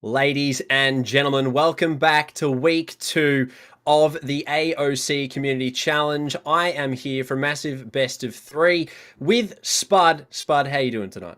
Ladies and gentlemen, welcome back to week 2 of the AOC Community Challenge. I am here for a massive best of 3 with Spud. Spud, how you doing tonight?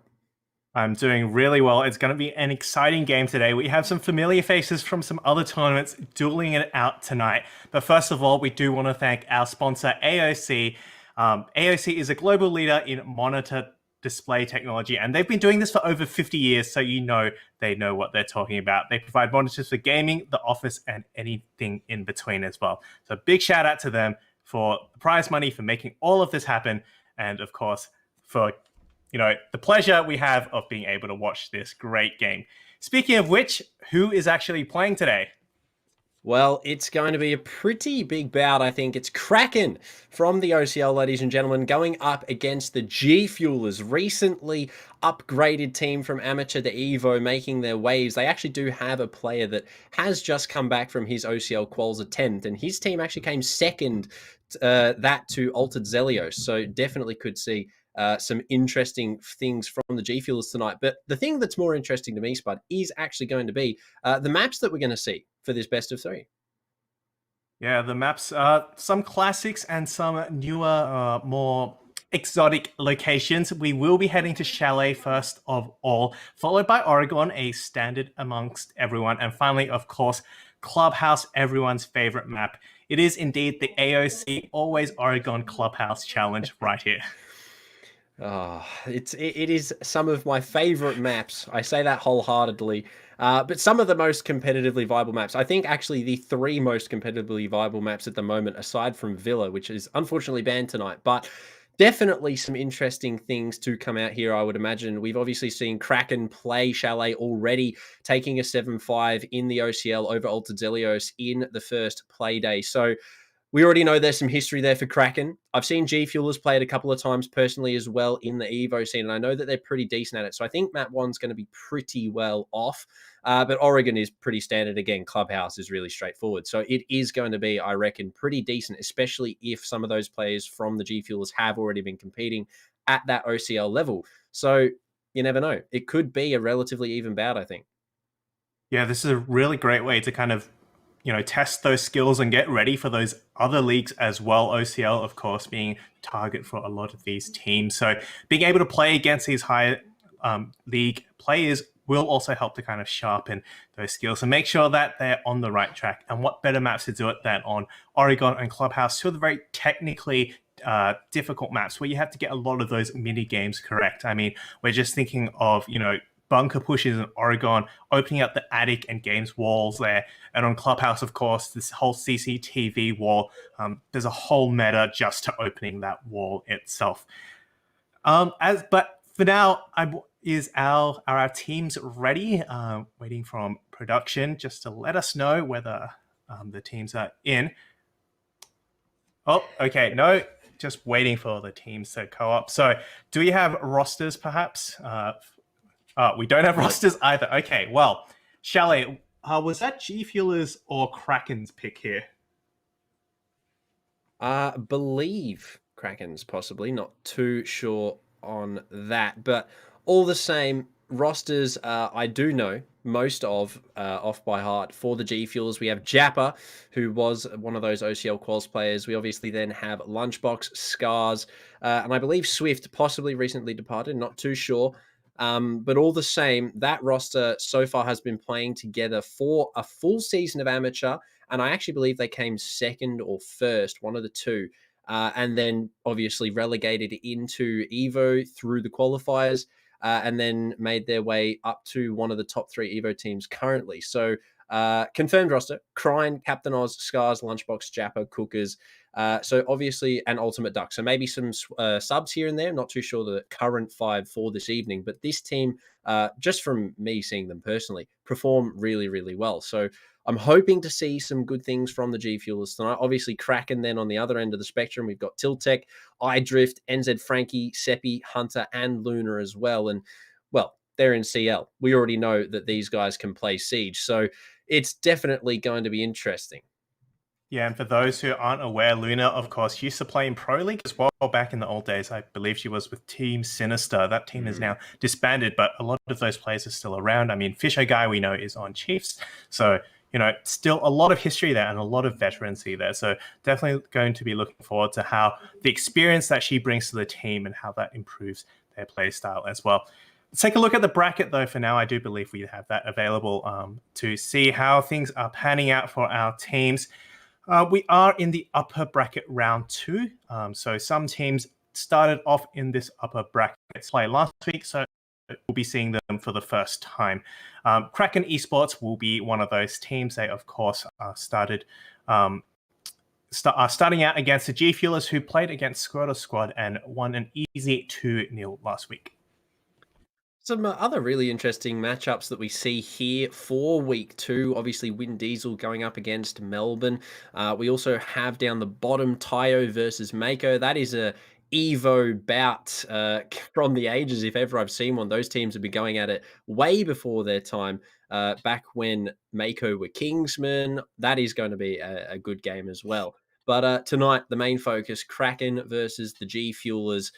I'm doing really well. It's going to be an exciting game today. We have some familiar faces from some other tournaments dueling it out tonight. But first of all, we do want to thank our sponsor, AOC. AOC is a global leader in monitor display technology, and they've been doing this for over 50 years, so you know they know what they're talking about. They provide monitors for gaming, the office, and anything in between as well. So big shout out to them for the prize money, for making all of this happen, and of course, for the pleasure we have of being able to watch this great game. Speaking of which, who is actually playing today? Well, it's going to be a pretty big bout, I think. It's Kraken from the OCL, ladies and gentlemen, going up against the G Fuelers, recently upgraded team from amateur to Evo, making their waves. They actually do have a player that has just come back from his OCL quals attempt, and his team actually came second that to Altered Zelios, so definitely could see some interesting things from the G Fuelers tonight. But the thing that's more interesting to me, Spud, is actually going to be the maps that we're going to see for this best of 3. Yeah, the maps, some classics and some newer, more exotic locations. We will be heading to Chalet first of all, followed by Oregon, a standard amongst everyone. And finally, of course, Clubhouse, everyone's favorite map. It is indeed the AOC Always Oregon Clubhouse Challenge right here. Oh, it is some of my favorite maps. I say that wholeheartedly. But some of the most competitively viable maps. I think actually the 3 most competitively viable maps at the moment, aside from Villa, which is unfortunately banned tonight. But definitely some interesting things to come out here, I would imagine. We've obviously seen Kraken play Chalet already, taking a 7-5 in the OCL over Alta Zelios in the first play day. So we already know there's some history there for Kraken. I've seen G Fuelers play it a couple of times personally as well in the Evo scene, and I know that they're pretty decent at it. So I think map 1's going to be pretty well off. But Oregon is pretty standard. Again, Clubhouse is really straightforward. So it is going to be, I reckon, pretty decent, especially if some of those players from the G Fuelers have already been competing at that OCL level. So you never know. It could be a relatively even bout, I think. Yeah, this is a really great way to kind of test those skills and get ready for those other leagues as well. OCL, of course, being target for a lot of these teams. So being able to play against these high league players will also help to kind of sharpen those skills and make sure that they're on the right track. And what better maps to do it than on Oregon and Clubhouse, two of the very technically difficult maps where you have to get a lot of those mini games correct. I mean, we're just thinking of, bunker pushes in Oregon, opening up the attic and games walls there. And on Clubhouse, of course, this whole CCTV wall, there's a whole meta just to opening that wall itself. But for now, are our teams ready? Waiting from production just to let us know whether the teams are in. Oh, okay, no, just waiting for the teams to co-op. So do we have rosters perhaps? We don't have rosters either. Okay, well, Chalet, was that G Fuelers or Kraken's pick here? Believe Kraken's possibly, not too sure on that. But all the same, rosters I do know most of off by heart for the G Fuelers. We have Japper, who was one of those OCL quals players. We obviously then have Lunchbox, Scars, and I believe Swift, possibly recently departed, not too sure. But all the same, that roster so far has been playing together for a full season of amateur, and I actually believe they came second or first, one of the two, and then obviously relegated into Evo through the qualifiers, and then made their way up to one of the top 3 Evo teams currently. So confirmed roster: Crine, Captain Oz, Scars, Lunchbox, Japper, Cookers. So obviously an Ultimate Duck. So maybe some subs here and there. Not too sure the current 5 for this evening, but this team, just from me seeing them personally, perform really, really well. So I'm hoping to see some good things from the G Fuelers tonight. Obviously, Kraken then on the other end of the spectrum, we've got Tiltec, iDrift, NZ Frankie, Seppi, Hunter, and Luna as well. And well, they're in CL. We already know that these guys can play Siege. So it's definitely going to be interesting. Yeah, and for those who aren't aware, Luna, of course, used to play in Pro League as well back in the old days. I believe she was with Team Sinister. That team is now disbanded, but a lot of those players are still around. I mean, Fisher Guy we know is on Chiefs. So, still a lot of history there and a lot of veterancy there. So definitely going to be looking forward to how the experience that she brings to the team and how that improves their play style as well. Let's take a look at the bracket, though, for now. I do believe we have that available to see how things are panning out for our teams. We are in the upper bracket round 2. So some teams started off in this upper bracket play last week, so we'll be seeing them for the first time. Kraken Esports will be one of those teams. They, of course, starting out against the G Fuelers, who played against Proto Squad and won an easy 2-0 last week. Some other really interesting matchups that we see here for week 2. Obviously, Win Diesel going up against Melbourne. We also have down the bottom Tayo versus Mako. That is a Evo bout from the ages, if ever I've seen one. Those teams have been going at it way before their time. Back when Mako were Kingsmen, that is going to be a good game as well. But tonight, the main focus, Kraken versus the G Fuelers.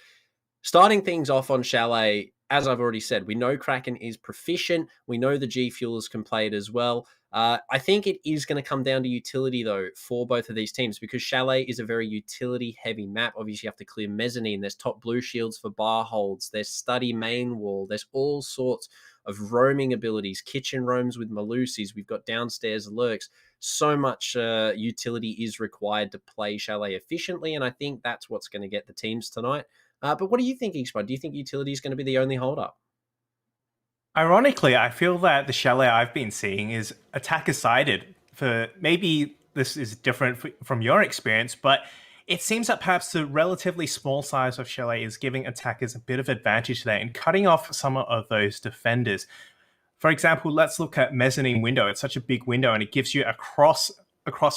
Starting things off on Chalet, as I've already said, we know Kraken is proficient. We know the G Fuelers can play it as well. I think it is going to come down to utility, though, for both of these teams, because Chalet is a very utility-heavy map. Obviously, you have to clear mezzanine. There's top blue shields for bar holds. There's study main wall. There's all sorts of roaming abilities, kitchen roams with Malusis. We've got downstairs lurks. So much utility is required to play Chalet efficiently, and I think that's what's going to get the teams tonight. But what are you thinking, Spud? Do you think utility is going to be the only holdup? Ironically, I feel that the Chalet I've been seeing is attacker-sided. For maybe this is different from your experience, but it seems that perhaps the relatively small size of Chalet is giving attackers a bit of advantage there in cutting off some of those defenders. For example, let's look at Mezzanine Window. It's such a big window, and it gives you across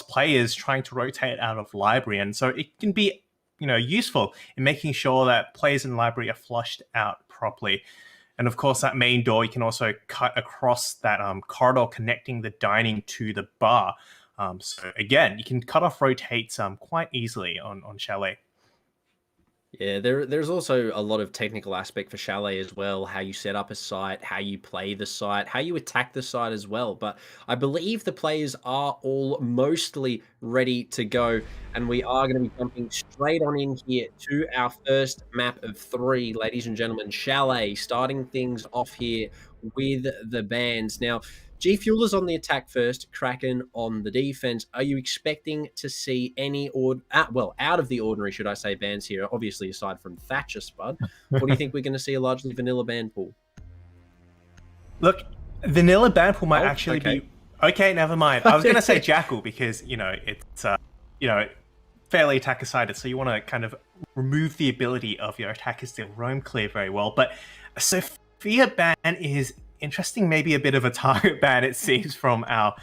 players trying to rotate out of library, and so it can be useful in making sure that players in library are flushed out properly. And of course, that main door, you can also cut across that corridor connecting the dining to the bar. So again, you can cut off rotates quite easily on Chalet. Yeah, there's also a lot of technical aspect for Chalet as well, how you set up a site, how you play the site, how you attack the site as well. But I believe the players are all mostly ready to go, and we are going to be jumping straight on in here to our first map of 3, ladies and gentlemen, Chalet, starting things off here with the bands. Now, G Fuelers on the attack first, Kraken on the defense. Are you expecting to see any out of the ordinary, should I say, bands here? Obviously, aside from Thatcher Spud, what do you think we're going to see a largely vanilla band pool? Look, vanilla band pool might actually be okay. Never mind. I was going to say Jackal because it's fairly attacker sided, so you want to kind of remove the ability of your attackers to roam clear very well. But Sophia ban is interesting, maybe a bit of a target ban, it seems, from our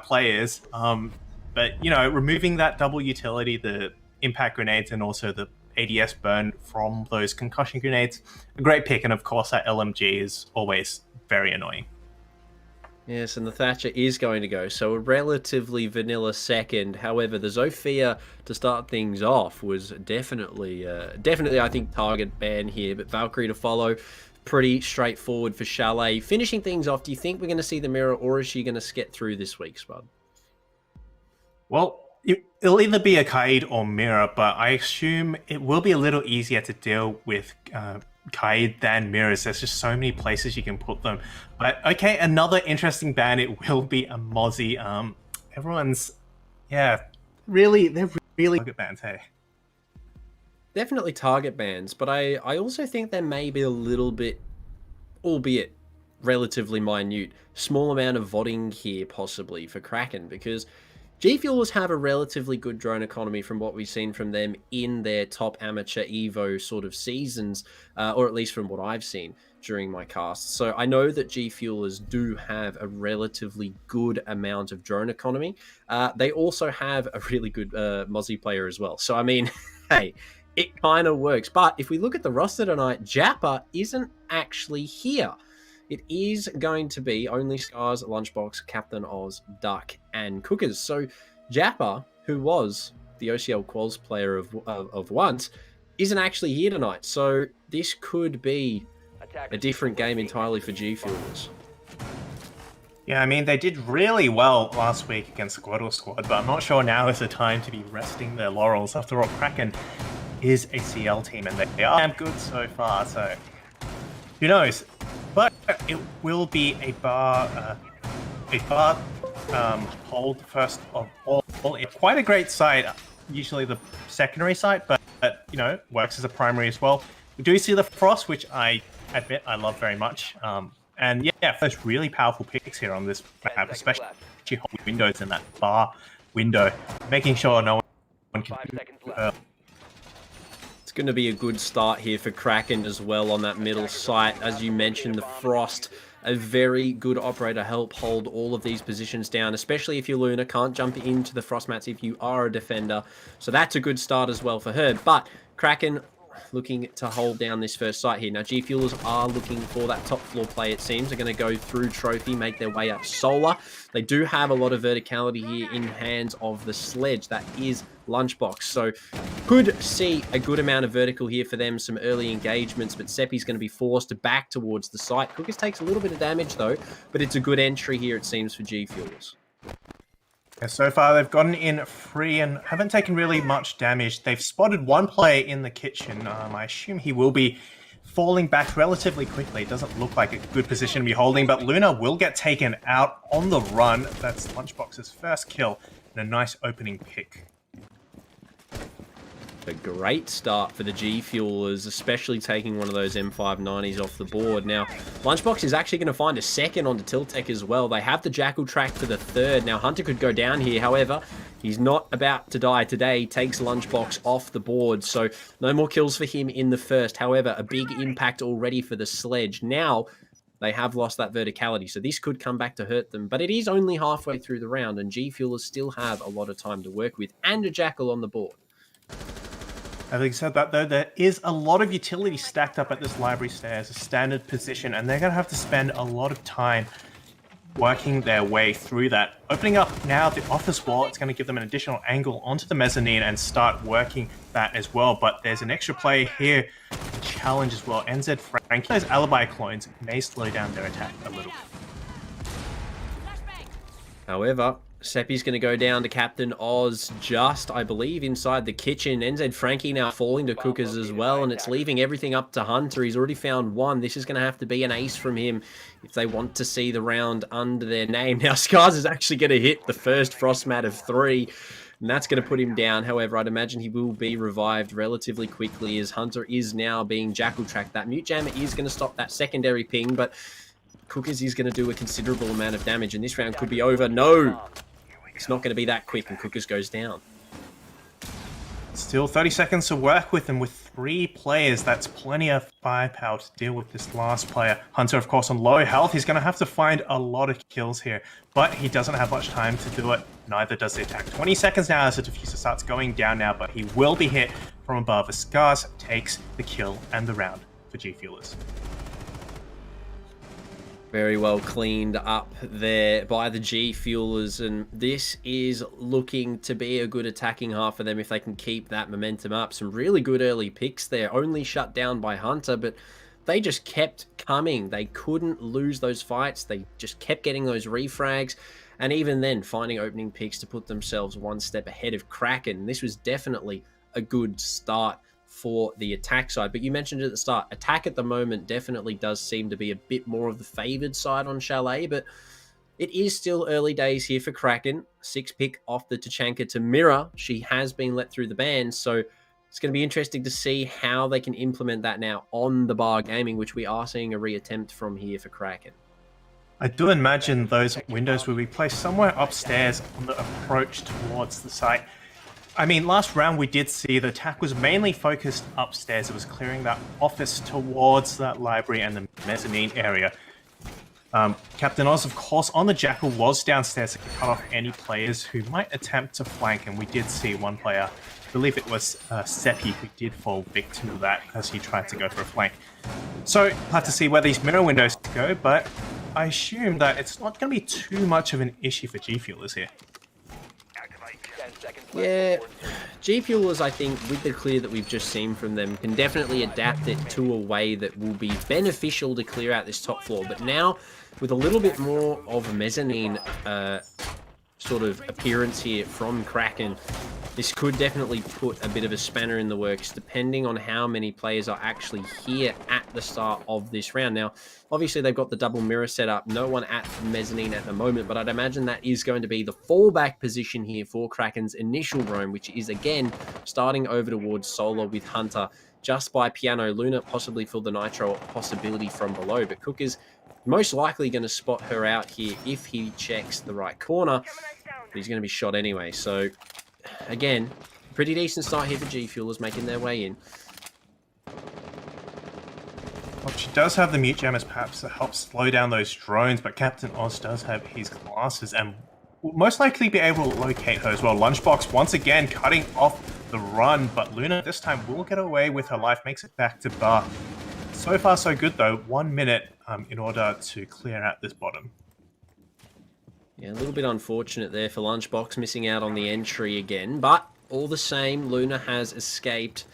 players. But removing that double utility, the impact grenades, and also the ADS burn from those concussion grenades, a great pick. And of course, that LMG is always very annoying. Yes, and the Thatcher is going to go. So a relatively vanilla second. However, the Zofia to start things off was definitely, I think, target ban here. But Valkyrie to follow. Pretty straightforward for Chalet. Finishing things off, do you think we're going to see the mirror, or is she going to skip through this week, Spud? Well, it'll either be a Kaid or mirror, but I assume it will be a little easier to deal with Kaid than mirrors. There's just so many places you can put them. But okay, another interesting ban. It will be a Mozzie. Everyone's, they're really target bans, hey. Definitely target bans, but I also think there may be a little bit, albeit relatively minute, small amount of vodding here possibly for Kraken, because G Fuelers have a relatively good drone economy from what we've seen from them in their top amateur Evo sort of seasons, or at least from what I've seen during my casts. So I know that G Fuelers do have a relatively good amount of drone economy. They also have a really good Mozzie player as well. So I mean, hey, it kind of works. But if we look at the roster tonight, Jappa isn't actually here. It is going to be only Scars, Lunchbox, Captain Oz, Duck, and Cookers. So Jappa, who was the OCL Quals player of once, isn't actually here tonight. So this could be a different game entirely for G Fuelers. Yeah, I mean, they did really well last week against the Proto Squad, but I'm not sure now is the time to be resting their laurels. After all, Kraken is a CL team, and they are damn good so far, so who knows? But it will be a bar hold first of all. It's quite a great site, usually the secondary site, but you know, works as a primary as well. We do see the Frost, which I admit I love very much. And yeah, those really powerful picks here on this map, especially holding windows in that bar window, making sure no one can It's going to be a good start here for Kraken as well on that middle site. As you mentioned, the Frost, a very good operator, help hold all of these positions down, especially if you're Luna, can't jump into the Frost mats if you are a defender. So that's a good start as well for her. But Kraken looking to hold down this first site here. Now, G Fuelers are looking for that top floor play, it seems. They're going to go through Trophy, make their way up Solar. They do have a lot of verticality here in hands of the Sledge. That is Lunchbox. So could see a good amount of vertical here for them, some early engagements, but Seppi's going to be forced back towards the site. Cookers takes a little bit of damage, though, but it's a good entry here, it seems, for G Fuelers. Yeah, so far, they've gotten in free and haven't taken really much damage. They've spotted one player in the kitchen. I assume he will be falling back relatively quickly. It doesn't look like a good position to be holding, but Luna will get taken out on the run. That's Lunchbox's first kill and a nice opening pick. A great start for the G Fuelers, especially taking one of those M590s off the board. Now, Lunchbox is actually going to find a second onto Tiltec as well. They have the Jackal track for the third. Now, Hunter could go down here. However, he's not about to die today. He takes Lunchbox off the board, so no more kills for him in the first. However, a big impact already for the Sledge. Now, they have lost that verticality, so this could come back to hurt them. But it is only halfway through the round, and G Fuelers still have a lot of time to work with, and a Jackal on the board. Having said that, though, there is a lot of utility stacked up at this library stairs, a standard position, and they're going to have to spend a lot of time working their way through that. Opening up now the office wall, it's going to give them an additional angle onto the mezzanine and start working that as well. But there's an extra player here to challenge as well. NZ Frank, those alibi clones may slow down their attack a little. However, Seppi's going to go down to Captain Oz just, I believe, inside the kitchen. NZ Frankie now falling to Cookers as well, and it's leaving everything up to Hunter. He's already found one. This is going to have to be an ace from him if they want to see the round under their name. Now, Scars is actually going to hit the first Frost mat of 3, and that's going to put him down. However, I'd imagine he will be revived relatively quickly as Hunter is now being Jackal tracked. That Mute Jammer is going to stop that secondary ping, but Cookers is going to do a considerable amount of damage, and this round could be over. No! It's not going to be that quick, and Cookers goes down. Still 30 seconds to work with, and with 3 players, that's plenty of firepower to deal with this last player. Hunter, of course, on low health. He's going to have to find a lot of kills here, but he doesn't have much time to do it. Neither does the attack. 20 seconds now as the diffuser starts going down now, but he will be hit from above as Scars takes the kill and the round for G Fuelers. Very well cleaned up there by the G Fuelers, and this is looking to be a good attacking half for them if they can keep that momentum up. Some really good early picks there, only shut down by Hunter, but they just kept coming. They couldn't lose those fights. They just kept getting those refrags, and even then finding opening picks to put themselves one step ahead of Kraken. This was definitely a good start for the attack side, but you mentioned it at the start, attack at the moment definitely does seem to be a bit more of the favored side on Chalet, but it is still early days here for Kraken. 6 pick off the Tachanka to Mirror. She has been let through the ban, so it's going to be interesting to see how they can implement that now on the bar gaming, which we are seeing a reattempt from here for Kraken. I do imagine those windows will be placed somewhere upstairs on the approach towards the site. I mean, last round we did see the attack was mainly focused upstairs. It was clearing that office towards that library and the mezzanine area. Captain Oz, of course, on the Jackal was downstairs to cut off any players who might attempt to flank, and we did see one player, I believe it was Seppi, who did fall victim to that as he tried to go for a flank. So, we'll have to see where these mirror windows go, but I assume that it's not going to be too much of an issue for G Fuelers here. Yeah, G Fuelers, I think, with the clear that we've just seen from them, can definitely adapt it to a way that will be beneficial to clear out this top floor. But now, with a little bit more of a mezzanine sort of appearance here from Kraken, this could definitely put a bit of a spanner in the works, depending on how many players are actually here at the start of this round. Now, obviously, they've got the double mirror set up. No one at mezzanine at the moment, but I'd imagine that is going to be the fallback position here for Kraken's initial roam, which is, again, starting over towards Solar with Hunter just by Piano. Luna possibly for the Nitro possibility from below, but Cook is most likely going to spot her out here if he checks the right corner, but he's going to be shot anyway. So, again, pretty decent start here for G Fuelers making their way in. Well, she does have the mute jammers perhaps to help slow down those drones, but Captain Oz does have his glasses and will most likely be able to locate her as well. Lunchbox once again cutting off the run, but Luna this time will get away with her life, makes it back to bar. So far so good though, 1 minute in order to clear out this bottom. Yeah, a little bit unfortunate there for Lunchbox, missing out on the entry again. But all the same, Luna has escaped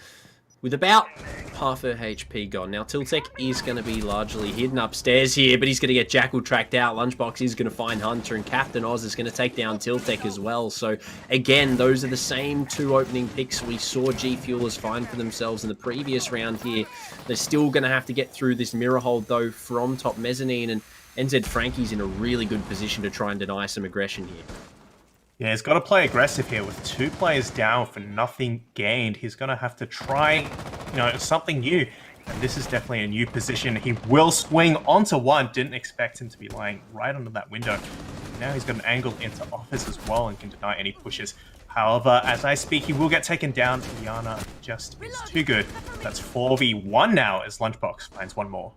with about half her HP gone. Now, Tiltek is going to be largely hidden upstairs here, but he's going to get Jackal tracked out. Lunchbox is going to find Hunter, and Captain Oz is going to take down Tiltek as well. So, again, those are the same two opening picks we saw G Fuelers find for themselves in the previous round here. They're still going to have to get through this mirror hold, though, from top mezzanine, and NZ Frankie's in a really good position to try and deny some aggression here. Yeah, he's got to play aggressive here with 2 players down for nothing gained. He's going to have to try, something new. And this is definitely a new position. He will swing onto one. Didn't expect him to be lying right under that window. Now he's got an angle into office as well and can deny any pushes. However, as I speak, he will get taken down. Liana just is too good. That's 4v1 now as Lunchbox finds one more.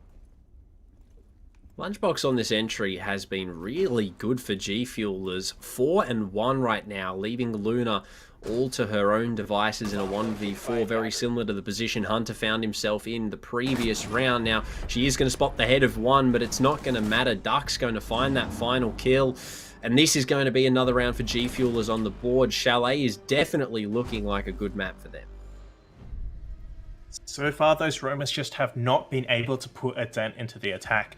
Lunchbox on this entry has been really good for G Fuelers. 4 and 1 right now, leaving Luna all to her own devices in a 1v4, very similar to the position Hunter found himself in the previous round. Now, she is going to spot the head of one, but it's not going to matter. Duck's going to find that final kill, and this is going to be another round for G Fuelers on the board. Chalet is definitely looking like a good map for them. So far, those Roamers just have not been able to put a dent into the attack.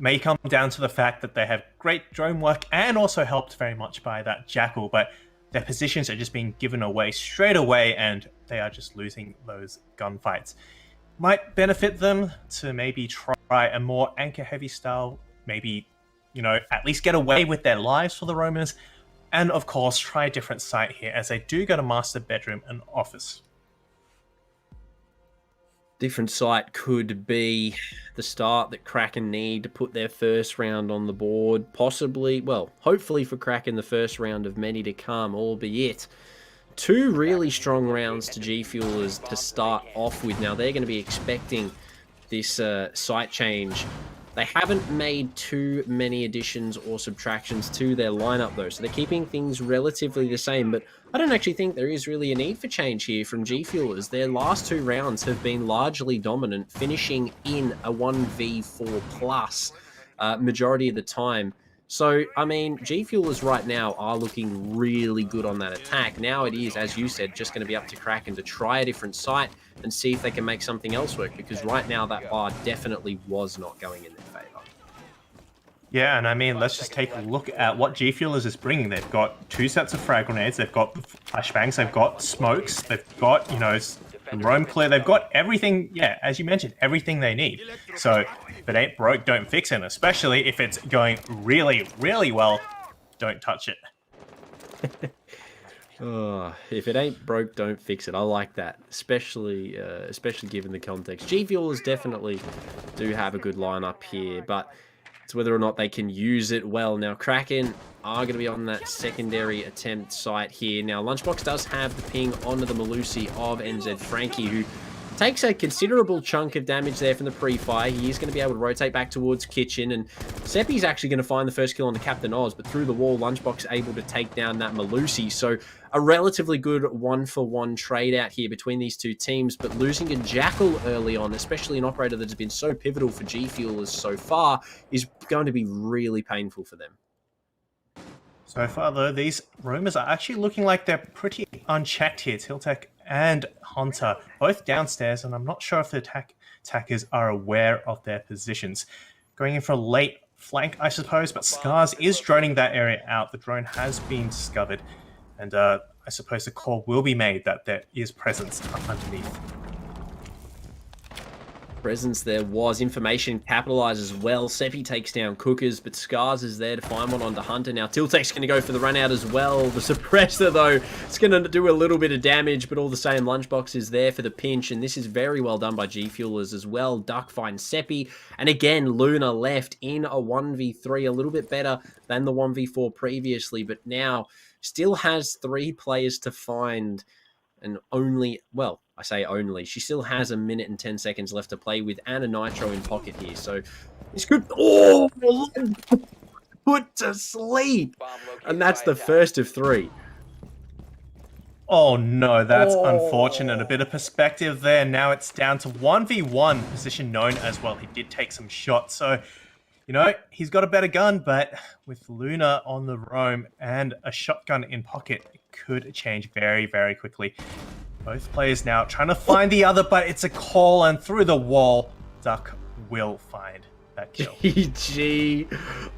May come down to the fact that they have great drone work and also helped very much by that Jackal, but their positions are just being given away straight away and they are just losing those gunfights. Might benefit them to maybe try a more anchor-heavy style, maybe, at least get away with their lives for the Roamers, and of course try a different site here as they do go to master bedroom and office. Different site could be the start that Kraken need to put their first round on the board. Possibly, well, hopefully for Kraken, the first round of many to come, albeit 2 really strong rounds to G Fuelers to start off with. Now, they're going to be expecting this site change. They haven't made too many additions or subtractions to their lineup, though, so they're keeping things relatively the same, but I don't actually think there is really a need for change here from G Fuelers. Their last 2 rounds have been largely dominant, finishing in a 1v4 plus majority of the time. So, I mean, G Fuelers right now are looking really good on that attack. Now it is, as you said, just going to be up to Kraken to try a different site and see if they can make something else work, because right now that bar definitely was not going in their favor. Yeah, and I mean, let's just take a look at what G Fuelers is bringing. They've got 2 sets of frag grenades, they've got the flashbangs, they've got smokes, they've got, the roam clear, they've got everything, yeah, as you mentioned, everything they need. So if it ain't broke, don't fix it, especially if it's going really, really well, don't touch it. Oh, if it ain't broke, don't fix it. I like that, especially given the context. G Fuelers definitely do have a good lineup here, but it's whether or not they can use it well. Now, Kraken are going to be on that secondary attempt site here. Now, Lunchbox does have the ping onto the Malusi of NZ Frankie, who takes a considerable chunk of damage there from the pre-fire. He is going to be able to rotate back towards Kitchen, and Seppi's actually going to find the first kill on the Captain Oz, but through the wall, Lunchbox able to take down that Malusi. So a relatively good 1-for-1 trade out here between these two teams, but losing a Jackal early on, especially an operator that has been so pivotal for G Fuelers so far, is going to be really painful for them. So far, though, these roamers are actually looking like they're pretty unchecked here. Tiltek and Hunter, both downstairs, and I'm not sure if the attackers are aware of their positions. Going in for a late flank, I suppose, but Scars is droning that area out. The drone has been discovered, and I suppose the call will be made that there is presence underneath. Presence there was. Information capitalizes well. Seppi takes down Cookers, but Scars is there to find one onto Hunter. Now Tiltek's going to go for the run out as well. The suppressor, though, it's going to do a little bit of damage, but all the same, Lunchbox is there for the pinch, and this is very well done by G-Fuelers as well. Duck finds Seppi, and again, Luna left in a 1v3, a little bit better than the 1v4 previously, but now still has 3 players to find, and only, well, I say only, she still has 1 minute and 10 seconds left to play with and a Nitro in pocket here. So it's good. Oh, put to sleep. And that's the first of 3. Oh no, that's unfortunate. A bit of perspective there. Now it's down to 1v1, position known as well. He did take some shots, so you know, he's got a better gun, but with Luna on the roam and a shotgun in pocket, it could change very, very quickly. Both players now trying to find the other, but it's a call, and through the wall, Duck will find that kill. GG.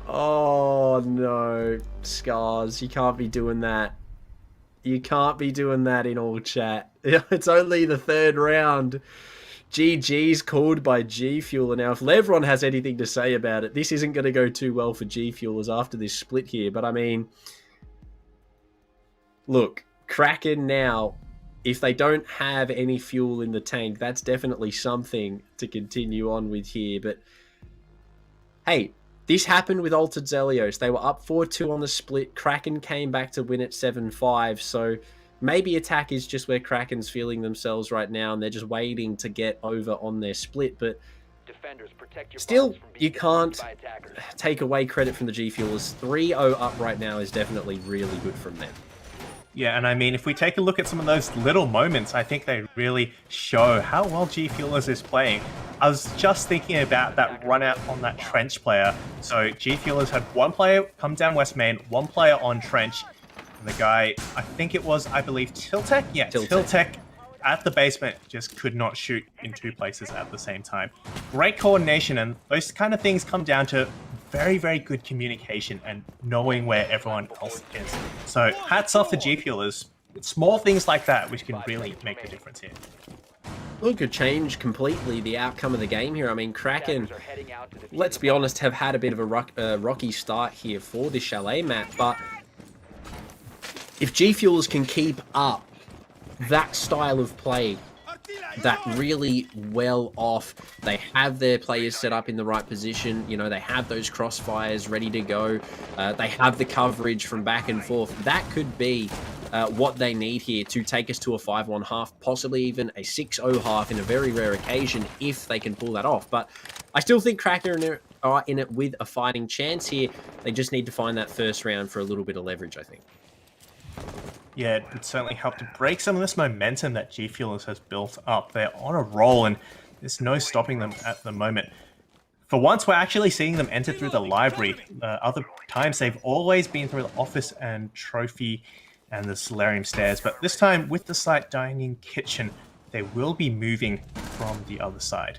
Oh no. Scars, you can't be doing that. You can't be doing that in all chat. It's only the 3rd round. GG's called by G-Fueler. Now, if Levron has anything to say about it, this isn't going to go too well for G-Fuelers after this split here. But I mean, look, Kraken now, if they don't have any fuel in the tank, that's definitely something to continue on with here. But hey, this happened with Altered Zelios. They were up 4-2 on the split. Kraken came back to win at 7-5. So maybe attack is just where Kraken's feeling themselves right now, and they're just waiting to get over on their split. But still, you can't take away credit from the G-Fuelers. 3-0 up right now is definitely really good from them. Yeah, and I mean, if we take a look at some of those little moments, I think they really show how well G-Fuelers is playing. I was just thinking about that run out on that Trench player. So G-Fuelers had 1 player come down West Main, 1 player on Trench, and the guy, I think it was, I believe, Tiltek? Yeah, Tiltek at the basement just could not shoot in 2 places at the same time. Great coordination, and those kind of things come down to very, very good communication and knowing where everyone else is. So hats off to G-Fuelers. It's small things like that which can really make a difference here. Look, could change completely the outcome of the game here. I mean, Kraken, let's be honest, have had a bit of a rocky start here for this Chalet map, but if G-Fuelers can keep up that style of play, that really well off, they have their players set up in the right position, you know, they have those crossfires ready to go, they have the coverage from back and forth, that could be what they need here to take us to a 5-1 half, possibly even a 6-0 half in a very rare occasion if they can pull that off. But I still think Kraken are in it with a fighting chance here. They just need to find that first round for a little bit of leverage, I think. Yeah, it would certainly help to break some of this momentum that G-Fuelers has built up. They're on a roll, and there's no stopping them at the moment. For once, we're actually seeing them enter through the library. Other times, they've always been through the office and trophy and the solarium stairs, but this time, with the site dining kitchen, they will be moving from the other side.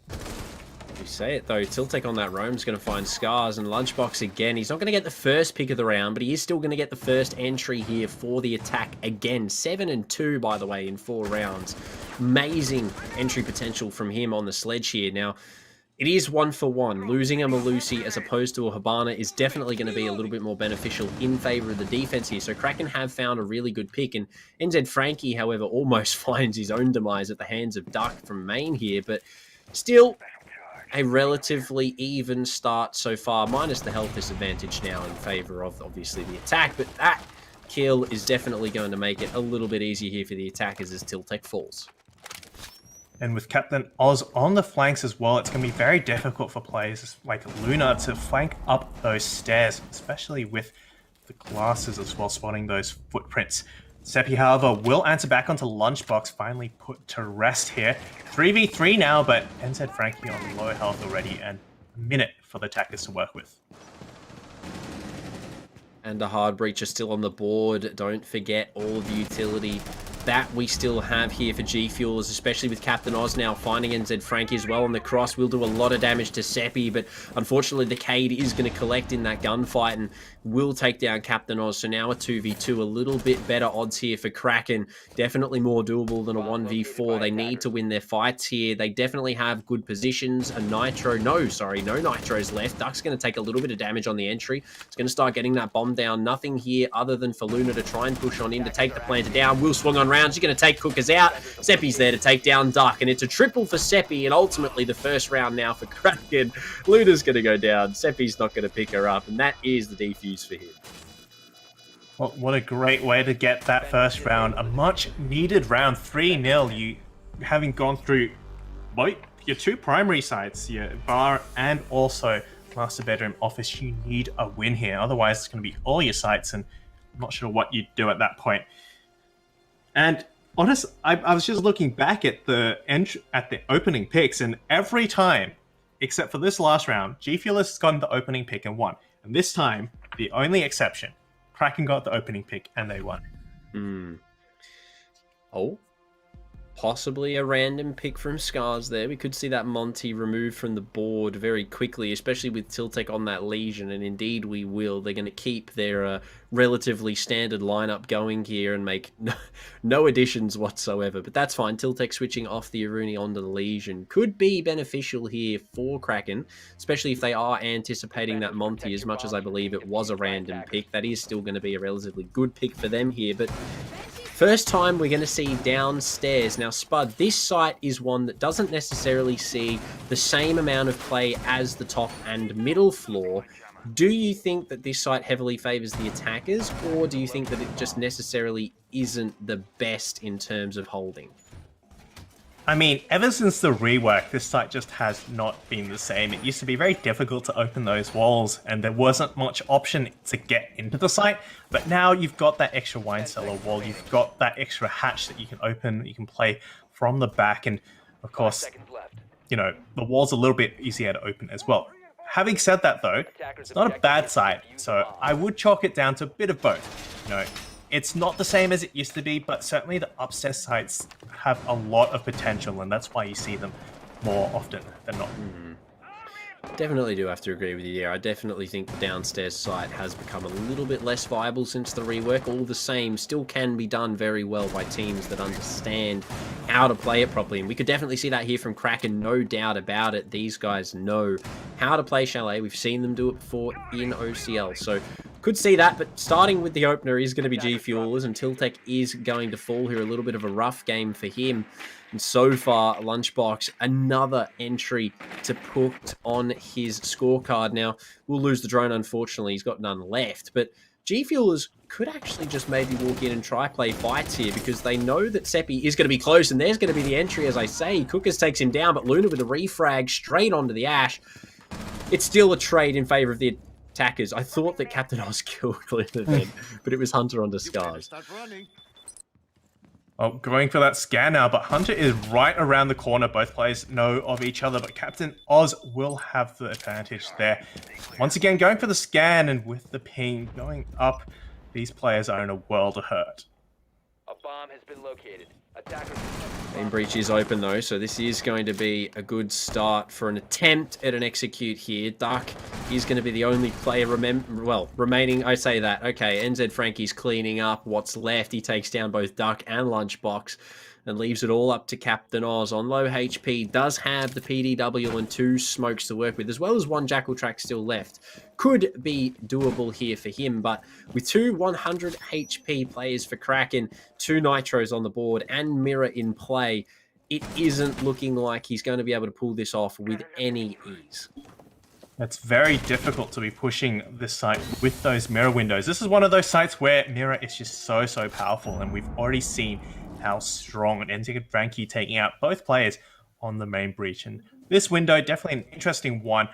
You say it though, Tiltek on that roam is going to find Scars, and Lunchbox again. He's not going to get the first pick of the round, but he is still going to get the first entry here for the attack again. 7-2, by the way, in 4 rounds. Amazing entry potential from him on the sledge here. Now, it is 1-for-1. Losing a Malusi as opposed to a Hibana is definitely going to be a little bit more beneficial in favor of the defense here. So Kraken have found a really good pick, and NZ Frankie, however, almost finds his own demise at the hands of Duck from main here, but still a relatively even start so far, minus the health disadvantage now in favor of, obviously, the attack. But that kill is definitely going to make it a little bit easier here for the attackers as Tiltek falls. And with Captain Oz on the flanks as well, it's going to be very difficult for players like Luna to flank up those stairs, especially with the glasses as well, spotting those footprints. Seppi, however, will answer back onto Lunchbox, finally put to rest here. 3v3 now, but NZ Frankie on low health already, and a minute for the attackers to work with. And a hard breach are still on the board. Don't forget all of the utility that we still have here for G Fuelers, especially with Captain Oz now finding NZ Frankie as well on the cross. Will do a lot of damage to Seppi, but unfortunately the Cade is going to collect in that gunfight and will take down Captain Oz. So now a 2v2, a little bit better odds here for Kraken. Definitely more doable than a 1v4. They need to win their fights here. They definitely have good positions. A Nitro, no Nitros left. Duck's going to take a little bit of damage on the entry. It's going to start getting that bomb down. Nothing here other than for Luna to try and push on in to take the planter down. Will swung on rounds. You're going to take Cookers out. Seppi's there to take down Duck, and it's a triple for Seppi, and ultimately the first round now for Kraken. Luna's going to go down. Seppi's not going to pick her up, and that is the defuse for him. Well, what a great way to get that first round. A much-needed round, 3-0. You having gone through both your two primary sites, your bar and also master bedroom office, you need a win here. Otherwise, it's going to be all your sites, and I'm not sure what you'd do at that point. And honestly, I was just looking back at the opening picks, and every time, except for this last round, G Fuelers has gotten the opening pick and won. And this time, the only exception, Kraken got the opening pick and they won. Oh, possibly a random pick from Scars there. We could see that Monty removed from the board very quickly, especially with Tiltek on that Legion, and indeed we will. They're going to keep their relatively standard lineup going here and make no additions whatsoever, but that's fine. Tiltek switching off the Aruni onto the Legion could be beneficial here for Kraken, especially if they are anticipating that Monty, as much as I believe it was a random pick. That is still going to be a relatively good pick for them here, but first time we're going to see downstairs. Now, Spud, this site is one that doesn't necessarily see the same amount of play as the top and middle floor. Do you think that this site heavily favors the attackers, or do you think that it just necessarily isn't the best in terms of holding? I mean, ever since the rework, this site just has not been the same. It used to be very difficult to open those walls, and there wasn't much option to get into the site. But now you've got that extra wine cellar wall, you've got that extra hatch that you can open, you can play from the back, and of course, you know, the wall's a little bit easier to open as well. Having said that though, it's not a bad site, so I would chalk it down to a bit of both. You know, it's not the same as it used to be, but certainly the upstairs sites have a lot of potential, and that's why you see them more often than not. Definitely do have to agree with you there. I definitely think the downstairs site has become a little bit less viable since the rework. All the same, still can be done very well by teams that understand how to play it properly. And we could definitely see that here from Kraken, no doubt about it. These guys know how to play Chalet. We've seen them do it before in OCL. So could see that, but starting with the opener is going to be G Fuelers, and Tiltek is going to fall here. A little bit of a rough game for him. And so far, Lunchbox, another entry to put on his scorecard. Now, we'll lose the drone, unfortunately. He's got none left. But G Fuelers could actually just maybe walk in and try play fights here, because they know that Seppi is going to be close, and there's going to be the entry, as I say. Cookers takes him down, but Luna with a refrag straight onto the Ash. It's still a trade in favor of the attackers. I thought that Captain Oz killed Luna then, but it was Hunter onto Scars. Oh, going for that scan now, but Hunter is right around the corner. Both players know of each other, but Captain Oz will have the advantage there. Once again, going for the scan, and with the ping going up, these players are in a world of hurt. A bomb has been located. Attackers. Main breach is open though, so this is going to be a good start for an attempt at an execute here. Duck is going to be the only player remaining. I say that. Okay, NZ Frankie's cleaning up what's left. He takes down both Duck and Lunchbox and leaves it all up to Captain Oz. On low HP, does have the PDW and 2 smokes to work with, as well as 1 Jackal track still left. Could be doable here for him, but with 2 100 HP players for Kraken, 2 Nitros on the board, and Mirror in play, it isn't looking like he's going to be able to pull this off with any ease. It's very difficult to be pushing this site with those mirror windows. This is one of those sites where Mirror is just so powerful, and we've already seen how strong and Frankie taking out both players on the main breach. And this window, definitely an interesting one.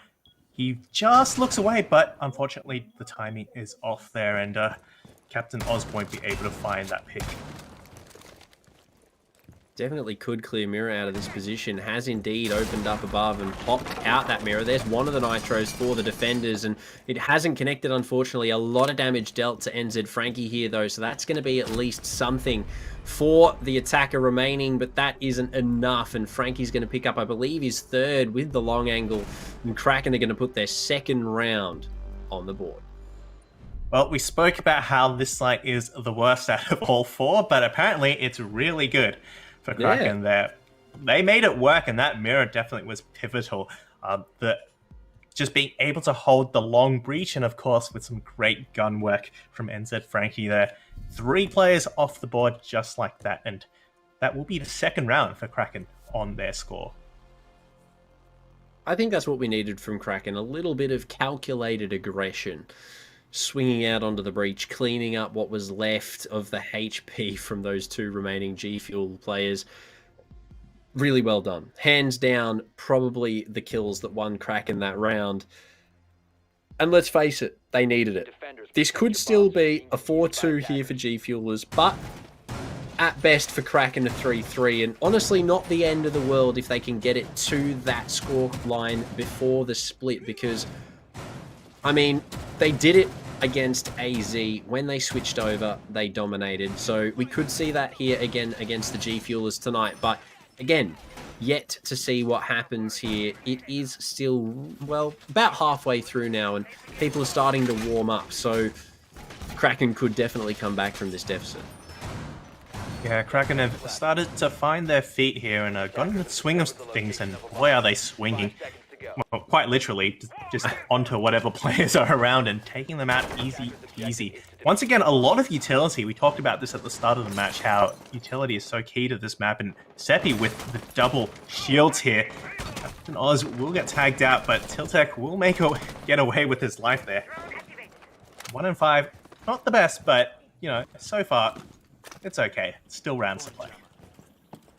He just looks away, but unfortunately the timing is off there, and Captain Oz won't be able to find that pick. Definitely could clear Mirror out of this position. Has indeed opened up above and popped out that Mirror. There's one of the Nitros for the defenders, and it hasn't connected, unfortunately. A lot of damage dealt to NZ Frankie here, though, so that's going to be at least something for the attacker remaining, but that isn't enough, and Frankie's going to pick up, I believe, his third with the long angle, and Kraken are going to put their second round on the board. Well, we spoke about how this site is the worst out of all four, but apparently it's really good for Kraken there. They made it work, and that Mirror definitely was pivotal. Just being able to hold the long breach, and of course with some great gun work from NZ Frankie there. 3 players off the board just like that, and that will be the second round for Kraken on their score. I think that's what we needed from Kraken, a little bit of calculated aggression. Swinging out onto the breach, cleaning up what was left of the HP from those 2 remaining G Fuel players. Really well done. Hands down, probably the kills that won Kraken that round. And let's face it, they needed it. This could still be a 4-2 here for G Fuelers, but at best for Kraken a 3-3, and honestly not the end of the world if they can get it to that score line before the split, because, I mean, they did it against AZ. When they switched over, they dominated. So we could see that here again against the G Fuelers tonight. But again, yet to see what happens here. It is still, well, about halfway through now, and people are starting to warm up. So Kraken could definitely come back from this deficit. Yeah, Kraken have started to find their feet here and got in the swing of things, and boy are they swinging. Well, quite literally, just onto whatever players are around and taking them out easy peasy. Once again, a lot of utility. We talked about this at the start of the match, how utility is so key to this map, and Seppi with the double shields here. Captain Oz will get tagged out, but Tiltek will get away with his life there. 1 in 5, not the best, but, you know, so far, it's okay. Still rounds to play.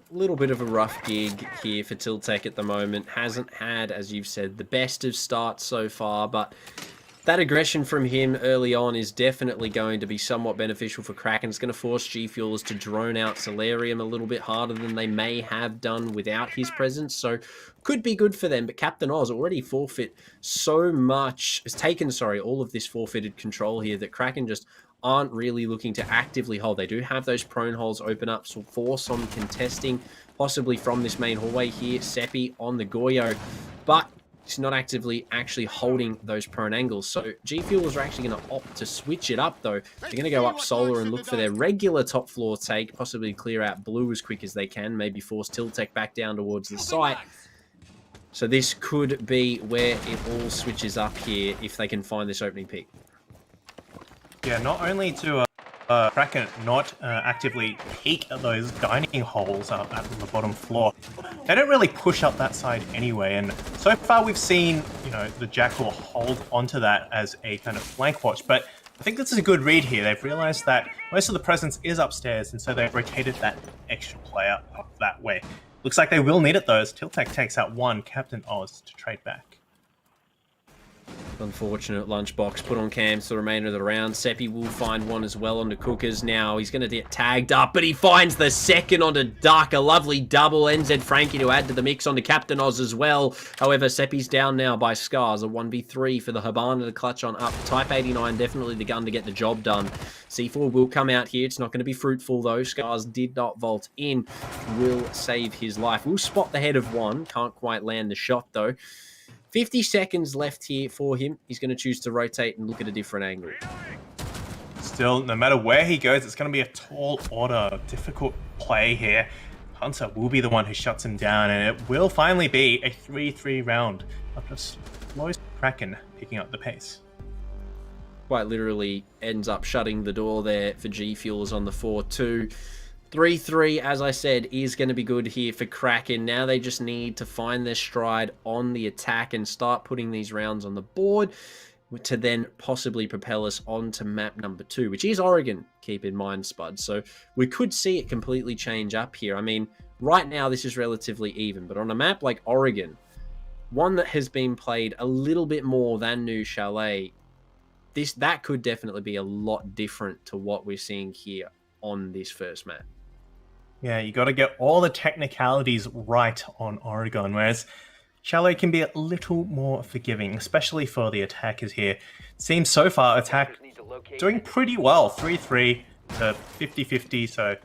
Little bit of a rough gig here for Tiltek at the moment. Hasn't had, as you've said, the best of starts so far, but that aggression from him early on is definitely going to be somewhat beneficial for Kraken. It's going to force G Fuelers to drone out Solarium a little bit harder than they may have done without his presence, so could be good for them. But Captain Oz already has taken all of this forfeited control here that Kraken just aren't really looking to actively hold. They do have those prone holes open up, so force on contesting, possibly from this main hallway here. Seppi on the Goyo, but he's not actively actually holding those prone angles. So G Fuelers are actually going to opt to switch it up, though. They're going to go up solar and look for their regular top floor take, possibly clear out blue as quick as they can, maybe force Tiltek back down towards the site. So this could be where it all switches up here if they can find this opening pick. Yeah, not only to Kraken not actively peek at those dining holes at the bottom floor, they don't really push up that side anyway, and so far we've seen, you know, the Jackal hold onto that as a kind of flank watch, but I think this is a good read here. They've realized that most of the presence is upstairs, and so they've rotated that extra player up that way. Looks like they will need it though, as Tiltek takes out one Captain Oz to trade back. Unfortunate lunchbox put on cams for the remainder of the round. Seppi will find one as well onto Cookers now. He's going to get tagged up, but he finds the second onto Duck. A lovely double. NZ Frankie to add to the mix onto Captain Oz as well. However, Seppi's down now by Scars. A 1v3 for the Habana to clutch on up. Type 89, definitely the gun to get the job done. C4 will come out here. It's not going to be fruitful though. Scars did not vault in. Will save his life. We'll spot the head of one. Can't quite land the shot though. 50 seconds left here for him. He's going to choose to rotate and look at a different angle. Still, no matter where he goes, it's going to be a tall order, difficult play here. Hunter will be the one who shuts him down, and it will finally be a 3-3 round of just Lois Kraken picking up the pace. Quite literally ends up shutting the door there for G Fuelers on the 4-2. 3-3, as I said, is going to be good here for Kraken. Now they just need to find their stride on the attack and start putting these rounds on the board to then possibly propel us on to map number 2, which is Oregon, keep in mind, Spud. So we could see it completely change up here. I mean, right now this is relatively even, but on a map like Oregon, one that has been played a little bit more than New Chalet, that could definitely be a lot different to what we're seeing here on this first map. Yeah, you got to get all the technicalities right on Oregon, whereas Shallow can be a little more forgiving, especially for the attackers here. Seems so far attack Attackers need to locate doing and pretty defuse the well, bomb. 3-3 to 50-50, so,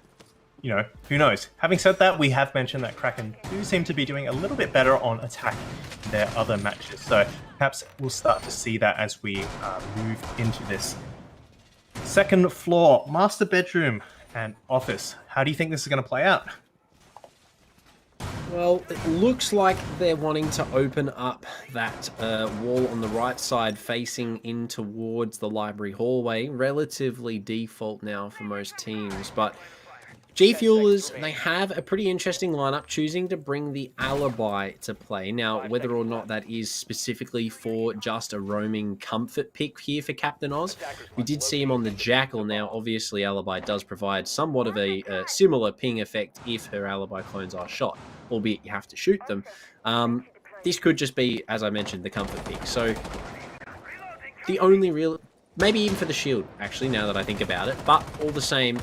who knows. Having said that, we have mentioned that Kraken do seem to be doing a little bit better on attack in their other matches, so perhaps we'll start to see that as we move into this. Second floor, master bedroom and office. How do you think this is going to play out? Well, it looks like they're wanting to open up that wall on the right side facing in towards the library hallway. Relatively default now for most teams, but G Fuelers, they have a pretty interesting lineup, choosing to bring the Alibi to play. Now, whether or not that is specifically for just a roaming comfort pick here for Captain Oz, we did see him on the Jackal. Now, obviously, Alibi does provide somewhat of a similar ping effect if her Alibi clones are shot, albeit you have to shoot them. This could just be, as I mentioned, the comfort pick. So, the only real... Maybe even for the shield, actually, now that I think about it. But all the same,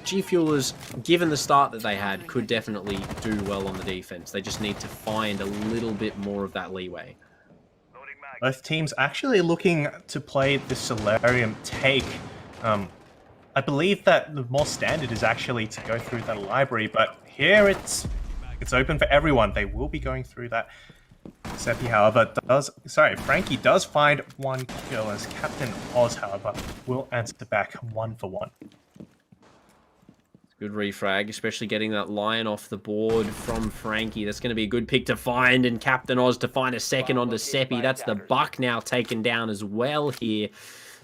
G Fuelers, given the start that they had, could definitely do well on the defense. They just need to find a little bit more of that leeway. Both teams actually looking to play the Solarium take. I believe that the more standard is actually to go through the library, but here it's open for everyone. They will be going through that. Seppi, however, Frankie does find one kill as Captain Oz, however, will answer back 1 for 1. Good refrag, especially getting that lion off the board from Frankie. That's going to be a good pick to find, and Captain Oz to find a second onto Seppi. That's the Buck now taken down as well here.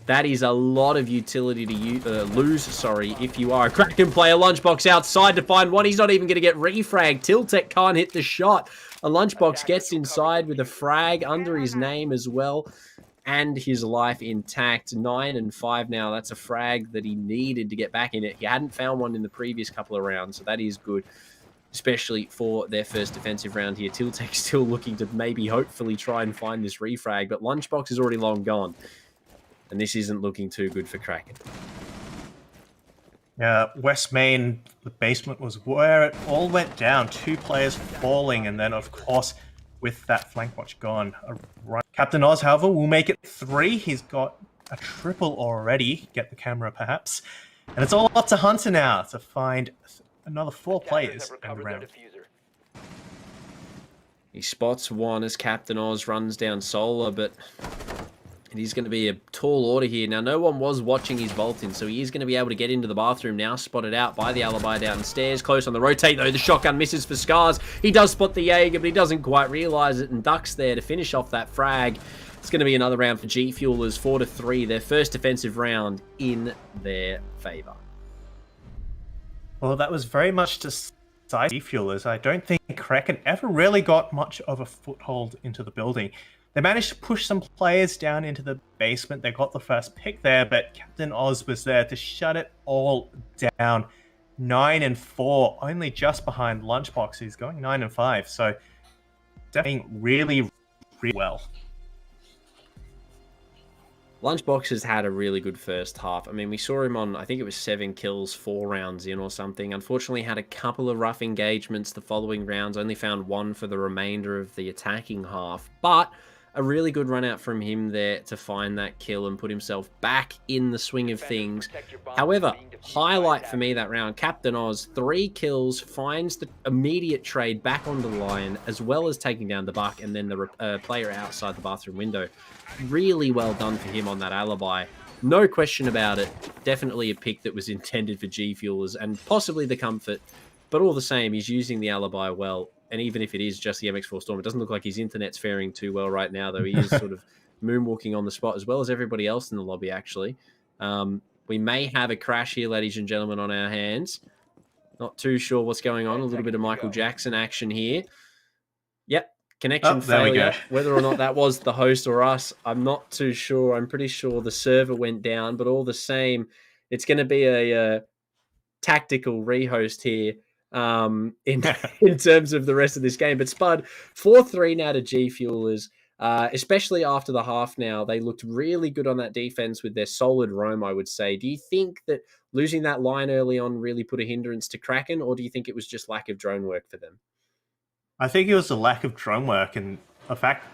That is a lot of utility to lose, if you are a Kraken player. Lunchbox outside to find one. He's not even going to get refragged. Tiltek can't hit the shot. A Lunchbox gets inside with a frag under his name as well, and his life intact. 9 and 5 now. That's a frag that he needed to get back in it. He hadn't found one in the previous couple of rounds, so that is good, especially for their first defensive round here. Tiltek still looking to maybe hopefully try and find this refrag, but Lunchbox is already long gone, and this isn't looking too good for Kraken. Yeah, West Main, the basement was where it all went down. 2 players falling, and then, of course, with that flank watch gone. Captain Oz, however, will make it 3. He's got a triple already. Get the camera, perhaps. And it's all up to Hunter now to find another 4 players in the round. He spots one as Captain Oz runs down Solar, but it is going to be a tall order here. Now, no one was watching his vaulting, so he is going to be able to get into the bathroom now, spotted out by the Alibi downstairs. Close on the rotate, though. The shotgun misses for Scars. He does spot the Jaeger, but he doesn't quite realize it, and ducks there to finish off that frag. It's going to be another round for G Fuelers, 4-3. Their first defensive round in their favor. Well, that was very much to side G Fuelers. I don't think Kraken ever really got much of a foothold into the building. They managed to push some players down into the basement. They got the first pick there, but Captain Oz was there to shut it all down. 9 and 4, only just behind Lunchbox, who's going 9 and 5. So definitely really, really well. Lunchbox has had a really good first half. I mean, we saw him on, I think it was 7 kills, 4 rounds in or something. Unfortunately, had a couple of rough engagements the following rounds. Only found 1 for the remainder of the attacking half. But a really good run out from him there to find that kill and put himself back in the swing of things. However, highlight for me that round, Captain Oz, 3 kills, finds the immediate trade back on the line, as well as taking down the Buck and then the player outside the bathroom window. Really well done for him on that Alibi. No question about it. Definitely a pick that was intended for G Fuelers and possibly the comfort. But all the same, he's using the Alibi well. And even if it is just the MX4 Storm, it doesn't look like his internet's faring too well right now, though. He is sort of moonwalking on the spot, as well as everybody else in the lobby, actually. We may have a crash here, ladies and gentlemen, on our hands. Not too sure what's going on. A little bit of Michael Jackson action here. Yep. Connection failure. Whether or not that was the host or us, I'm not too sure. I'm pretty sure the server went down, but all the same, it's going to be a tactical rehost here in terms of the rest of this game. But Spud, 4-3 now to G Fuelers. especially after the half now. They looked really good on that defense with their solid roam, I would say. Do you think that losing that line early on really put a hindrance to Kraken, or do you think it was just lack of drone work for them? I think it was the lack of drone work and the fact,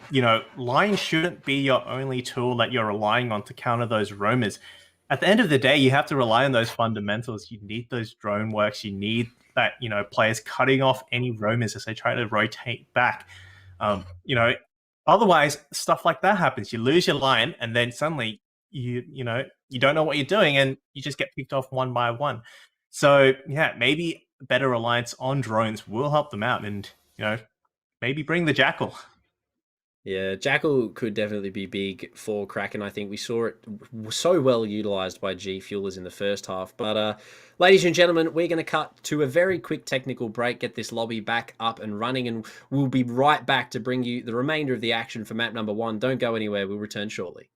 line shouldn't be your only tool that you're relying on to counter those roamers. At the end of the day, you have to rely on those fundamentals. You need those drone works. You need that, players cutting off any roamers as they try to rotate back. Um, you know, Otherwise, stuff like that happens. You lose your line, and then suddenly you don't know what you're doing, and you just get picked off one by one. So yeah, maybe better reliance on drones will help them out, and maybe bring the Jackal. Yeah, Jackal could definitely be big for Kraken. I think we saw it so well utilized by G Fuelers in the first half. But ladies and gentlemen, we're going to cut to a very quick technical break, get this lobby back up and running, and we'll be right back to bring you the remainder of the action for map number 1. Don't go anywhere. We'll return shortly.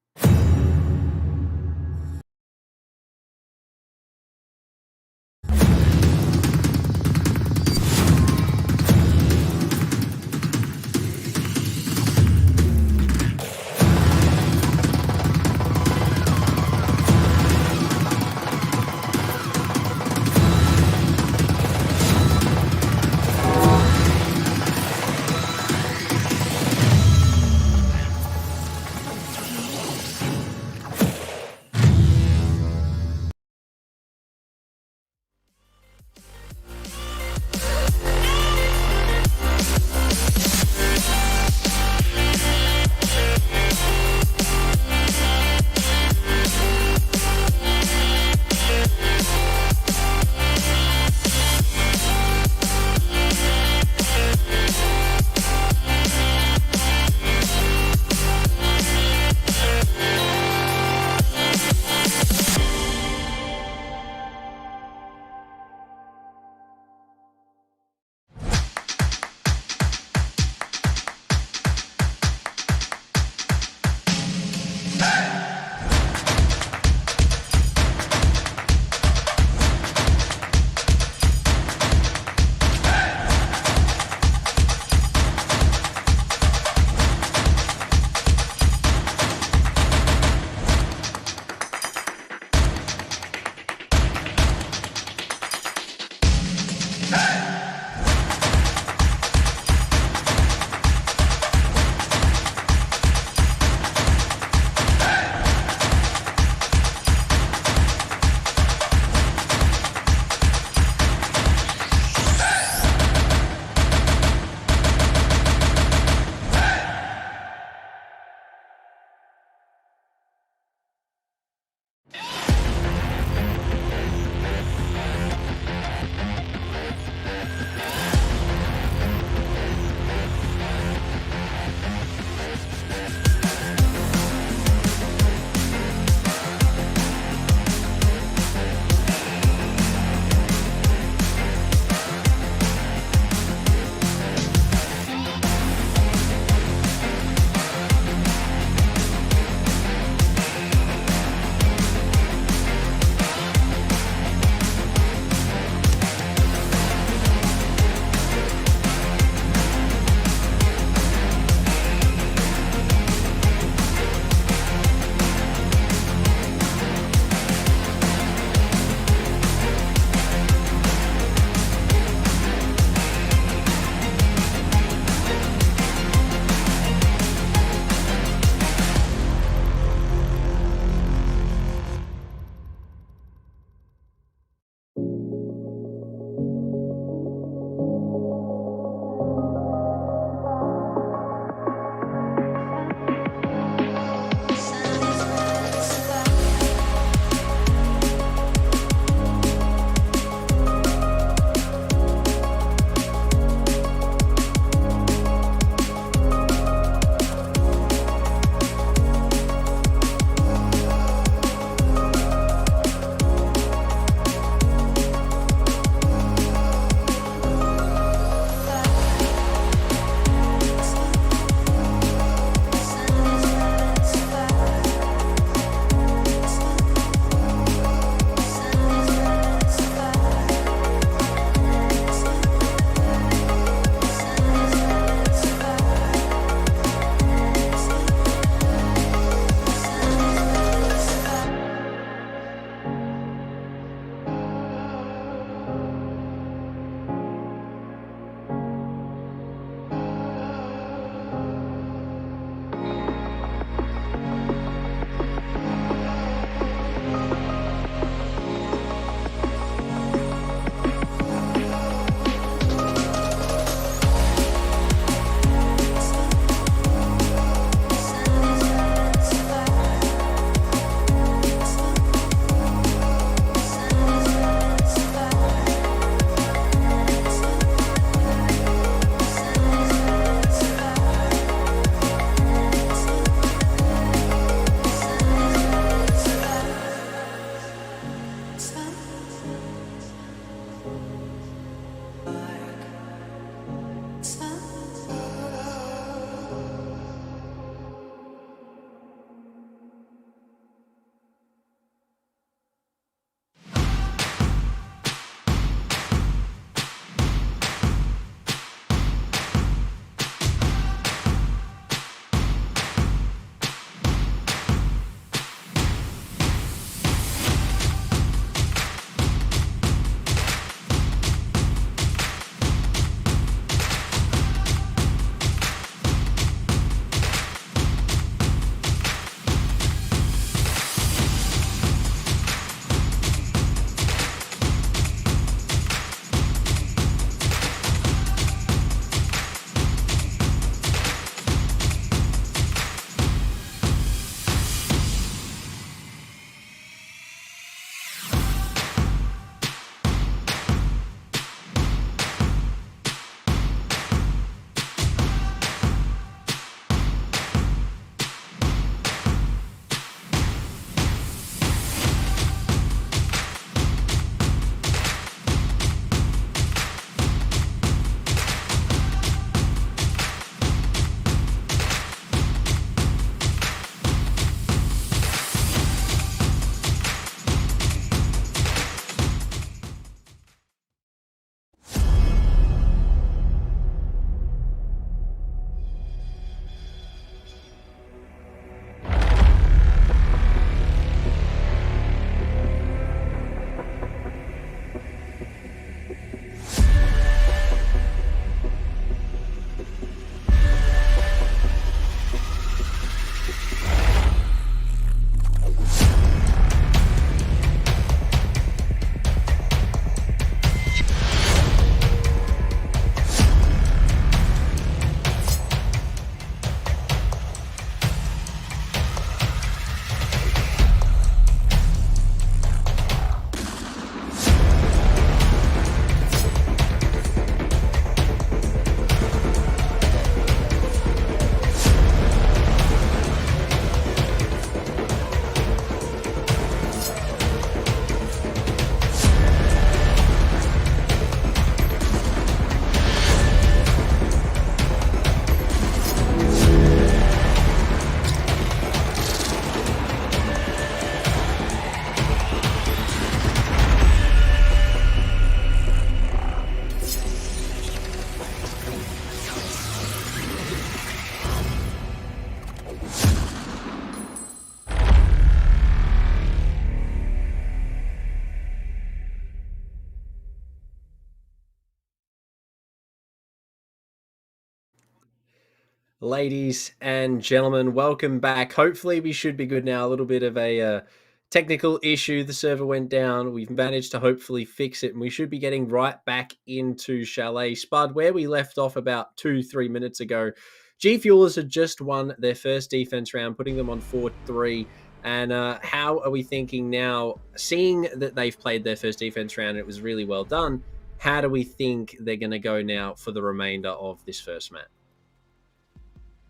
Ladies and gentlemen, welcome back. Hopefully we should be good now. A little bit of a technical issue. The server went down. We've managed to hopefully fix it, and we should be getting right back into Chalet. Spud, where we left off about 2-3 minutes ago, G Fuelers had just won their first defense round, putting them on 4-3. And how are we thinking now, seeing that they've played their first defense round and it was really well done, how do we think they're going to go now for the remainder of this first match?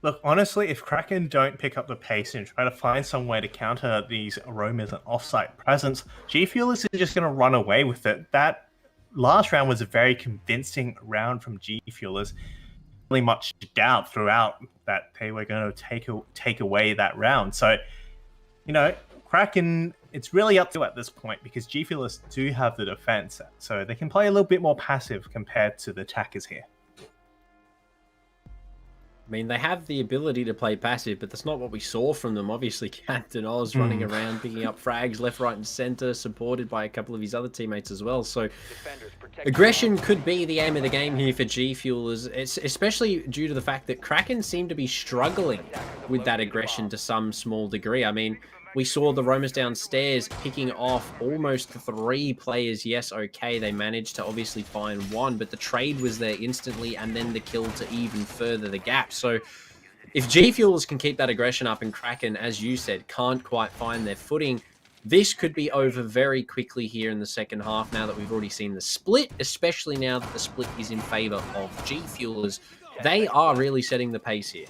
Look, honestly, if Kraken don't pick up the pace and try to find some way to counter these aromas and offsite presence, G Fuelers is just going to run away with it. That last round was a very convincing round from G Fuelers. Really much doubt throughout that they were going to take away that round. So, you know, Kraken, it's really up to at this point because G Fuelers do have the defense, so they can play a little bit more passive compared to the attackers here. I mean, they have the ability to play passive, but that's not what we saw from them. Obviously, Captain Oz running around, picking up frags left, right, and center, supported by a couple of his other teammates as well. So, aggression could be the aim of the game here for G Fuelers. It's especially due to the fact that Kraken seem to be struggling with that aggression to some small degree. I mean, we saw the roamers downstairs picking off almost 3 players. Yes, okay, they managed to obviously find 1, but the trade was there instantly and then the kill to even further the gap. So if G Fuelers can keep that aggression up and Kraken, as you said, can't quite find their footing, this could be over very quickly here in the second half now that we've already seen the split, especially now that the split is in favor of G Fuelers. They are really setting the pace here.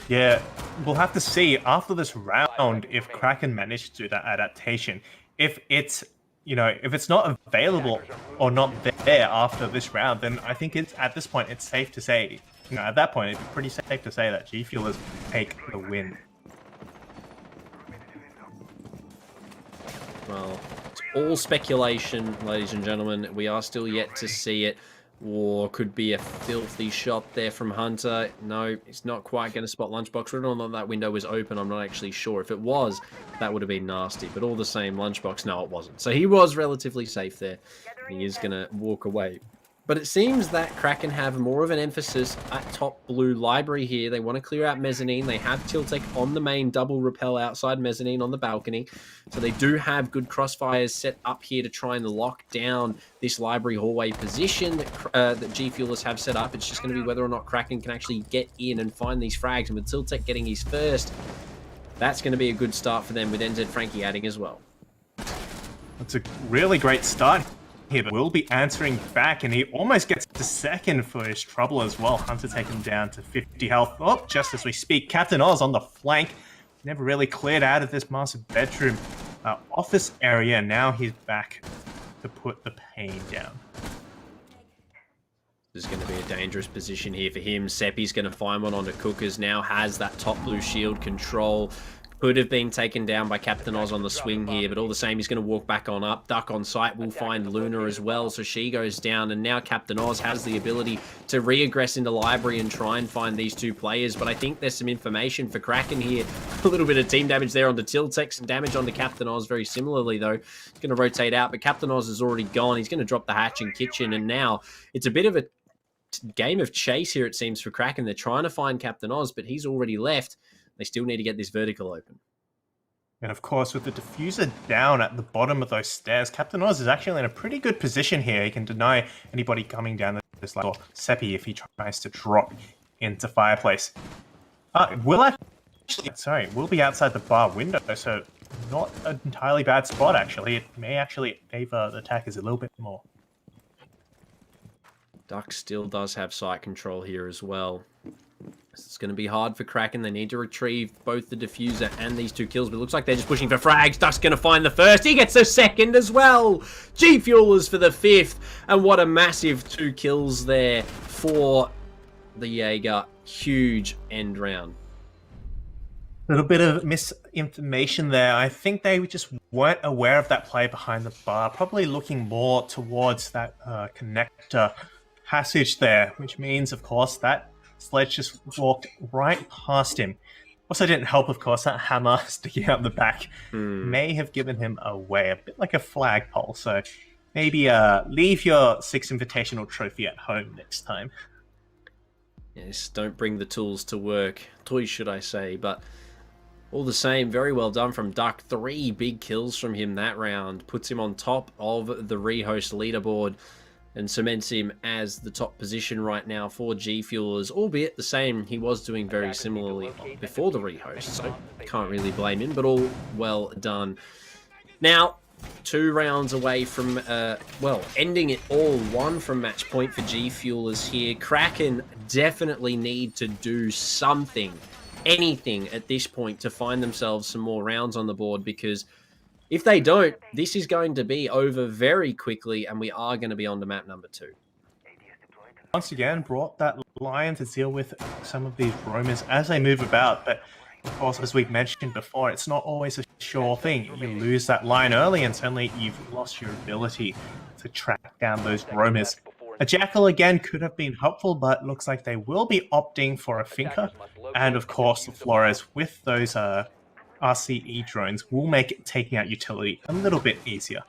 Yeah, we'll have to see after this round if Kraken managed to do that adaptation. If it's, if it's not available or not there after this round, then I think it's at this point it's safe to say, at that point it'd be pretty safe to say that G Fuelers take the win. Well, it's all speculation, ladies and gentlemen. We are still yet to see it. Or could be a filthy shot there from Hunter. No, he's not quite going to spot Lunchbox. Whether or not that window was open, I'm not actually sure. If it was, that would have been nasty. But all the same, Lunchbox, no, it wasn't. So he was relatively safe there. He is going to walk away. But it seems that Kraken have more of an emphasis at top blue library here. They want to clear out mezzanine. They have Tiltek on the main, double rappel outside mezzanine on the balcony. So they do have good crossfires set up here to try and lock down this library hallway position that G Fuelers have set up. It's just going to be whether or not Kraken can actually get in and find these frags. And with Tiltek getting his first, that's going to be a good start for them with NZ Frankie adding as well. That's a really great start here, but will be answering back, and he almost gets to second for his trouble as well. Hunter taken down to 50 health. Oh, just as we speak, Captain Oz on the flank. Never really cleared out of this master bedroom office area. Now he's back to put the pain down. This is going to be a dangerous position here for him. Seppi's going to find one onto Cookers. Now has that top blue shield control. Could have been taken down by Captain Oz on the swing here, but all the same, he's going to walk back on up. Duck on site will find Luna as well, so she goes down, and now Captain Oz has the ability to re-aggress into library and try and find these 2 players, but I think there's some information for Kraken here. A little bit of team damage there on the Tiltek, some damage on the Captain Oz very similarly, though. He's going to rotate out, but Captain Oz is already gone. He's going to drop the hatch and kitchen, and now it's a bit of a game of chase here, it seems, for Kraken. They're trying to find Captain Oz, but he's already left. They still need to get this vertical open. And of course, with the diffuser down at the bottom of those stairs, Captain Oz is actually in a pretty good position here. He can deny anybody coming down this ladder, or Seppi if he tries to drop into fireplace. Will be outside the bar window, so not an entirely bad spot, actually. It may actually favor the attackers a little bit more. Duck still does have site control here as well. It's going to be hard for Kraken. They need to retrieve both the diffuser and these 2 kills, but it looks like they're just pushing for frags. Duck's going to find the first. He gets the second as well. G Fuelers for the 5th. And what a massive 2 kills there for the Jaeger. Huge end round. A little bit of misinformation there. I think they just weren't aware of that play behind the bar, probably looking more towards that connector passage there, which means, of course, that Sledge just walked right past him. Also didn't help, of course, that hammer sticking out the back may have given him away, a bit like a flagpole. So maybe leave your 6th Invitational trophy at home next time. Yes, don't bring the tools to work. Toys, should I say. But all the same, very well done from Duck. 3 big kills from him that round. Puts him on top of the rehost leaderboard and cements him as the top position right now for G Fuelers, albeit the same he was doing very similarly before the rehost, so can't really blame him, but all well done. Now, 2 rounds away from, well, ending it all. 1 from match point for G Fuelers here. Kraken definitely need to do something, anything at this point to find themselves some more rounds on the board, because if they don't, this is going to be over very quickly, and we are going to be on to map number 2. Once again, brought that line to deal with some of these roamers as they move about, but of course, as we've mentioned before, it's not always a sure thing. You lose that line early, and suddenly you've lost your ability to track down those roamers. A Jackal again could have been helpful, but looks like they will be opting for a Finker, and of course, the Flores with those RCE drones will make taking out utility a little bit easier.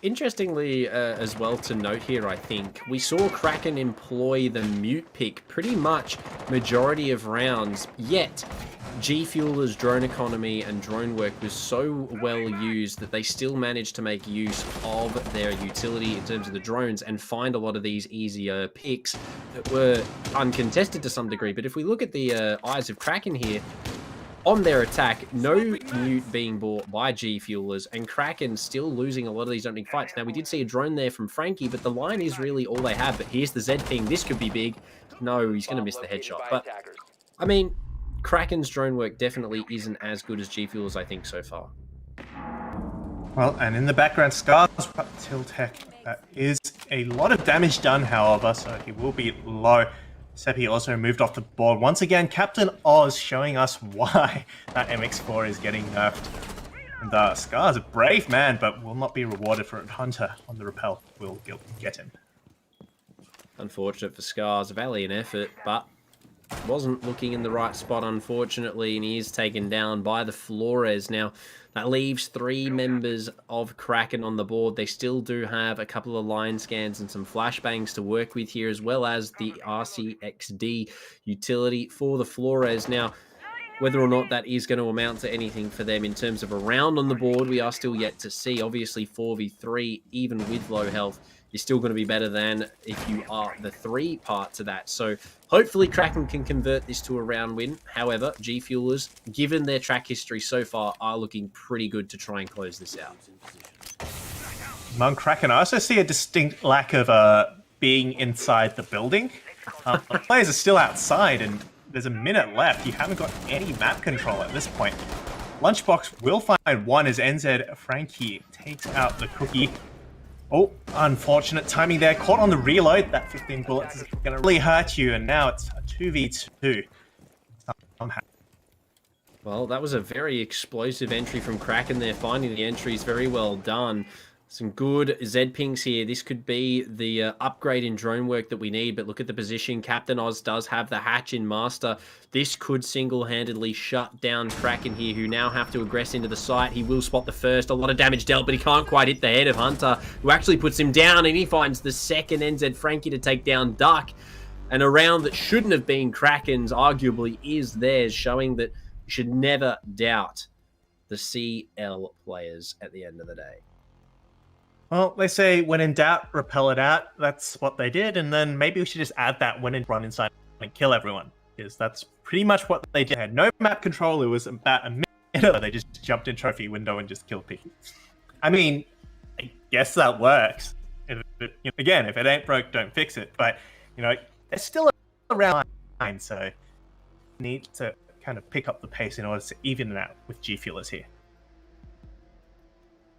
Interestingly, as well to note here, I think, we saw Kraken employ the mute pick pretty much majority of rounds, yet G Fueler's drone economy and drone work was so well used that they still managed to make use of their utility in terms of the drones and find a lot of these easier picks that were uncontested to some degree. But if we look at the eyes of Kraken here, on their attack, no mute being bought by G Fuelers, and Kraken still losing a lot of these opening fights. Now, we did see a drone there from Frankie, but the line is really all they have. But here's the Z ping. This could be big. No, he's going to miss the headshot. But, I mean, Kraken's drone work definitely isn't as good as G Fuelers, I think, so far. Well, and in the background, Scars Tiltech is a lot of damage done, however, so he will be low. Seppi also moved off the board. Once again, Captain Oz showing us why that MX4 is getting nerfed. And Scar's a brave man, but will not be rewarded for it. Hunter on the rappel will get him. Unfortunate for Scars. Valiant effort, but wasn't looking in the right spot, unfortunately, and he is taken down by the Flores. Now, that leaves 3 members of Kraken on the board. They still do have a couple of line scans and some flashbangs to work with here, as well as the RCXD utility for the Flores. Now, whether or not that is going to amount to anything for them in terms of a round on the board, we are still yet to see. Obviously, 4v3, even with low health, is still going to be better than if you are the 3 parts of that. So hopefully Kraken can convert this to a round win. However, G Fuelers, given their track history so far, are looking pretty good to try and close this out. Among Kraken, I also see a distinct lack of being inside the building. The players are still outside, and there's a minute left. You haven't got any map control at this point. Lunchbox will find one as NZ Frankie takes out the cookie. Oh, unfortunate timing there. Caught on the reload. That 15 bullets is going to really hurt you, and now it's a 2v2. Well, that was a very explosive entry from Kraken there, finding the entries very well done. Some good Z pings here. This could be the upgrade in drone work that we need, but look at the position. Captain Oz does have the hatch in master. This could single-handedly shut down Kraken here, who now have to aggress into the site. He will spot the first. A lot of damage dealt, but he can't quite hit the head of Hunter, who actually puts him down, and he finds the second NZ Frankie to take down Duck. And a round that shouldn't have been Kraken's arguably is theirs, showing that you should never doubt the CL players at the end of the day. Well, they say when in doubt, repel it out. That's what they did, and then maybe we should just add that when in run inside and kill everyone, because that's pretty much what they did. They had no map control. It was about a minute ago. They just jumped in trophy window and just killed people. I mean, I guess that works. Again, if it ain't broke, don't fix it. But, you know, they're still around line, so need to kind of pick up the pace in order to even it out with G Fuelers here.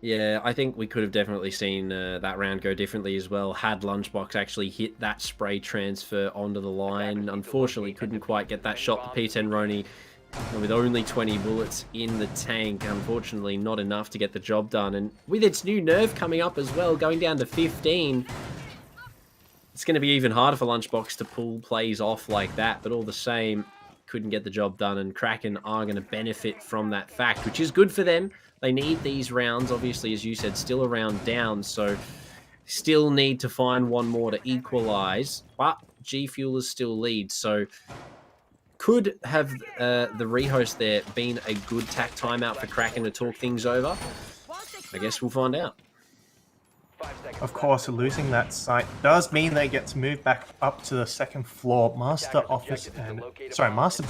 Yeah, I think we could have definitely seen that round go differently as well, had Lunchbox actually hit that spray transfer onto the line. Unfortunately, couldn't quite get that shot. The P10 Roni, with only 20 bullets in the tank, unfortunately not enough to get the job done. And with its new nerf coming up as well, going down to 15, it's going to be even harder for Lunchbox to pull plays off like that. But all the same, couldn't get the job done, and Kraken are going to benefit from that fact, which is good for them. They need these rounds, obviously, as you said, still a round down, so still need to find one more to equalize. But G Fuelers still lead. So could have the rehost there been a good tack timeout for Kraken to talk things over? I guess we'll find out. Of course, losing that site does mean they get to move back up to the second floor master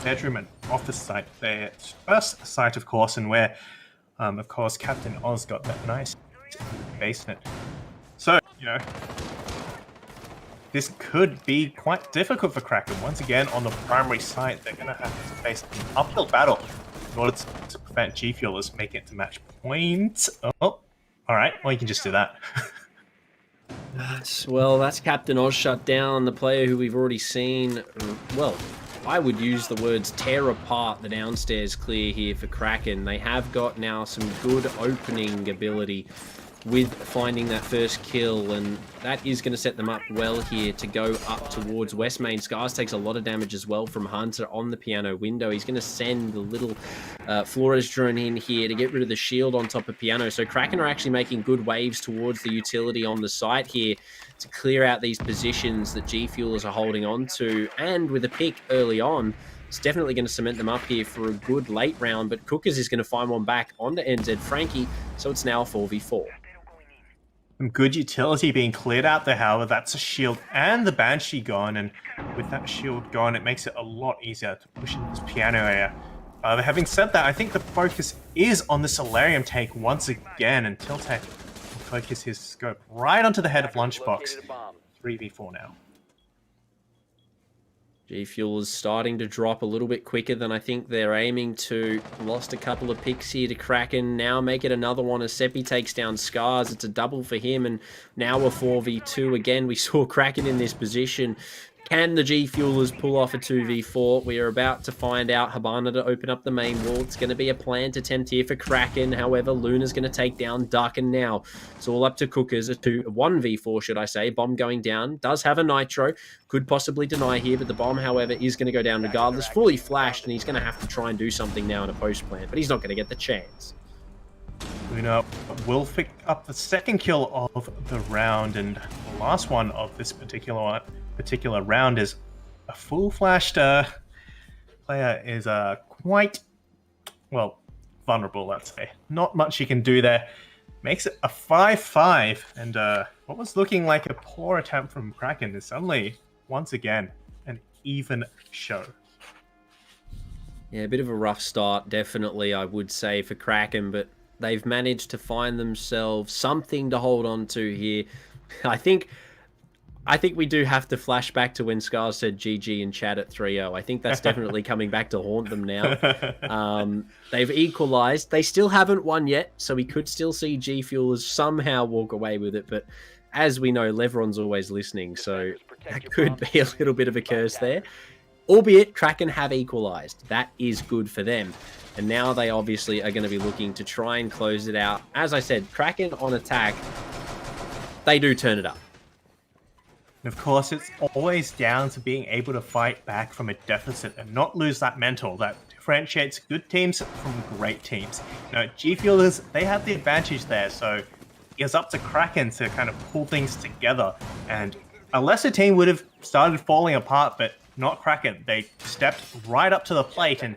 bedroom and office site. Their first site, of course, and where, of course, Captain Oz got that nice basement. So, this could be quite difficult for Kraken. Once again, on the primary site, they're going to have to face an uphill battle in order to prevent G Fuelers making it to match point. Oh, all right. Well, you can just do that. Well, that's Captain Oz shut down, the player who we've already seen. Well, I would use the words tear apart the downstairs clear here for Kraken. They have got now some good opening ability with finding that first kill, and that is going to set them up well here to go up towards West Main. Scars takes a lot of damage as well from Hunter on the piano window. He's going to send the little Flores drone in here to get rid of the shield on top of piano. So Kraken are actually making good waves towards the utility on the site here to clear out these positions that G Fuelers are holding on to, and with a pick early on, it's definitely going to cement them up here for a good late round, but Cookers is going to find one back onto NZ Frankie, so it's now 4v4. Some good utility being cleared out there, however. That's a shield and the Banshee gone, and with that shield gone, it makes it a lot easier to push in this piano area. Having said that, I think the focus is on the Solarium take once again, and Tiltek will focus his scope right onto the head of Lunchbox. 3v4 now. G Fuel is starting to drop a little bit quicker than I think they're aiming to. Lost a couple of picks here to Kraken. Now make it another one as Seppi takes down Scars. It's a double for him, and now a 4v2. Again, we saw Kraken in this position. Can the G Fuelers pull off a 2v4? We are about to find out. Habana to open up the main wall. It's going to be a planned attempt here for Kraken. However, Luna's going to take down Duck, and now it's all up to Cookers. A 1v4, should I say. Bomb going down. Does have a Nitro. Could possibly deny here, but the bomb, however, is going to go down regardless. Fully flashed, and he's going to have to try and do something now in a post plant, but he's not going to get the chance. Luna will pick up the second kill of the round, and the last one of this particular round is a full flashed player is quite, well, vulnerable, let's say. Not much he can do there. Makes it a 5-5, and what was looking like a poor attempt from Kraken is suddenly, once again, an even show. Yeah, a bit of a rough start, definitely, I would say, for Kraken, but they've managed to find themselves something to hold on to here. I think we do have to flash back to when Scars said GG in chat at 3-0. I think that's definitely coming back to haunt them now. They've equalized. They still haven't won yet, so we could still see G Fuelers somehow walk away with it. But as we know, Levron's always listening, so that could be a little bit of a curse there. Albeit, Kraken have equalized. That is good for them. And now they obviously are going to be looking to try and close it out. As I said, Kraken on attack, they do turn it up. And of course, it's always down to being able to fight back from a deficit and not lose that mental that differentiates good teams from great teams. G Fuelers, they have the advantage there, so it's up to Kraken to kind of pull things together. And a lesser team would have started falling apart, but not Kraken. They stepped right up to the plate and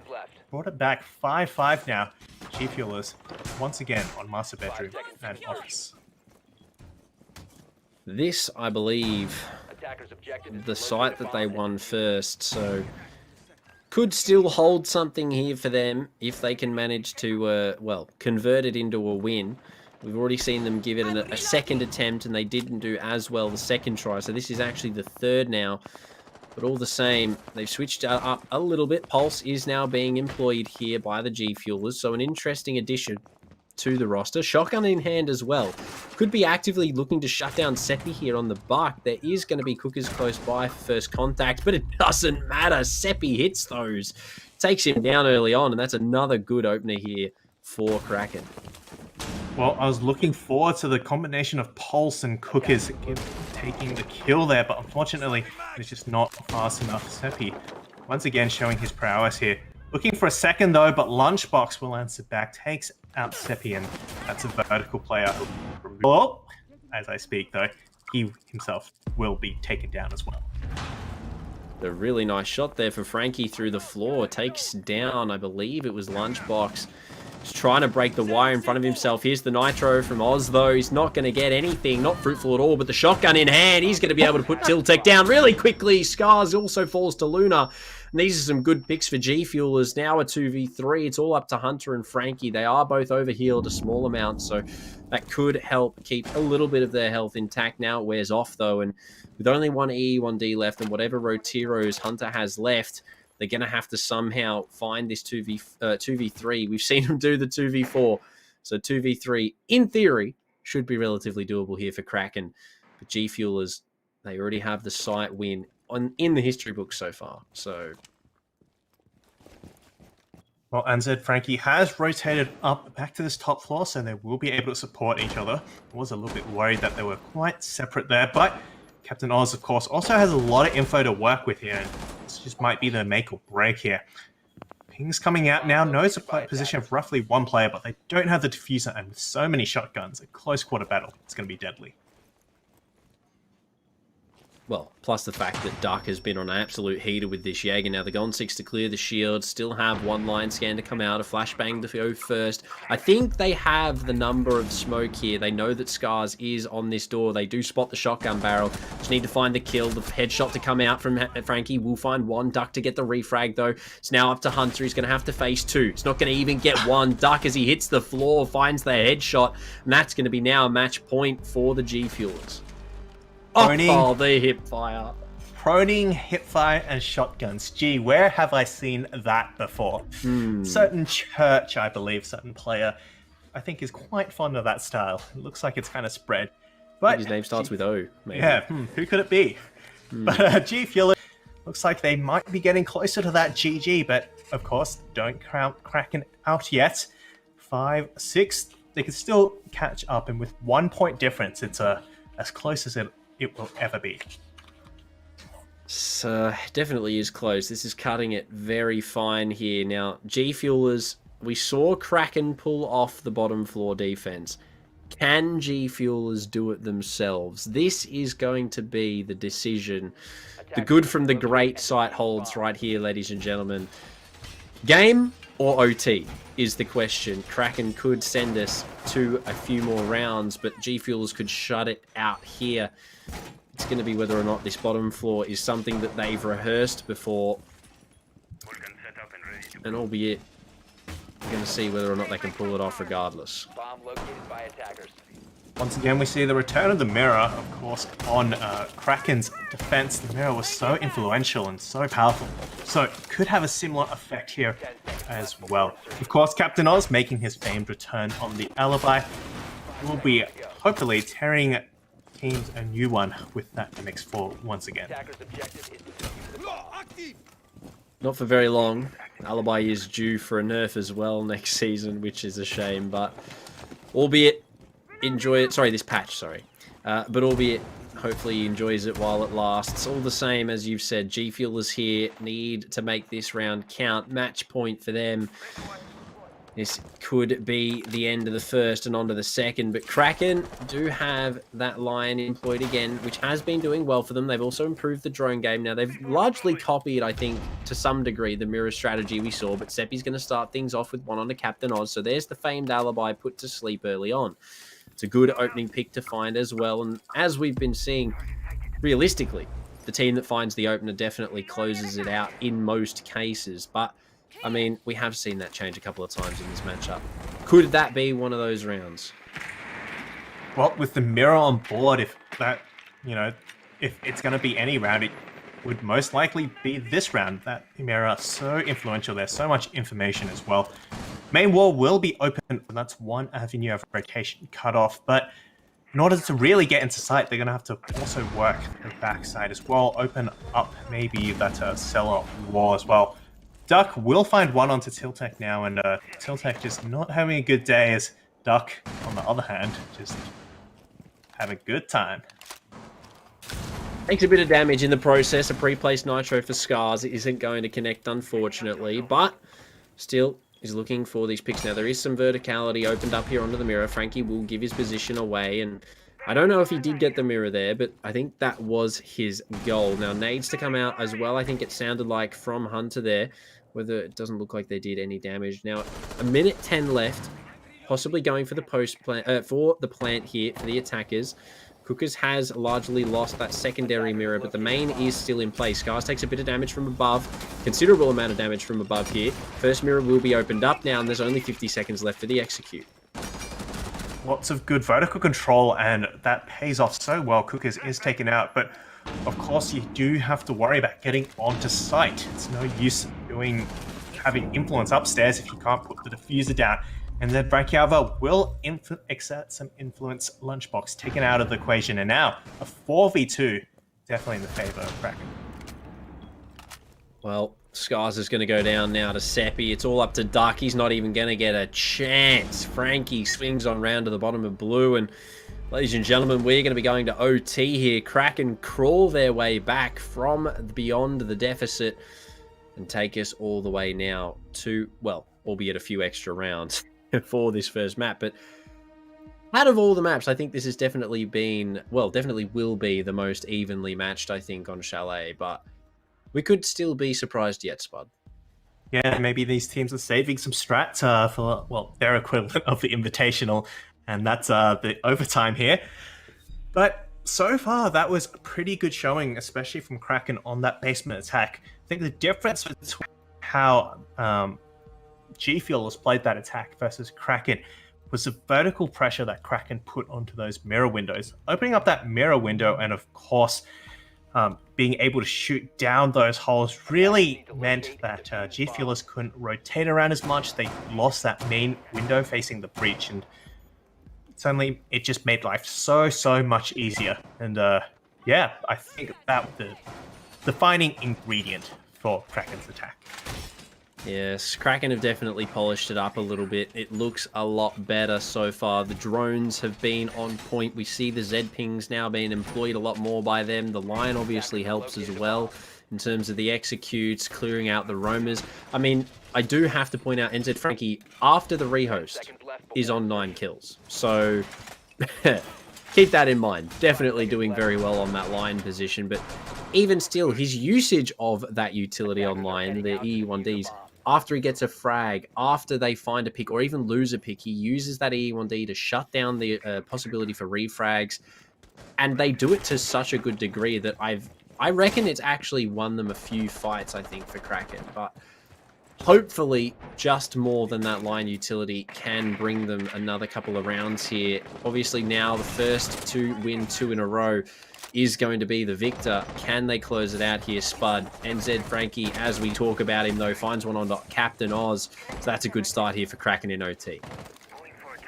brought it back 5-5 now. G Fuelers, once again, on master bedroom and office. This, I believe, the site that they won first, so could still hold something here for them if they can manage to, well, convert it into a win. We've already seen them give it a second attempt, and they didn't do as well the second try, so this is actually the third now. But all the same, they've switched up a little bit. Pulse is now being employed here by the G Fuelers, so an interesting addition to the roster. Shotgun in hand as well. Could be actively looking to shut down Seppi here on the buck. There is going to be Cookers close by for first contact, but it doesn't matter. Seppi hits those. Takes him down early on, and that's another good opener here for Kraken. Well, I was looking forward to the combination of Pulse and Cookers taking the kill there, but unfortunately, it's just not fast enough. Seppi, once again, showing his prowess here. Looking for a second, though, but Lunchbox will answer back. Takes out Seppi, and that's a vertical player. Oh, as I speak, though, he himself will be taken down as well. A really nice shot there for Frankie through the floor. Takes down, I believe it was Lunchbox. He's trying to break the wire in front of himself. Here's the Nitro from Oz, though. He's not going to get anything. Not fruitful at all, but the shotgun in hand. He's going to be able to put Tiltech down really quickly. Scars also falls to Luna. And these are some good picks for G Fuelers. Now a 2v3. It's all up to Hunter and Frankie. They are both overhealed a small amount, so that could help keep a little bit of their health intact. Now it wears off, though, and with only one E, 1D left, and whatever Rotiros Hunter has left, they're going to have to somehow find this 2v3. We've seen them do the 2v4. So 2v3, in theory, should be relatively doable here for Kraken. But G Fuelers, they already have the site win in the history books so far. So, well, NZ Frankie has rotated up back to this top floor, so they will be able to support each other. I was a little bit worried that they were quite separate there, but Captain Oz, of course, also has a lot of info to work with here. This just might be the make or break here. Ping's coming out now, knows a position of roughly one player, but they don't have the diffuser, and with so many shotguns, a close quarter battle, it's going to be deadly. well, plus the fact that Duck has been on an absolute heater with this Jaeger. Now, they're going 6 to clear the shield, still have one line scan to come out, a flashbang to go first. I think they have the number of smoke here. They know that Scars is on this door. They do spot the shotgun barrel. Just need to find the kill, the headshot to come out from Frankie. Will find one. Duck to get the refrag, though. It's now up to Hunter. He's going to have to face two. It's not going to even get one. Duck, as he hits the floor, finds the headshot, and that's going to be now a match point for the G Fuelers. Oh, the hip fire. Proning, hipfire, and shotguns. Gee, where have I seen that before? Certain church, I believe, certain player, I think is quite fond of that style. It looks like it's kind of spread. But his name starts with O, maybe. Yeah, who could it be? But G Fueler looks like they might be getting closer to that GG, but of course, don't count Kraken out yet. 5, 6, they can still catch up, and with 1 point difference, it's as close as it will ever be. So definitely is close. This is cutting it very fine here. Now, G Fuelers, we saw Kraken pull off the bottom floor defense. Can G Fuelers do it themselves? This is going to be the decision. The good from the great site holds right here, ladies and gentlemen. Game or OT is the question. Kraken could send us to a few more rounds, but G Fuelers could shut it out here. It's going to be whether or not this bottom floor is something that they've rehearsed before. And albeit, we're going to see whether or not they can pull it off regardless. Bomb located by attackers. Once again, we see the return of the mirror, of course, on Kraken's defense. The mirror was so influential and so powerful, so it could have a similar effect here as well. Of course, Captain Oz making his famed return on the alibi. Will be hopefully tearing teams a new one with that MX4 once again. Attackers objective is defused. Not for very long. Alibi is due for a nerf as well next season, which is a shame, but albeit enjoy it. Sorry, this patch, sorry. But albeit, hopefully he enjoys it while it lasts. All the same, as you've said, G Fuelers here need to make this round count. Match point for them. This could be the end of the first and on to the second, but Kraken do have that line employed again, which has been doing well for them. They've also improved the drone game. Now, they've largely copied, I think, to some degree, the mirror strategy we saw, but Seppi's going to start things off with one on the Captain Oz, so there's the famed alibi put to sleep early on. It's a good opening pick to find as well, and as we've been seeing, realistically, the team that finds the opener definitely closes it out in most cases, but I mean, we have seen that change a couple of times in this matchup. Could that be one of those rounds? Well, with the mirror on board, if that, if it's going to be any round, it would most likely be this round. That mirror is so influential. There's so much information as well. Main wall will be open, and that's one avenue of rotation cut off. But in order to really get into sight, they're going to have to also work the backside as well. Open up maybe that cellar wall as well. Duck will find one onto Tiltech now, and Tiltech just not having a good day, as Duck, on the other hand, just having a good time. Takes a bit of damage in the process. A pre-placed nitro for Scars isn't going to connect, unfortunately, but still is looking for these picks. Now, there is some verticality opened up here onto the mirror. Frankie will give his position away, and I don't know if he did get the mirror there, but I think that was his goal. Now, nades to come out as well. I think it sounded like from Hunter there, whether it doesn't look like they did any damage. Now, a minute 10 left, possibly going for the post plant, for the plant here for the attackers. Cookers has largely lost that secondary mirror, but the main is still in place. Scars takes a bit of damage from above, considerable amount of damage from above here. First mirror will be opened up now, and there's only 50 seconds left for the execute. Lots of good vertical control, and that pays off so well. Cookers is taken out, but of course you do have to worry about getting onto site. It's no use having influence upstairs if you can't put the diffuser down. And then Brachiava will exert some influence. Lunchbox taken out of the equation, and now a 4v2, definitely in the favor of Kraken. Well, Scars is going to go down now to Seppi. It's all up to Duck. He's not even going to get a chance. Frankie swings on round to the bottom of blue. And ladies and gentlemen, we're going to be going to OT here. Kraken crawl their way back from beyond the deficit and take us all the way now to, well, albeit a few extra rounds for this first map. But out of all the maps, I think this has definitely been, well, definitely will be the most evenly matched, I think, on Chalet. But we could still be surprised yet, Spud. Yeah, maybe these teams are saving some strats for, well, their equivalent of the Invitational, and that's the overtime here. But so far, that was a pretty good showing, especially from Kraken on that basement attack. I think the difference between how G Fuel has played that attack versus Kraken was the vertical pressure that Kraken put onto those mirror windows. Opening up that mirror window and, of course, being able to shoot down those holes really meant that G Fuelers couldn't rotate around as much. They lost that main window facing the breach, and suddenly it just made life so much easier. And yeah, I think that was the defining ingredient for Kraken's attack. Yes, Kraken have definitely polished it up a little bit. It looks a lot better so far. The drones have been on point. We see the Z pings now being employed a lot more by them. The line obviously helps as well in terms of the executes, clearing out the roamers. I mean, I do have to point out NZ Frankie, after the rehost, is on 9 kills. So keep that in mind. Definitely doing very well on that line position. But even still, his usage of that utility online, the EE1Ds, after he gets a frag, after they find a pick or even lose a pick, he uses that EE1D to shut down the possibility for refrags. And they do it to such a good degree that I reckon it's actually won them a few fights, I think, for Kraken. But hopefully just more than that line utility can bring them another couple of rounds here. Obviously now the first to win 2 in a row is going to be the victor. Can they close it out here, Spud? NZ Frankie, as we talk about him, though, finds one on Captain Oz. So that's a good start here for Kraken in OT.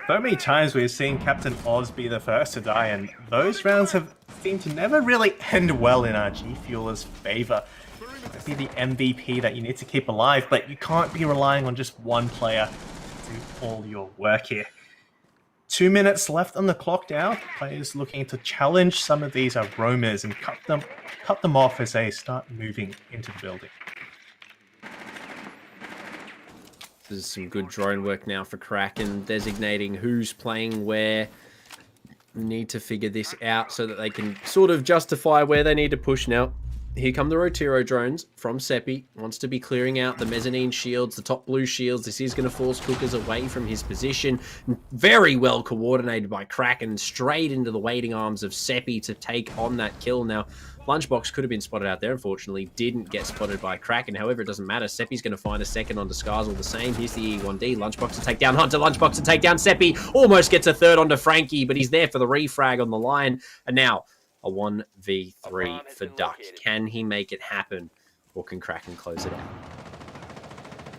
So many times we've seen Captain Oz be the first to die, and those rounds have seemed to never really end well in our G Fuelers' favor. Might be the MVP that you need to keep alive, but you can't be relying on just one player to do all your work here. 2 minutes left on the clock now. Players looking to challenge some of these roamers and cut them off as they start moving into the building. This is some good drone work now for Kraken, designating who's playing where. Need to figure this out so that they can sort of justify where they need to push now. Here come the Rotiro drones from Seppi. Wants to be clearing out the mezzanine shields, the top blue shields. This is going to force Cookers away from his position. Very well coordinated by Kraken, straight into the waiting arms of Seppi to take on that kill. Now, Lunchbox could have been spotted out there. Unfortunately, didn't get spotted by Kraken. However, it doesn't matter. Seppi's going to find a second onto Scars all the same. Here's the E1D. Lunchbox to take down Hunter. Lunchbox to take down Seppi. Almost gets a third onto Frankie, but he's there for the refrag on the line. And now a 1v3 for Duck. Can he make it happen, or can Kraken close it out?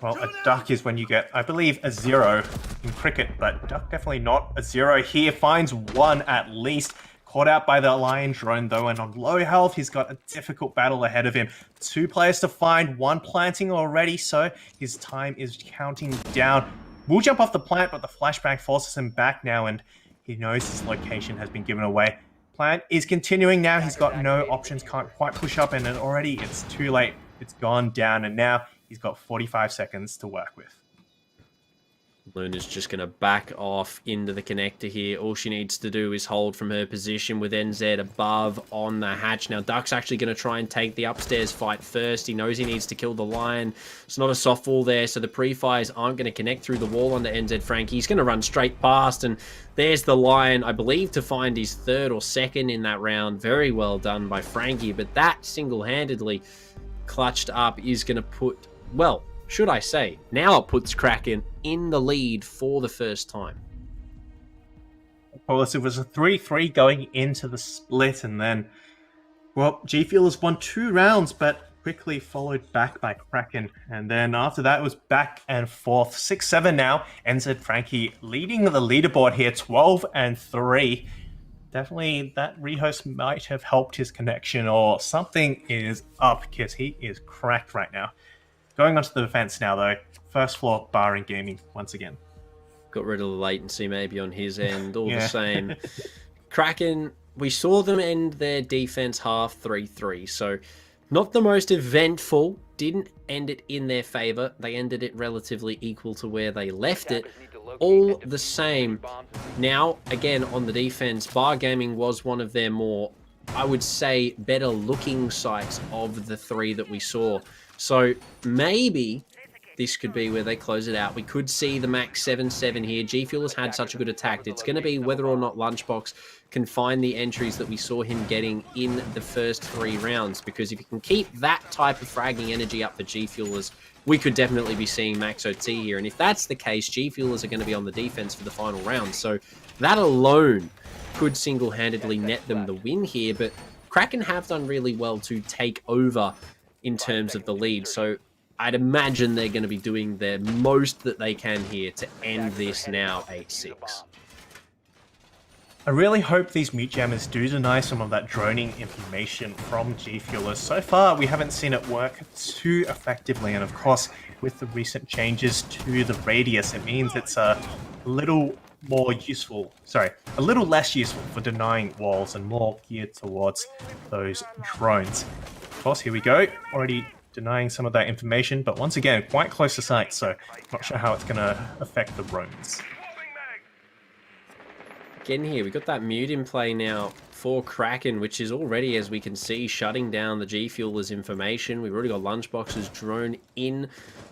Well, a duck is when you get, I believe, a 0 in cricket, but Duck definitely not a 0 here. Finds 1 at least. Caught out by the Lion drone, though, and on low health, he's got a difficult battle ahead of him. 2 players to find, 1 planting already, so his time is counting down. Will jump off the plant, but the flashbang forces him back now, and he knows his location has been given away. Plant is continuing now. He's got no options, can't quite push up, and then already it's too late. It's gone down, and now he's got 45 seconds to work with. Luna's just going to back off into the connector here. All she needs to do is hold from her position with NZ above on the hatch. Now, Duck's actually going to try and take the upstairs fight first. He knows he needs to kill the Lion. It's not a soft wall there, so the pre-fires aren't going to connect through the wall onto NZ Frankie. He's going to run straight past, and there's the Lion, I believe, to find his third or second in that round. Very well done by Frankie, but that single-handedly clutched up is going to put, well, should I say, now it puts Kraken in the lead for the first time. Well, it was a 3-3 going into the split, and then, well, G Fuel has won 2 rounds, but quickly followed back by Kraken. And then after that, it was back and forth. 6-7 now. NZ Frankie leading the leaderboard here, 12-3. Definitely that rehost might have helped his connection, or something is up, because he is cracked right now. Going onto the defense now, though. First floor bar and gaming once again. Got rid of the latency maybe on his end. All the same. Kraken, we saw them end their defense half 3-3. So not the most eventful. Didn't end it in their favor. They ended it relatively equal to where they left it. All the same. Now, again, on the defense, bar gaming was one of their more, I would say, better looking sites of the 3 that we saw. So maybe this could be where they close it out. We could see the max 7-7 here. G Fuel has had such a good attack. It's going to be whether or not Lunchbox can find the entries that we saw him getting in the first 3 rounds. Because if you can keep that type of fragging energy up for G Fuelers, we could definitely be seeing max OT here. And if that's the case, G Fuelers are going to be on the defense for the final round. So that alone could single-handedly net them the win here. But Kraken have done really well to take over in terms of the lead, so I'd imagine they're going to be doing their most that they can here to end this now 8-6. I really hope these mute jammers do deny some of that droning information from G Fuelers. So far, we haven't seen it work too effectively, and of course, with the recent changes to the radius, it means it's a little more useful, a little less useful for denying walls and more geared towards those drones. Of course, here we go. Already denying some of that information, but once again, quite close to site, so not sure how it's going to affect the Romans. Again here, we got that mute in play now for Kraken, which is already, as we can see, shutting down the G Fuelers information. We've already got Lunchbox's drone in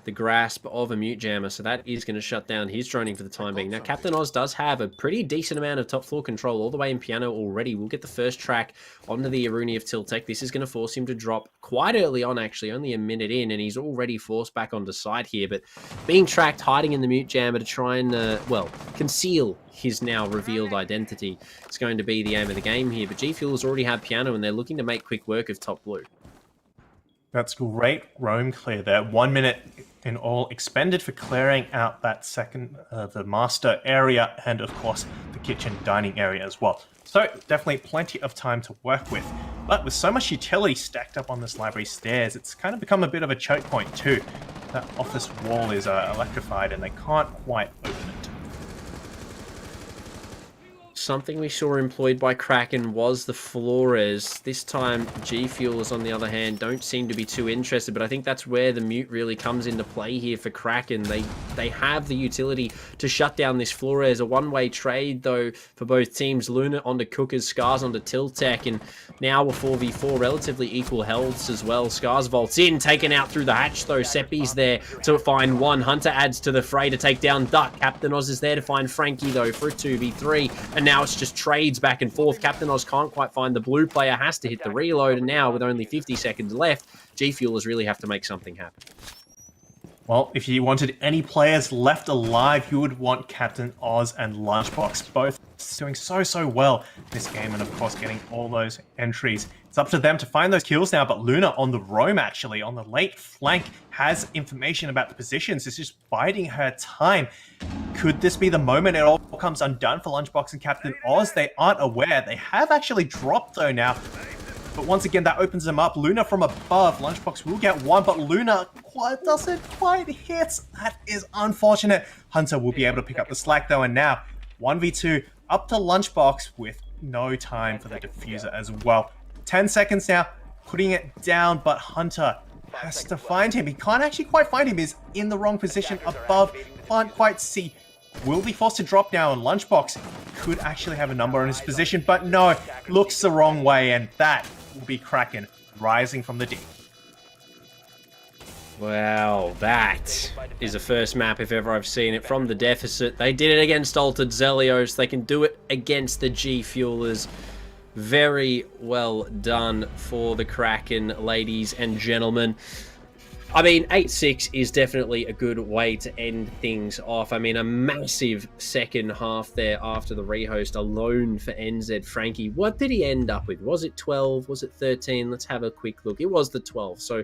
the grasp of a mute jammer, so that is going to shut down his droning for the time being. Now, Captain Oz does have a pretty decent amount of top floor control all the way in piano already. We'll get the first track onto the Aruni of Tiltech. This is going to force him to drop quite early on, actually, only a minute in, and he's already forced back onto site here. But being tracked, hiding in the mute jammer to try and, conceal his now revealed identity, it's going to be the aim of the game here. But G Fuelers already have piano, and they're looking to make quick work of top blue. That's great roam clear there. 1 minute in all expended for clearing out that second, the master area, and of course the kitchen dining area as well. So definitely plenty of time to work with. But with so much utility stacked up on this library stairs, it's kind of become a bit of a choke point too. That office wall is electrified and they can't quite open it. Something we saw employed by Kraken was the Flores. This time, G Fuelers, on the other hand, don't seem to be too interested, but I think that's where the mute really comes into play here for Kraken. They have the utility to shut down this Flores. A one-way trade, though, for both teams. Luna onto Cookers, Scars onto Tiltech, and now a 4v4, relatively equal healths as well. Scars vaults in, taken out through the hatch, though. Seppi's there to find one. Hunter adds to the fray to take down Duck. Captain Oz is there to find Frankie, though, for a 2v3, and now it's just trades back and forth. Captain Oz can't quite find the blue player, has to hit the reload, and now with only 50 seconds left, G Fuelers really have to make something happen. Well, if you wanted any players left alive, you would want Captain Oz and Lunchbox, both doing so well this game, and of course getting all those entries. It's up to them to find those kills now, but Luna on the roam, actually, on the late flank, has information about the positions. It's just biding her time. Could this be the moment it all comes undone for Lunchbox and Captain Oz? They aren't aware. They have actually dropped, though, now. But once again, that opens them up. Luna from above. Lunchbox will get one, but Luna doesn't quite hit. That is unfortunate. Hunter will be able to pick up the slack, though, and now 1v2 up to Lunchbox with no time for the diffuser as well. 10 seconds now, putting it down, but Hunter has to find him. He can't actually quite find him. He's in the wrong position above. Can't quite see will be forced to drop down. Lunchbox could actually have a number on his position, but no, looks the wrong way, and that will be Kraken rising from the deep. Wow, that is a first map if ever I've seen it from the deficit. They did it against Altered Zelios. They can do it against the G Fuelers. Very well done for the Kraken, ladies and gentlemen. I mean, 8-6 is definitely a good way to end things off. I mean, a massive second half there after the rehost alone for NZ. Frankie, what did he end up with? Was it 12? Was it 13? Let's have a quick look. It was the 12. So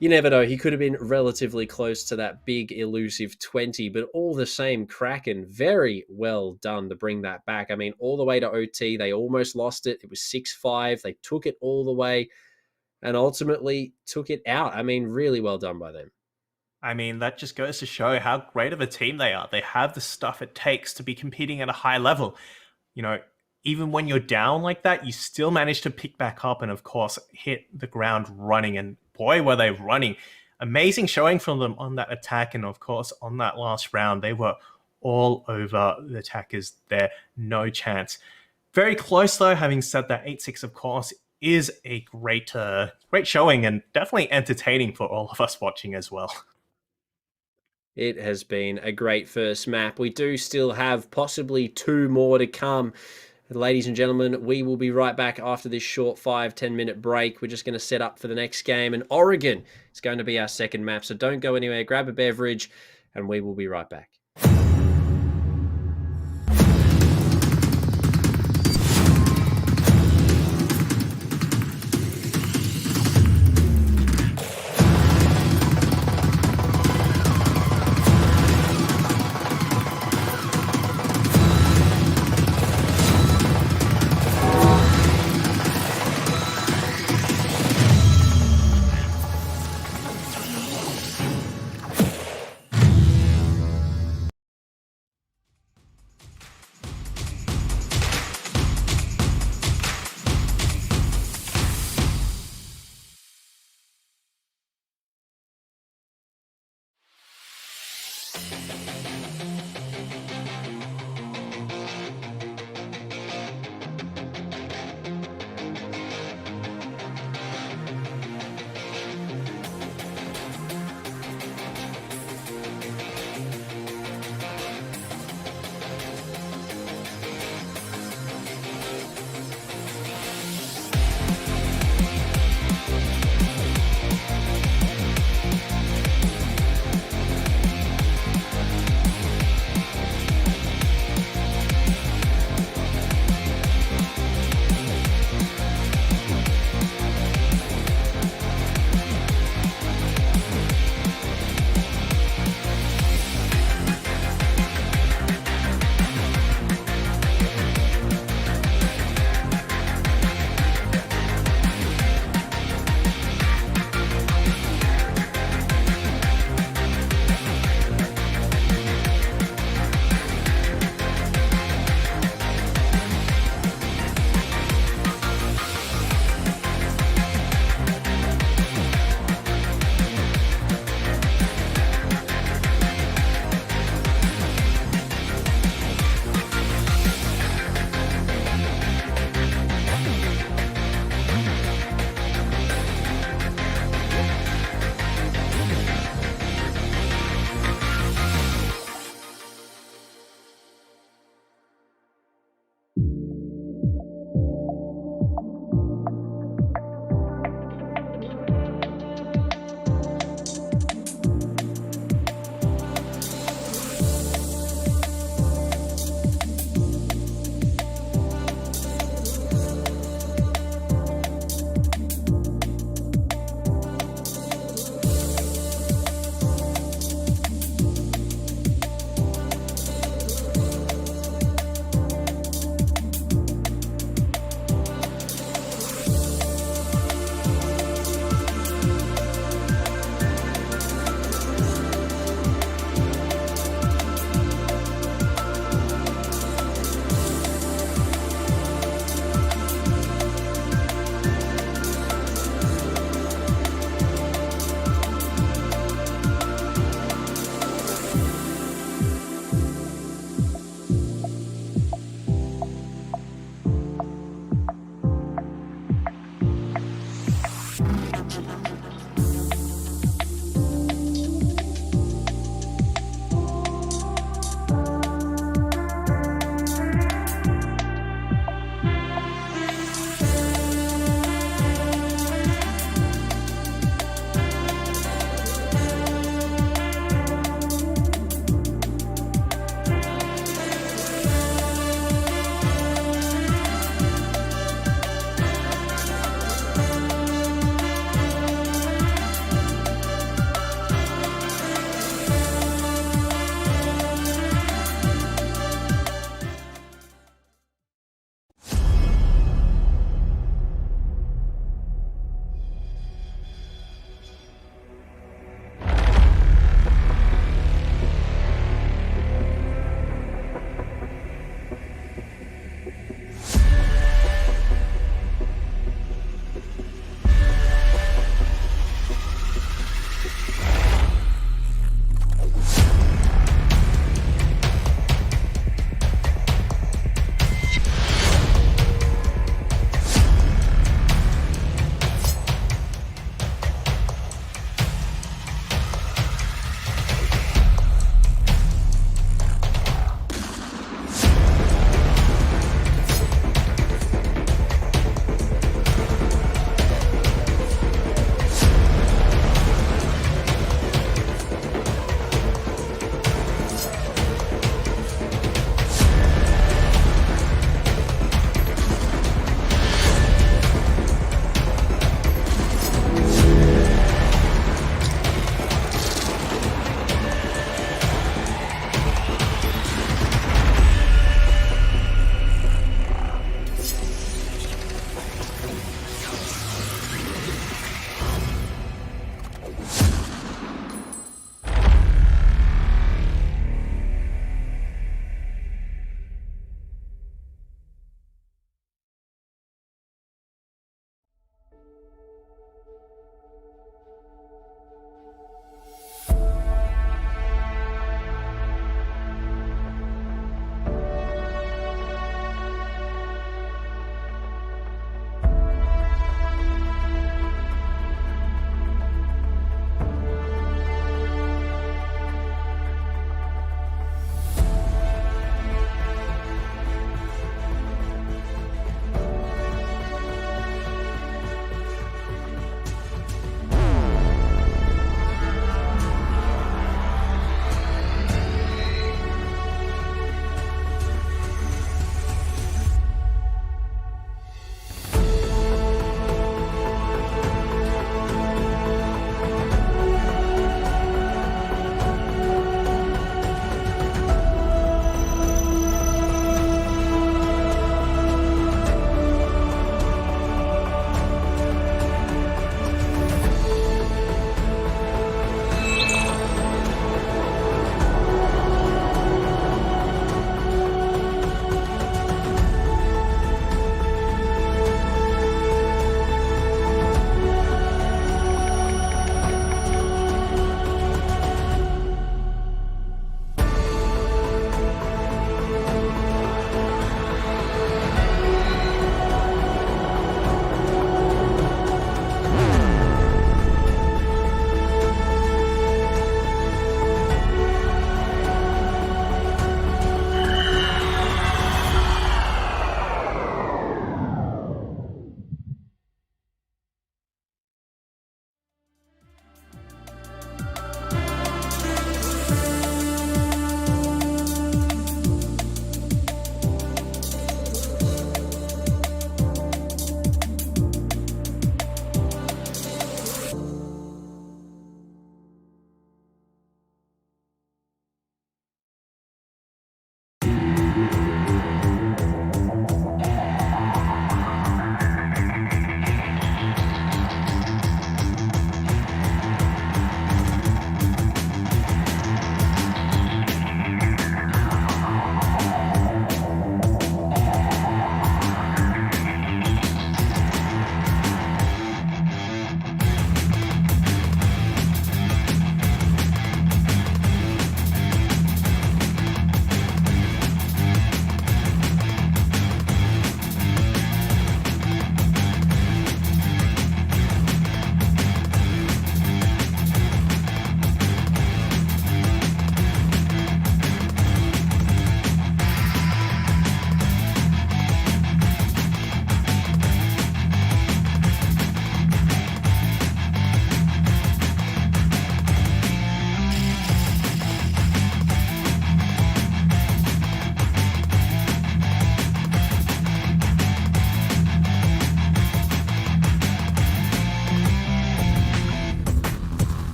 you never know. He could have been relatively close to that big elusive 20, but all the same, Kraken, very well done to bring that back. I mean, all the way to OT, they almost lost it. It was 6-5. They took it all the way and ultimately took it out. I mean, really well done by them. I mean, that just goes to show how great of a team they are. They have the stuff it takes to be competing at a high level. You know, even when you're down like that, you still manage to pick back up and, of course, hit the ground running. And boy, were they running. Amazing showing from them on that attack. And, of course, on that last round, they were all over the attackers there. No chance. Very close, though. Having said that, 8-6, of course, is a great showing and definitely entertaining for all of us watching as well. It has been a great first map. We do still have possibly 2 more to come. Ladies and gentlemen, we will be right back after this short 5-10 minute break. We're just going to set up for the next game. And Oregon is going to be our second map. So don't go anywhere. Grab a beverage and we will be right back.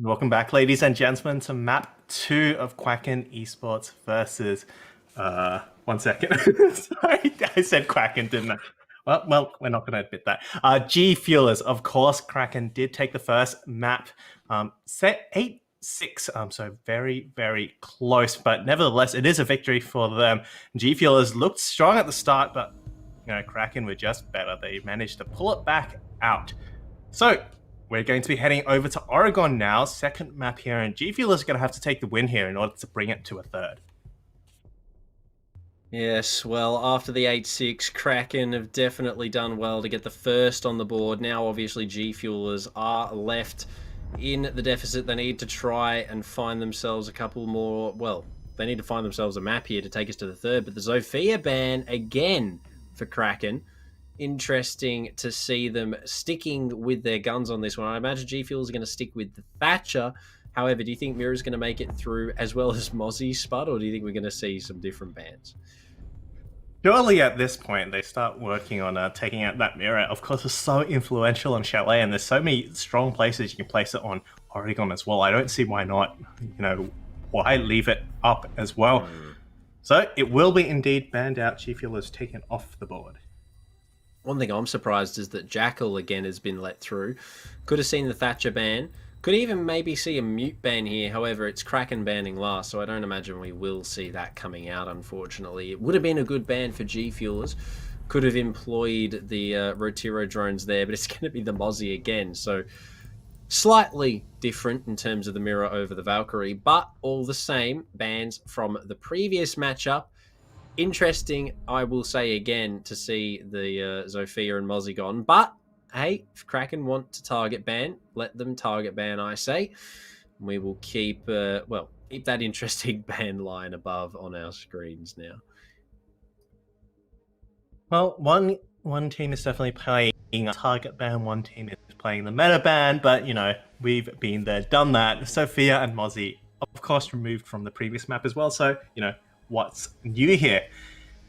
Welcome back, ladies and gentlemen, to map 2 of Quacken Esports versus. One second. Sorry, I said Quacken, didn't I? Well, we're not going to admit that. G Fuelers, of course, Kraken did take the first map. Set 8-6, so very, very close, but nevertheless, it is a victory for them. G Fuelers looked strong at the start, but Kraken were just better. They managed to pull it back out. So we're going to be heading over to Oregon now, second map here, and G Fuelers are going to have to take the win here in order to bring it to a third. Yes, well, after the 8-6, Kraken have definitely done well to get the first on the board. Now, obviously, G Fuelers are left in the deficit. They need to try and find themselves a couple more. Well, they need to find themselves a map here to take us to the third. But the Zofia ban again for Kraken. Interesting to see them sticking with their guns on this one. I imagine G Fuelers are going to stick with the Thatcher. However, do you think Mirror's going to make it through as well as Mozzie Spud, or do you think we're going to see some different bans? Surely at this point, they start working on taking out that mirror. Of course, it's so influential on Chalet, and there's so many strong places you can place it on Oregon as well. I don't see why not, why leave it up as well. So it will be indeed banned out. G Fuel is taken off the board. One thing I'm surprised is that Jackal again has been let through. Could have seen the Thatcher ban. Could even maybe see a mute ban here. However, it's Kraken banning last, so I don't imagine we will see that coming out, unfortunately. It would have been a good ban for G Fuelers. Could have employed the Rotiro drones there, but it's going to be the Mozzie again. So slightly different in terms of the mirror over the Valkyrie, but all the same, bans from the previous matchup. Interesting, I will say again, to see the Zofia and Mozzie gone, but hey, if Kraken want to target ban, let them target ban, I say. We will keep, keep that interesting ban line above on our screens now. Well, one team is definitely playing a target ban, one team is playing the meta ban, but, we've been there, done that. Sophia and Mozzie, of course, removed from the previous map as well, so, what's new here?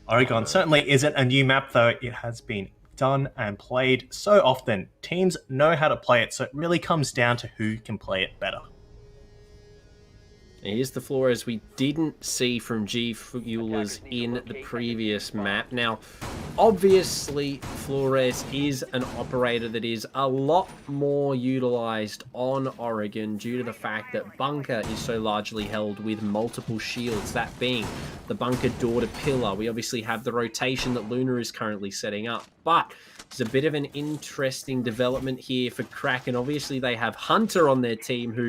Oregon certainly isn't a new map, though. It has been done and played so often. Teams know how to play it, so it really comes down to who can play it better. Here's the Flores we didn't see from G Fuelers in the previous map. Now, obviously, Flores is an operator that is a lot more utilized on Oregon due to the fact that Bunker is so largely held with multiple shields, that being the Bunker door to pillar. We obviously have the rotation that Luna is currently setting up, but it's a bit of an interesting development here for Kraken. Obviously, they have Hunter on their team who,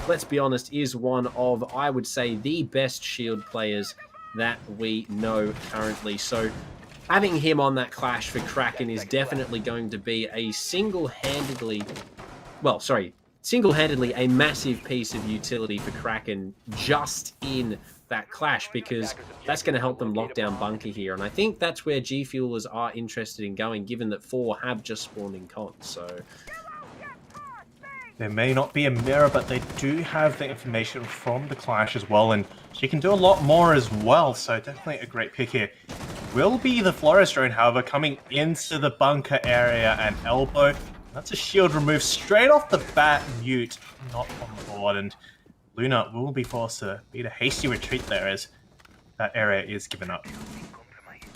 let's be honest, is one of, I would say, the best shield players that we know currently. So having him on that clash for Kraken is definitely going to be a single-handedly a massive piece of utility for Kraken just in that clash, because that's going to help them lock down Bunker here. And I think that's where G Fuelers are interested in going, given that 4 have just spawned in cons. So there may not be a mirror, but they do have the information from the clash as well, and she can do a lot more as well, so definitely a great pick here. Will be the Flores drone, however, coming into the Bunker area and elbow. That's a shield removed straight off the bat. Mute not on the board, and Luna will be forced to beat a hasty retreat there as that area is given up.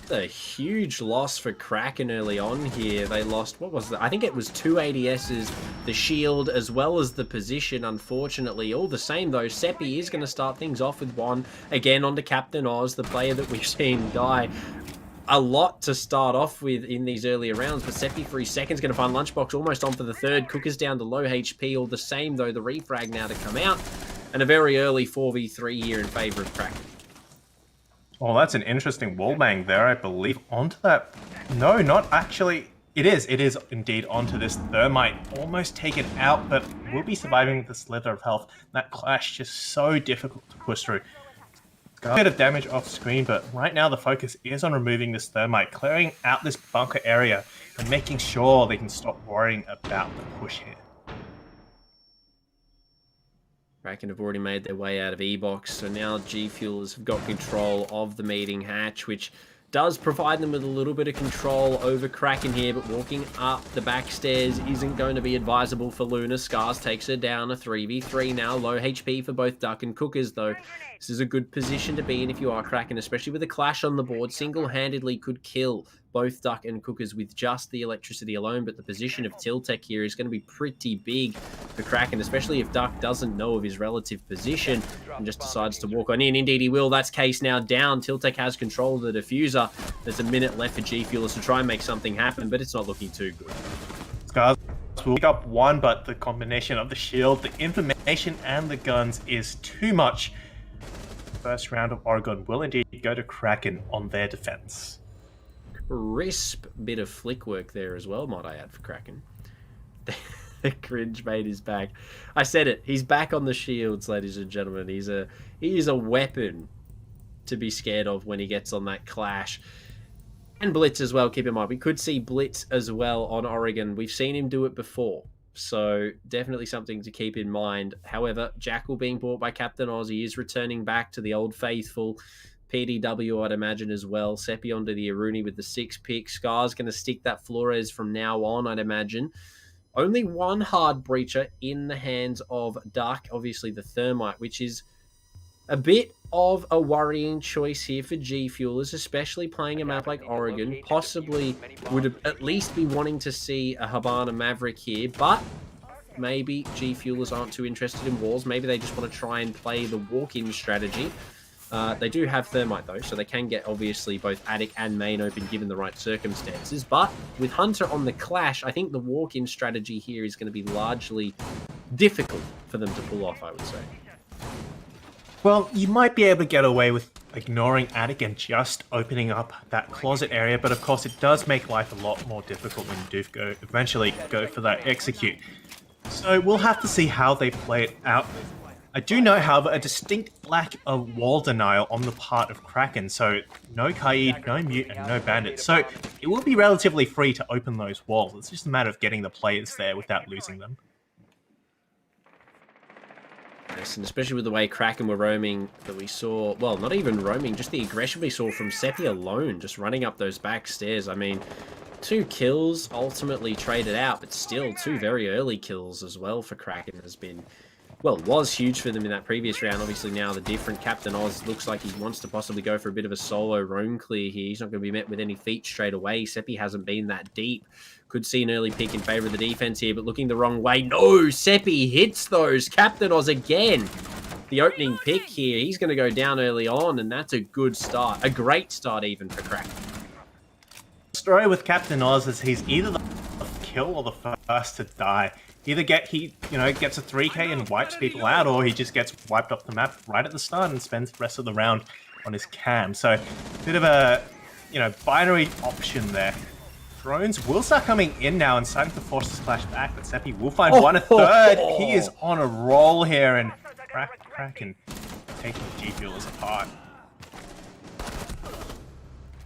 A huge loss for Kraken early on here. They lost, what was that? I think it was 2 ADSs, the shield, as well as the position, unfortunately. All the same, though, Seppi is going to start things off with one. Again, onto Captain Oz, the player that we've seen die a lot to start off with in these earlier rounds. But Seppi for his second going to find Lunchbox almost on for the third. Cooker's down to low HP. All the same, though, the refrag now to come out. And a very early 4v3 here in favor of Kraken. Oh, that's an interesting wallbang there, I believe. Onto that... No, not actually. It is indeed onto this thermite. Almost taken out, but will be surviving with a slither of health. That clash just so difficult to push through. Got a bit of damage off screen, but right now the focus is on removing this thermite, clearing out this Bunker area, and making sure they can stop worrying about the push here. Kraken have already made their way out of E-Box, so now G Fuelers have got control of the meeting hatch, which does provide them with a little bit of control over Kraken here, but walking up the back stairs isn't going to be advisable for Luna. Scars takes her down, a 3v3 now. Low HP for both Duck and Cookers, though. This is a good position to be in if you are Kraken, especially with a clash on the board. Single-handedly could kill both Duck and Cookers with just the electricity alone, but the position of Tiltek here is going to be pretty big for Kraken, especially if Duck doesn't know of his relative position and just decides to walk on in. Indeed he will. That's Case now down. Tiltek has control of the diffuser. There's a minute left for G Fuelers to try and make something happen, but it's not looking too good. Scars will pick up one, but the combination of the shield, the information, and the guns is too much. First round of Oregon will indeed go to Kraken on their defense. Crisp bit of flick work there as well, might I add, for Kraken. The cringe mate is back. I said it. He's back on the shields, ladies and gentlemen. He is a weapon to be scared of when he gets on that clash. And Blitz as well, keep in mind. We could see Blitz as well on Oregon. We've seen him do it before. So definitely something to keep in mind. However, Jackal being bought by Captain Oz, he is returning back to the old faithful. PDW, I'd imagine, as well. Seppi onto the Aruni with the 6 pick. Scar's going to stick that Flores from now on, I'd imagine. Only one hard breacher in the hands of Duck, obviously the Thermite, which is a bit of a worrying choice here for G Fuelers, especially playing a map like Oregon. Possibly would at least be wanting to see a Habana Maverick here, but maybe G Fuelers aren't too interested in walls. Maybe they just want to try and play the walk-in strategy. They do have Thermite, though, so they can get, obviously, both Attic and Main open given the right circumstances. But with Hunter on the clash, I think the walk-in strategy here is going to be largely difficult for them to pull off, I would say. Well, you might be able to get away with ignoring Attic and just opening up that closet area, but of course it does make life a lot more difficult when you do eventually go for that execute. So we'll have to see how they play it out. I do know, however, a distinct lack of wall denial on the part of Kraken, so no Kaid, no Mute, and no Bandit. So it will be relatively free to open those walls. It's just a matter of getting the players there without losing them. Yes, and especially with the way Kraken were roaming that we saw, well, not even roaming, just the aggression we saw from Seppi alone, just running up those back stairs. I mean, 2 kills ultimately traded out, but still 2 very early kills as well for Kraken has been... well, was huge for them in that previous round. Obviously now the different Captain Oz looks like he wants to possibly go for a bit of a solo roam clear here. He's not going to be met with any feet straight away. Seppi hasn't been that deep. Could see an early pick in favor of the defense here, but looking the wrong way. No, Seppi hits those. Captain Oz again. The opening pick here. He's going to go down early on, and that's a good start. A great start even for Kraken. The story with Captain Oz is he's either the kill or the first to die. Either he gets a 3k and wipes people out, or he just gets wiped off the map right at the start and spends the rest of the round on his cam. So, bit of a, binary option there. Drones will start coming in now and starting to force this clash back, but Seppi will find one, a third. He is on a roll here, and Kraken taking the G Fuelers apart.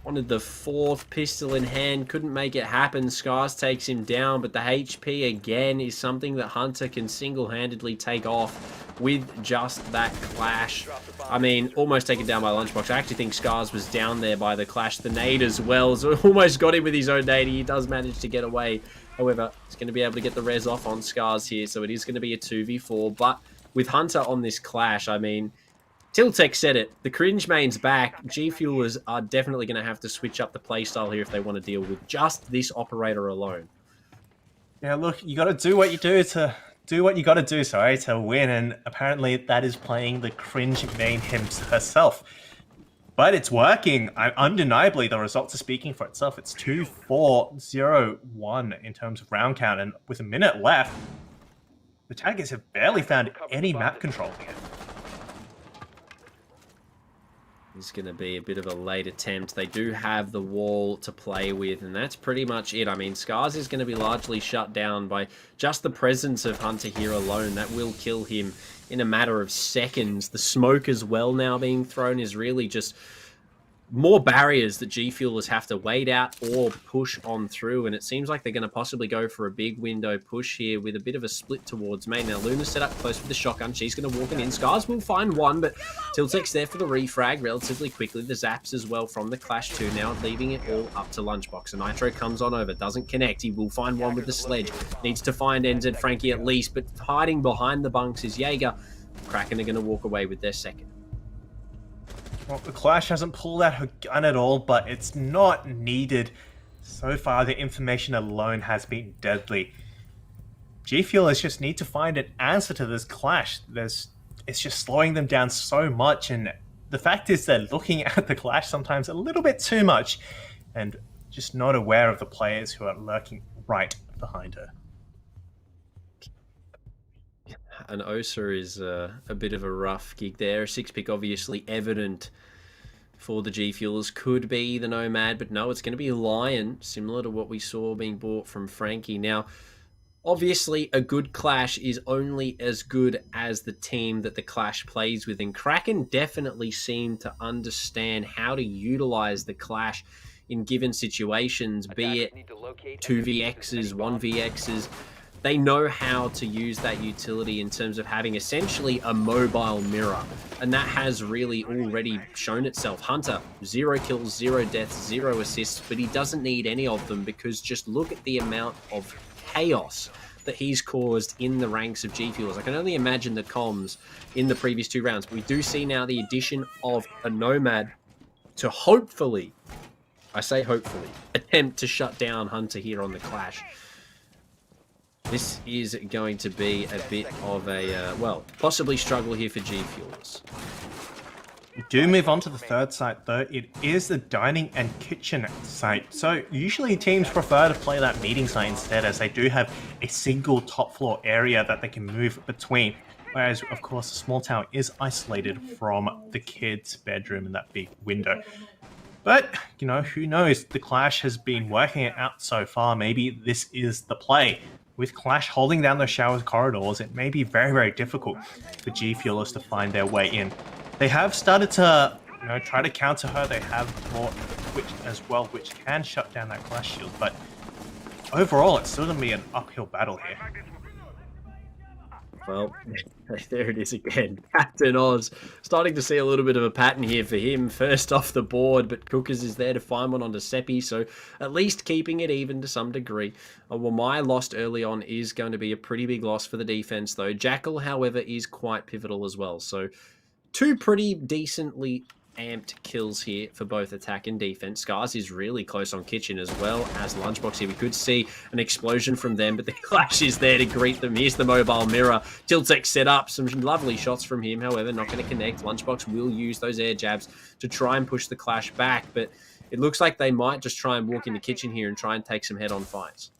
Wanted the 4th pistol in hand, couldn't make it happen. Scars takes him down, but the HP again is something that Hunter can single-handedly take off with just that clash. I mean, almost taken down by Lunchbox. I actually think Scars was down there by the clash. The nade as well, so almost got him with his own nade. He does manage to get away. However, he's going to be able to get the res off on Scars here, so it is going to be a 2v4. But with Hunter on this clash, I mean... Tiltek said it. The cringe main's back. G Fuelers are definitely going to have to switch up the playstyle here if they want to deal with just this operator alone. Yeah, look, you got to do what you do to win, and apparently that is playing the cringe main herself. But it's working. Undeniably, the results are speaking for itself. It's 2-4-0-1 in terms of round count, and with a minute left, the Tigers have barely found any map control here. It's going to be a bit of a late attempt. They do have the wall to play with, and that's pretty much it. I mean, Scars is going to be largely shut down by just the presence of Hunter here alone. That will kill him in a matter of seconds. The smoke as well now being thrown is really just more barriers that G Fuelers have to wait out or push on through, and it seems like they're going to possibly go for a big window push here with a bit of a split towards main. Now Luna's set up close with the shotgun. She's going to walk in. Scars will find one, but Tiltek's there for the refrag relatively quickly. The zaps as well from the Clash too, now leaving it all up to Lunchbox. And Nitro comes on over, doesn't connect. He will find one with the sledge. Needs to find NZ Frankie at least, but hiding behind the bunks is Jaeger. Kraken are going to walk away with their second. Well, the Clash hasn't pulled out her gun at all, but it's not needed. So far, the information alone has been deadly. G Fuelers just need to find an answer to this Clash. It's just slowing them down so much, and the fact is they're looking at the Clash sometimes a little bit too much, and just not aware of the players who are lurking right behind her. And Osa is a bit of a rough gig there. A 6-pick obviously evident for the G Fuelers. Could be the Nomad, but no, it's going to be Lion, similar to what we saw being bought from Frankie. Now, obviously, a good Clash is only as good as the team that the Clash plays with, and Kraken definitely seem to understand how to utilize the Clash in given situations, be it 2vx's, 1vx's. They know how to use that utility in terms of having essentially a mobile mirror. And that has really already shown itself. Hunter, 0 kills, 0 deaths, 0 assists, but he doesn't need any of them because just look at the amount of chaos that he's caused in the ranks of G Fuelers. I can only imagine the comms in the previous 2 rounds. We do see now the addition of a Nomad to hopefully, I say hopefully, attempt to shut down Hunter here on the Clash. This is going to be a bit of a, well, possibly struggle here for G Fuelers. We do move on to the third site, though. It is the dining and kitchen site. So usually teams prefer to play that meeting site instead, as they do have a single top floor area that they can move between. Whereas, of course, the small tower is isolated from the kids' bedroom and that big window. But, you know, who knows? The Clash has been working it out so far. Maybe this is the play. With Clash holding down the shower corridors, it may be very, very difficult for G Fuelers to find their way in. They have started to, you know, try to counter her. They have brought Twitch as well, which can shut down that Clash shield. But overall, it's still going to be an uphill battle here. Well, there it is again. Captain Oz. Starting to see a little bit of a pattern here for him. First off the board, but Cookers is there to find one onto Seppi, so at least keeping it even to some degree. Well, my lost early on is going to be a pretty big loss for the defense, though. Jackal, however, is quite pivotal as well. So 2 pretty decently amped kills here for both attack and defense. Scars is really close on Kitchen as well as Lunchbox here. We could see an explosion from them, but the Clash is there to greet them. Here's the mobile mirror. Tiltek set up some lovely shots from him, however, not going to connect. Lunchbox will use those air jabs to try and push the Clash back, but it looks like they might just try and walk into Kitchen here and try and take some head-on fights.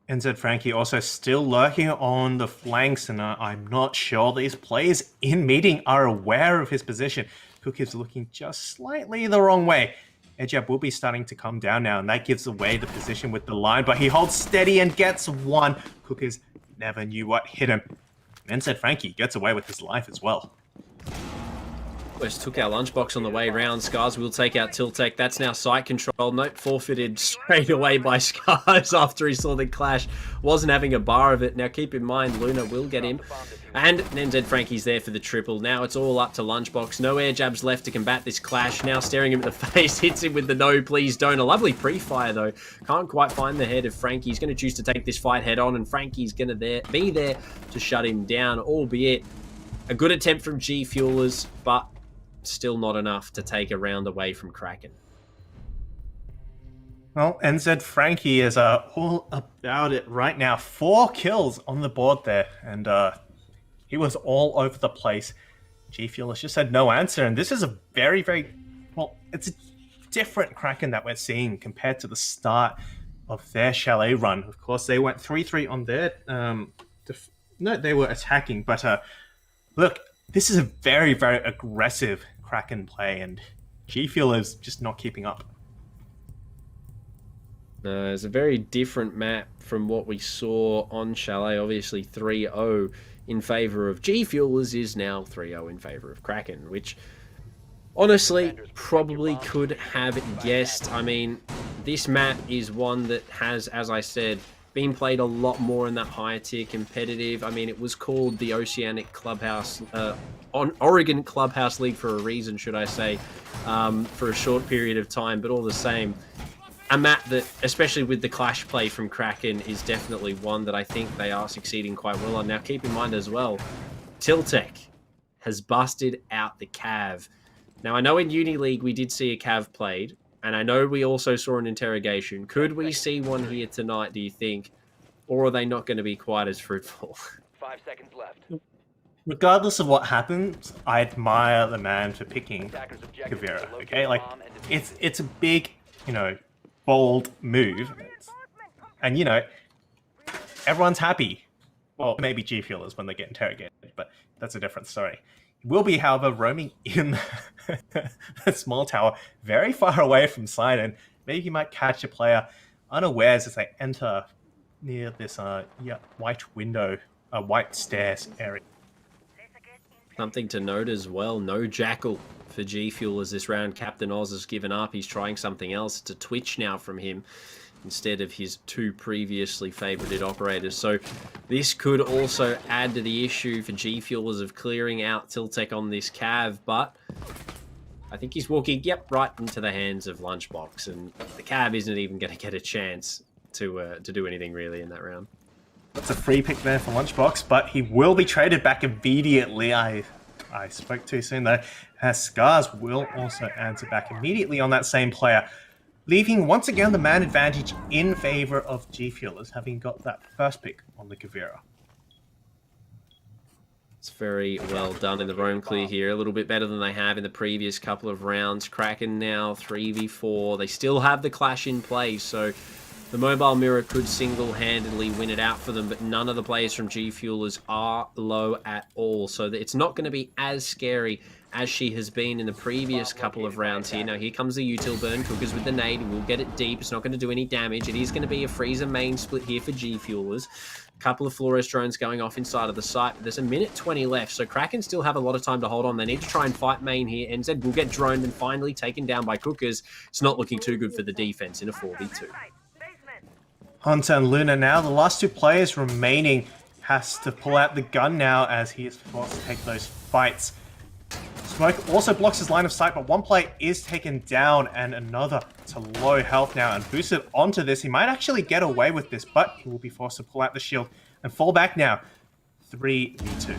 NZ Frankie also still lurking on the flanks, and I'm not sure these players in meeting are aware of his position. Cook is looking just slightly the wrong way. Edjab will be starting to come down now, and that gives away the position with the line, but he holds steady and gets one. Cookers never knew what hit him. NZ Frankie gets away with his life as well. Just took our Lunchbox on the way round. Scars will take out Tiltek. That's now site control. Note forfeited straight away by Scars after he saw the Clash. Wasn't having a bar of it. Now keep in mind, Luna will get him. And NZ Frankie's there for the triple. Now it's all up to Lunchbox. No air jabs left to combat this Clash. Now staring him at the face. Hits him with the no, please don't. A lovely pre-fire though. Can't quite find the head of Frankie. He's going to choose to take this fight head on. And Frankie's going to be there to shut him down. Albeit a good attempt from G Fuelers. But still not enough to take a round away from Kraken. Well, NZ Frankie is all about it right now. 4 kills on the board there, and he was all over the place. G Fuelers just had no answer, and this is a very, very, well, it's a different Kraken that we're seeing compared to the start of their Chalet run. Of course, they went 3-3 on their, no, they were attacking, but look, this is a very, very aggressive Kraken play, and G Fuelers just not keeping up. It's a very different map from what we saw on Chalet. Obviously 3-0 in favour of G Fuelers is now 3-0 in favour of Kraken, which Honestly, probably could have guessed. I mean, this map is one that has, as I said, been played a lot more in that higher tier competitive. I mean, it was called the Oceanic Clubhouse, Oregon Clubhouse League for a reason, should I say, for a short period of time. But all the same, a map that, especially with the clash play from Kraken, is definitely one that I think they are succeeding quite well on. Now, keep in mind as well, Tiltec has busted out the Cav. Now, I know in Uni League we did see a Cav played, and I know we also saw an interrogation. Could we see one here tonight, do you think? Or are they not going to be quite as fruitful? 5 seconds left. Regardless of what happens, I admire the man for picking Attackers objective is to Kavira. locate Okay, the like bomb and defuse it's a big, bold move, and everyone's happy. Well, maybe G Fuelers when they get interrogated, but that's a different story. He will be, however, roaming in the small tower, very far away from side, and maybe he might catch a player unawares as they enter near this white window, white stairs area. Something to note as well, no Jackal for G Fuelers this round. Captain Oz has given up. He's trying something else. It's a Twitch now from him, instead of his two previously favorited operators. So this could also add to the issue for G Fuelers of clearing out Tiltec on this Cav, but I think he's walking, right into the hands of Lunchbox, and the Cav isn't even going to get a chance to do anything really in that round. That's a free pick there for Lunchbox, but he will be traded back immediately. I spoke too soon though. As Scars will also answer back immediately on that same player, leaving once again the man advantage in favor of G Fuelers, having got that first pick on the Kavira. It's very well done in the roam clear here. A little bit better than they have in the previous couple of rounds. Kraken now 3v4. They still have the clash in play, so the mobile mirror could single-handedly win it out for them, but none of the players from G Fuelers are low at all. So it's not going to be as scary as she has been in the previous couple of rounds here. Now, here comes the util burn. Cookers with the nade. We'll get it deep. It's not going to do any damage. It is going to be a freezer main split here for G Fuelers. A couple of Flores drones going off inside of the site, but there's a minute 20 left, so Kraken still have a lot of time to hold on. They need to try and fight main here. NZ will get droned and finally taken down by Cookers. It's not looking too good for the defense in a 4v2. Hunter and Luna now, the last two players remaining, has to pull out the gun now as he is forced to take those fights. Smoke also blocks his line of sight, but one player is taken down and another to low health now and boosted onto this. He might actually get away with this, but he will be forced to pull out the shield and fall back now. 3v2.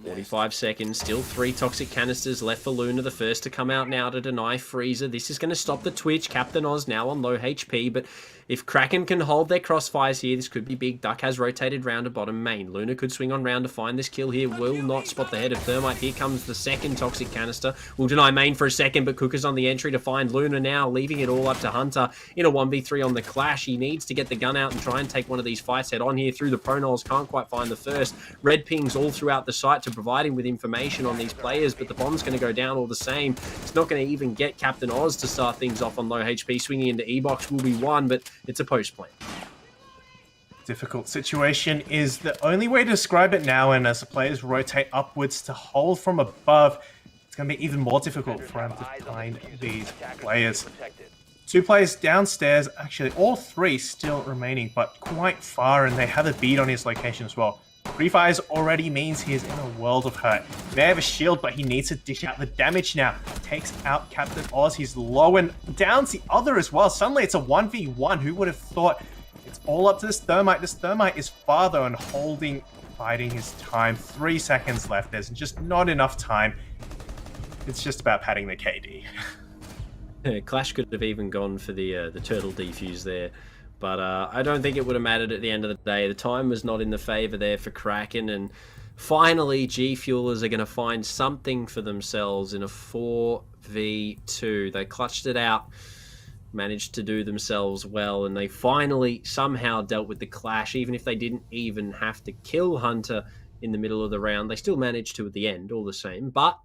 45 seconds, still 3 toxic canisters left for Luna, the first to come out now to deny Freezer. This is going to stop the Twitch. Captain Oz now on low HP, but if Kraken can hold their crossfires here, this could be big. Duck has rotated round to bottom main. Luna could swing on round to find this kill here. Will not spot the head of Thermite. Here comes the second toxic canister. Will deny main for a second, but Cooker's on the entry to find Luna now, leaving it all up to Hunter in a 1v3 on the clash. He needs to get the gun out and try and take one of these fights head on here through the pronols. Can't quite find the first. Red pings all throughout the site to provide him with information on these players, but the bomb's going to go down all the same. It's not going to even get Captain Oz to start things off on low HP. Swinging into E-Box will be one, but it's a post plan. Difficult situation is the only way to describe it now, and as the players rotate upwards to hold from above, it's going to be even more difficult for him to find these players. Two players downstairs, actually all three still remaining, but quite far, and they have a bead on his location as well. Free fires already means he is in a world of hurt. He may have a shield, but he needs to dish out the damage now. Takes out Captain Oz. He's low and downs the other as well. Suddenly it's a 1v1. Who would have thought? It's all up to this Thermite. This Thermite is farther and biding his time. 3 seconds left. There's just not enough time. It's just about padding the KD. Clash could have even gone for the turtle defuse there. But I don't think it would have mattered at the end of the day. The time was not in the favor there for Kraken. And finally, G Fuelers are going to find something for themselves in a 4v2. They clutched it out, managed to do themselves well, and they finally somehow dealt with the clash. Even if they didn't even have to kill Hunter in the middle of the round, they still managed to at the end, all the same. But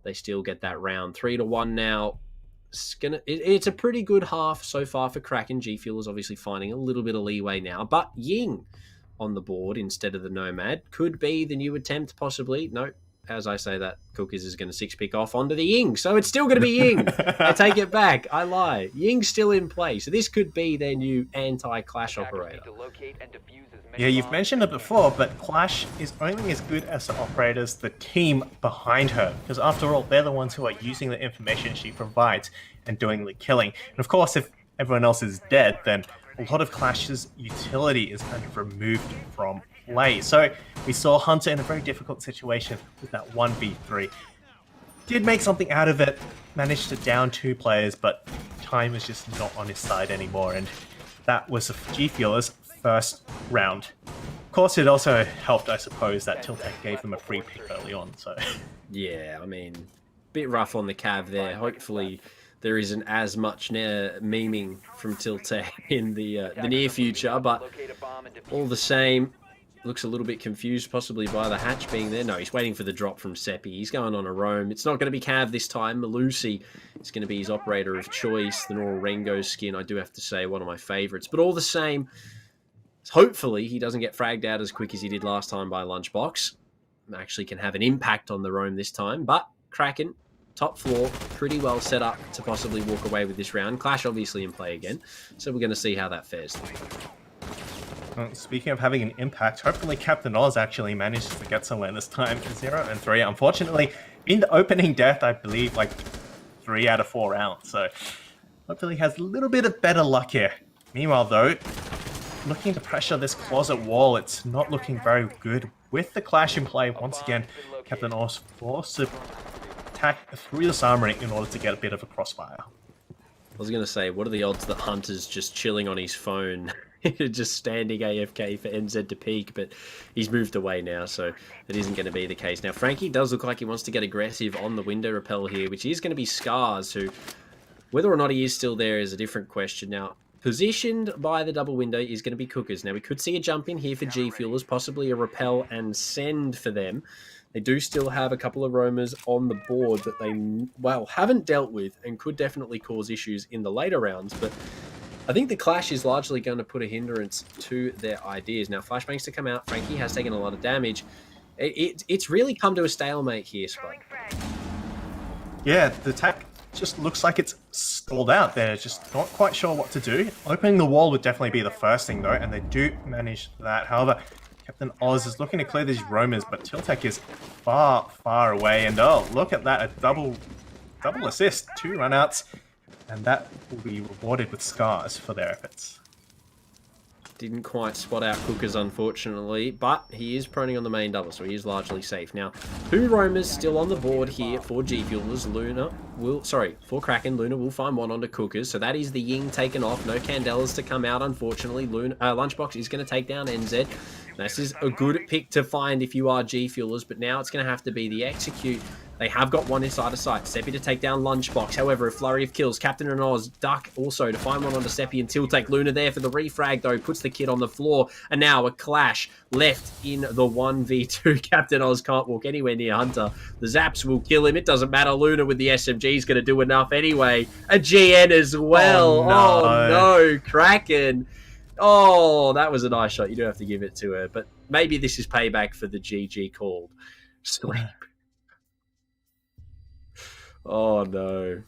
they still get that round. 3-1 now. It's a pretty good half so far for Kraken. G Fuelers obviously finding a little bit of leeway now, but Ying on the board instead of the Nomad could be the new attempt, possibly. No, as I say that, Cookers is going to 6-pick off onto the Ying. So it's still going to be Ying. I take it back. I lie. Ying's still in play. So this could be their new anti-clash operator. Yeah, you've mentioned it before, but Clash is only as good as the operators the team behind her. Because after all, they're the ones who are using the information she provides and doing the killing. And of course, if everyone else is dead, then a lot of Clash's utility is kind of removed from play. So we saw Hunter in a very difficult situation with that 1v3. Did make something out of it, managed to down 2 players, but time is just not on his side anymore, and that was G Fueler's first round. Of course, it also helped, I suppose, that Tiltec gave them a free pick early on, so... Yeah, I mean, bit rough on the Cav there. Hopefully there isn't as much memeing from Tiltec in the near future, but all the same, looks a little bit confused possibly by the hatch being there. No, he's waiting for the drop from Seppi. He's going on a roam. It's not going to be Cav this time. Malusi is going to be his operator of choice. The Nora Rengo skin, I do have to say, one of my favorites. But all the same, hopefully he doesn't get fragged out as quick as he did last time by Lunchbox. Actually can have an impact on the roam this time. But Kraken, top floor, pretty well set up to possibly walk away with this round. Clash obviously in play again. So we're going to see how that fares. Speaking of having an impact, hopefully Captain Oz actually manages to get somewhere this time. 0 and 3. Unfortunately, in the opening death, I believe, like 3 out of 4 rounds. So hopefully he has a little bit of better luck here. Meanwhile, though, looking to pressure this closet wall, it's not looking very good. With the Clash in play, once again, Captain Oz forced to attack through this armory in order to get a bit of a crossfire. I was going to say, what are the odds that Hunter's just chilling on his phone, just standing AFK for NZ to peak, but he's moved away now, so that isn't going to be the case. Now, Frankie does look like he wants to get aggressive on the window rappel here, which is going to be Scars, who, whether or not he is still there is a different question. Now, positioned by the double window is going to be Cookers. Now, we could see a jump in here for G Fuelers, possibly a rappel and send for them. They do still have a couple of roamers on the board that they, well, haven't dealt with and could definitely cause issues in the later rounds. But I think the Clash is largely going to put a hindrance to their ideas. Now, Flashbangs to come out. Frankie has taken a lot of damage. It's really come to a stalemate here, Spud. Yeah, the attack just looks like it's stalled out. They're just not quite sure what to do. Opening the wall would definitely be the first thing, though, and they do manage that. However, Captain Oz is looking to clear these roamers, but Tiltec is far, far away. And oh, look at that, a double assist, 2 runouts, and that will be rewarded with Scars for their efforts. Didn't quite spot out Cookers, unfortunately, but he is proning on the main double, so he is largely safe. Now, 2 roamers still on the board here for G Fuelers. For Kraken, Luna will find one onto Cookers, so that is the Ying taken off. No Candelas to come out, unfortunately. Lunchbox is going to take down NZ. This is a good pick to find if you are G Fuelers, but now it's going to have to be the execute. They have got one inside of sight. Seppi to take down Lunchbox. However, a flurry of kills. Captain and Oz duck also to find one onto Seppi and Tiltec. Luna there for the refrag, though. Puts the kid on the floor. And now a Clash left in the 1v2. Captain Oz can't walk anywhere near Hunter. The Zaps will kill him. It doesn't matter. Luna with the SMG is going to do enough anyway. A GN as well. Oh no. Kraken. Oh, that was a nice shot. You do have to give it to her. But maybe this is payback for the GG called sleep. Oh, no.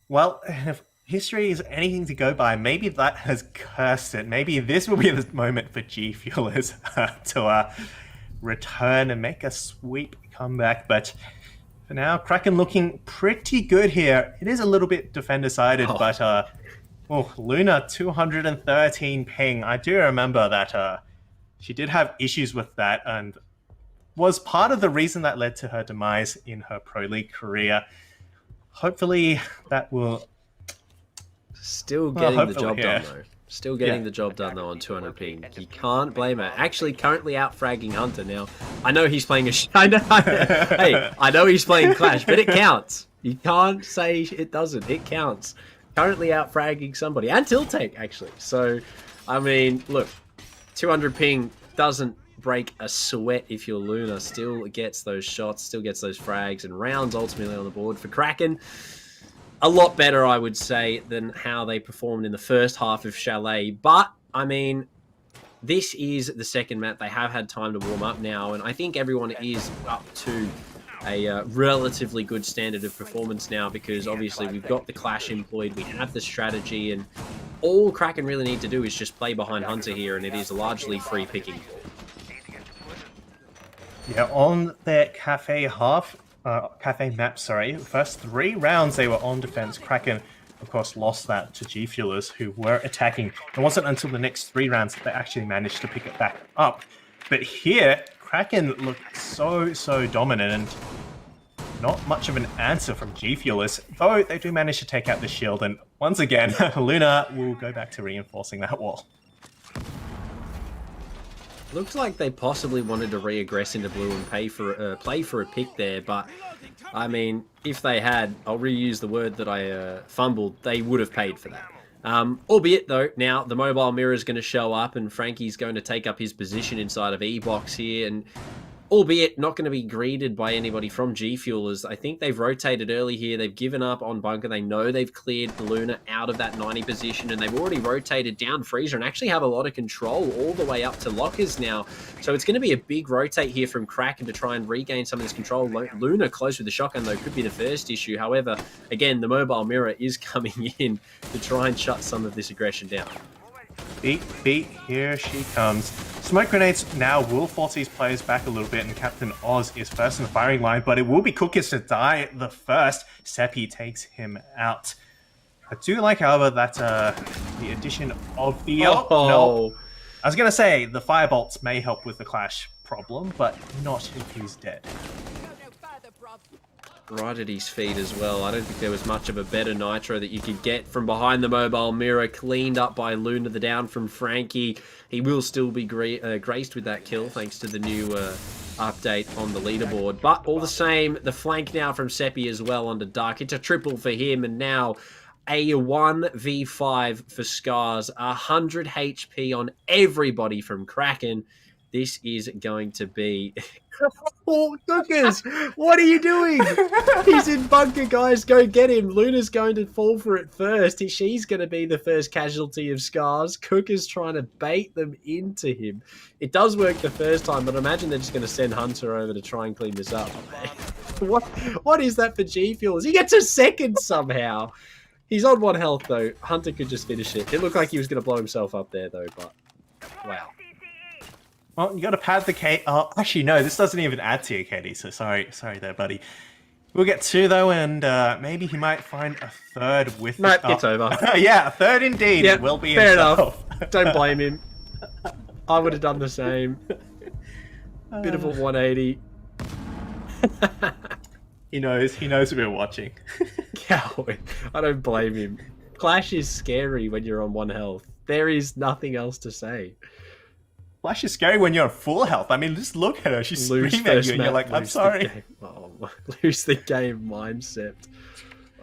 Well, if history is anything to go by, maybe that has cursed it. Maybe this will be the moment for G Fuelers to return and make a sweep comeback. But for now, Kraken looking pretty good here. It is a little bit defender-sided, but Luna, 213 ping. I do remember that she did have issues with that and was part of the reason that led to her demise in her Pro League career. Hopefully that will... Still getting the job done, though. Still getting the job done, though, on 200 ping. You can't blame her. Actually, currently out-fragging Hunter now. I know he's playing I know he's playing Clash, but it counts. You can't say it doesn't. It counts. Currently out-fragging somebody. And Tiltec, actually. So, I mean, look, 200 ping doesn't break a sweat if you're Luna. Still gets those shots, still gets those frags and rounds ultimately on the board for Kraken. A lot better, I would say, than how they performed in the first half of Chalet. But, I mean, this is the second map. They have had time to warm up now, and I think everyone is up to a relatively good standard of performance now, because obviously we've got the clash employed, we have the strategy, and all Kraken really need to do is just play behind Hunter here, and it is largely free picking. Yeah, on their cafe map, sorry, first 3 rounds they were on defense. Kraken, of course, lost that to G Fuelers, who were attacking. It wasn't until the next 3 rounds that they actually managed to pick it back up. But here, Kraken looked so dominant, and not much of an answer from G Fuelers, though they do manage to take out the shield, and once again, Luna will go back to reinforcing that wall. Looks like they possibly wanted to re-aggress into blue and play for a pick there, but I mean, if they had, I'll reuse the word that I fumbled, they would have paid for that. Albeit though, now the mobile mirror is going to show up, and Frankie's going to take up his position inside of E-Box here, and albeit not going to be greeted by anybody from G Fuelers. I think they've rotated early here. They've given up on bunker. They know they've cleared Luna out of that 90 position, and they've already rotated down Freezer and actually have a lot of control all the way up to lockers now. So it's going to be a big rotate here from Kraken to try and regain some of this control. Luna close with the shotgun, though, could be the first issue. However, again, the mobile mirror is coming in to try and shut some of this aggression down. Beat, here she comes. Smoke grenades now will force these players back a little bit, and Captain Oz is first in the firing line, but it will be Cookies to die the first. Seppi takes him out. I do like, however, that the addition of the... No. I was going to say, the firebolts may help with the clash problem, but not if he's dead. Right at his feet as well. I don't think there was much of a better nitro that you could get from behind the mobile mirror. Cleaned up by Luna, the down from Frankie. He will still be graced with that kill thanks to the new update on the leaderboard. But all the same, the flank now from Seppi as well onto Dark. It's a triple for him, and now a 1v5 for Scars. 100 HP on everybody from Kraken. This is going to be... Oh, Cookers! What are you doing? He's in bunker, guys. Go get him. Luna's going to fall for it first. She's going to be the first casualty of Scars. Cookers trying to bait them into him. It does work the first time, but I imagine they're just going to send Hunter over to try and clean this up. What is that for G Fuelers? He gets a second somehow. He's on 1 health, though. Hunter could just finish it. It looked like he was going to blow himself up there, though, but wow. Well, you got to pad the KD. Oh, actually, no, this doesn't even add to your KD, so sorry there, buddy. We'll get 2, though, and maybe he might find a 3rd with... Nope, it's over. Yeah, a 3rd indeed. Yep, It will be fair himself. enough. Don't blame him. I would have done the same. Bit of a 180. He knows we're watching. Coward. I don't blame him. Clash is scary when you're on 1 health. There is nothing else to say. Flash is scary when you're on full health. I mean, just look at her. She's screaming at you and you're like, I'm sorry. Lose the game mindset.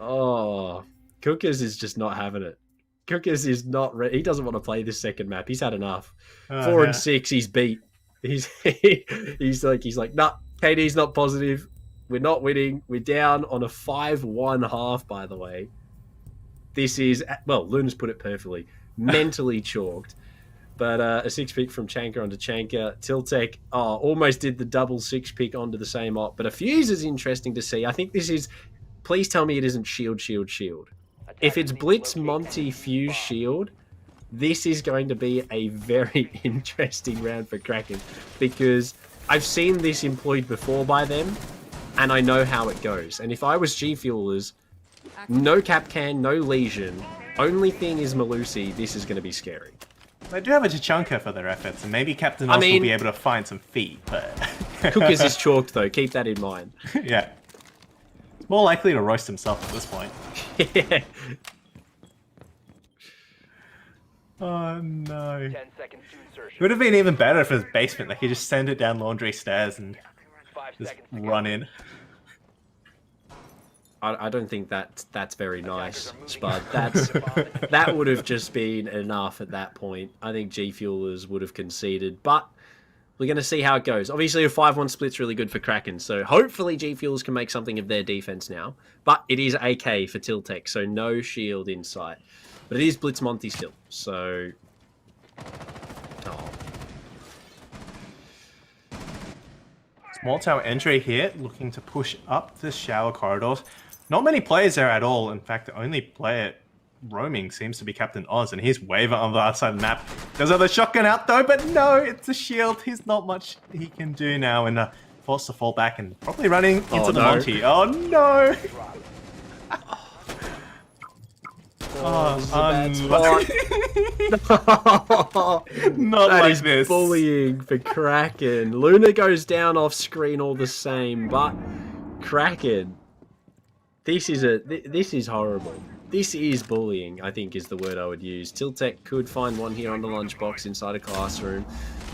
Oh, Cookers is just not having it. Cookers is not he doesn't want to play this second map. He's had enough. 4 and 6, he's beat. He's like, nah, KD's not positive. We're not winning. We're down on a 5-1 half, by the way. This is, well, Luna's put it perfectly. Mentally chalked. But a 6-pick from Chanka onto Chanka. Tiltek almost did the double 6-pick onto the same op. But a fuse is interesting to see. I think this is... Please tell me it isn't shield. If it's Blitz, Monty, Fuse, shield, this is going to be a very interesting round for Kraken. Because I've seen this employed before by them, and I know how it goes. And if I was G Fuelers, no Capcan, no Lesion, only thing is Malusi, this is going to be scary. They do have a Tachanka for their efforts, and maybe Captain Oz will be able to find some feet, but... Cookers is chalked, though. Keep that in mind. Yeah. It's more likely to roast himself at this point. Yeah. Oh, no. 10 seconds to insertion. It would have been even better if it was basement. They could just send it down laundry stairs and 5 just seconds to run in. I don't think that's very nice, Spud. That would have just been enough at that point. I think G Fuelers would have conceded, but we're going to see how it goes. Obviously, a 5-1 split's really good for Kraken, so hopefully G Fuelers can make something of their defense now. But it is AK for Tiltek, so no shield in sight. But it is Blitz Monty still, so... Oh, Small tower entry here, looking to push up the shower corridors. Not many players there at all. In fact, the only player roaming seems to be Captain Oz, and he's Waver on the other side of the map. Does have the shotgun out though, but no, it's a shield. He's not much he can do now, and forced to fall back and probably running into the Monty. Oh no! Not That like is this. bullying for Kraken. Luna goes down off screen all the same, but Kraken, this is horrible. This is bullying, I think is the word I would use. Tiltec could find one here on the lunchbox inside a classroom,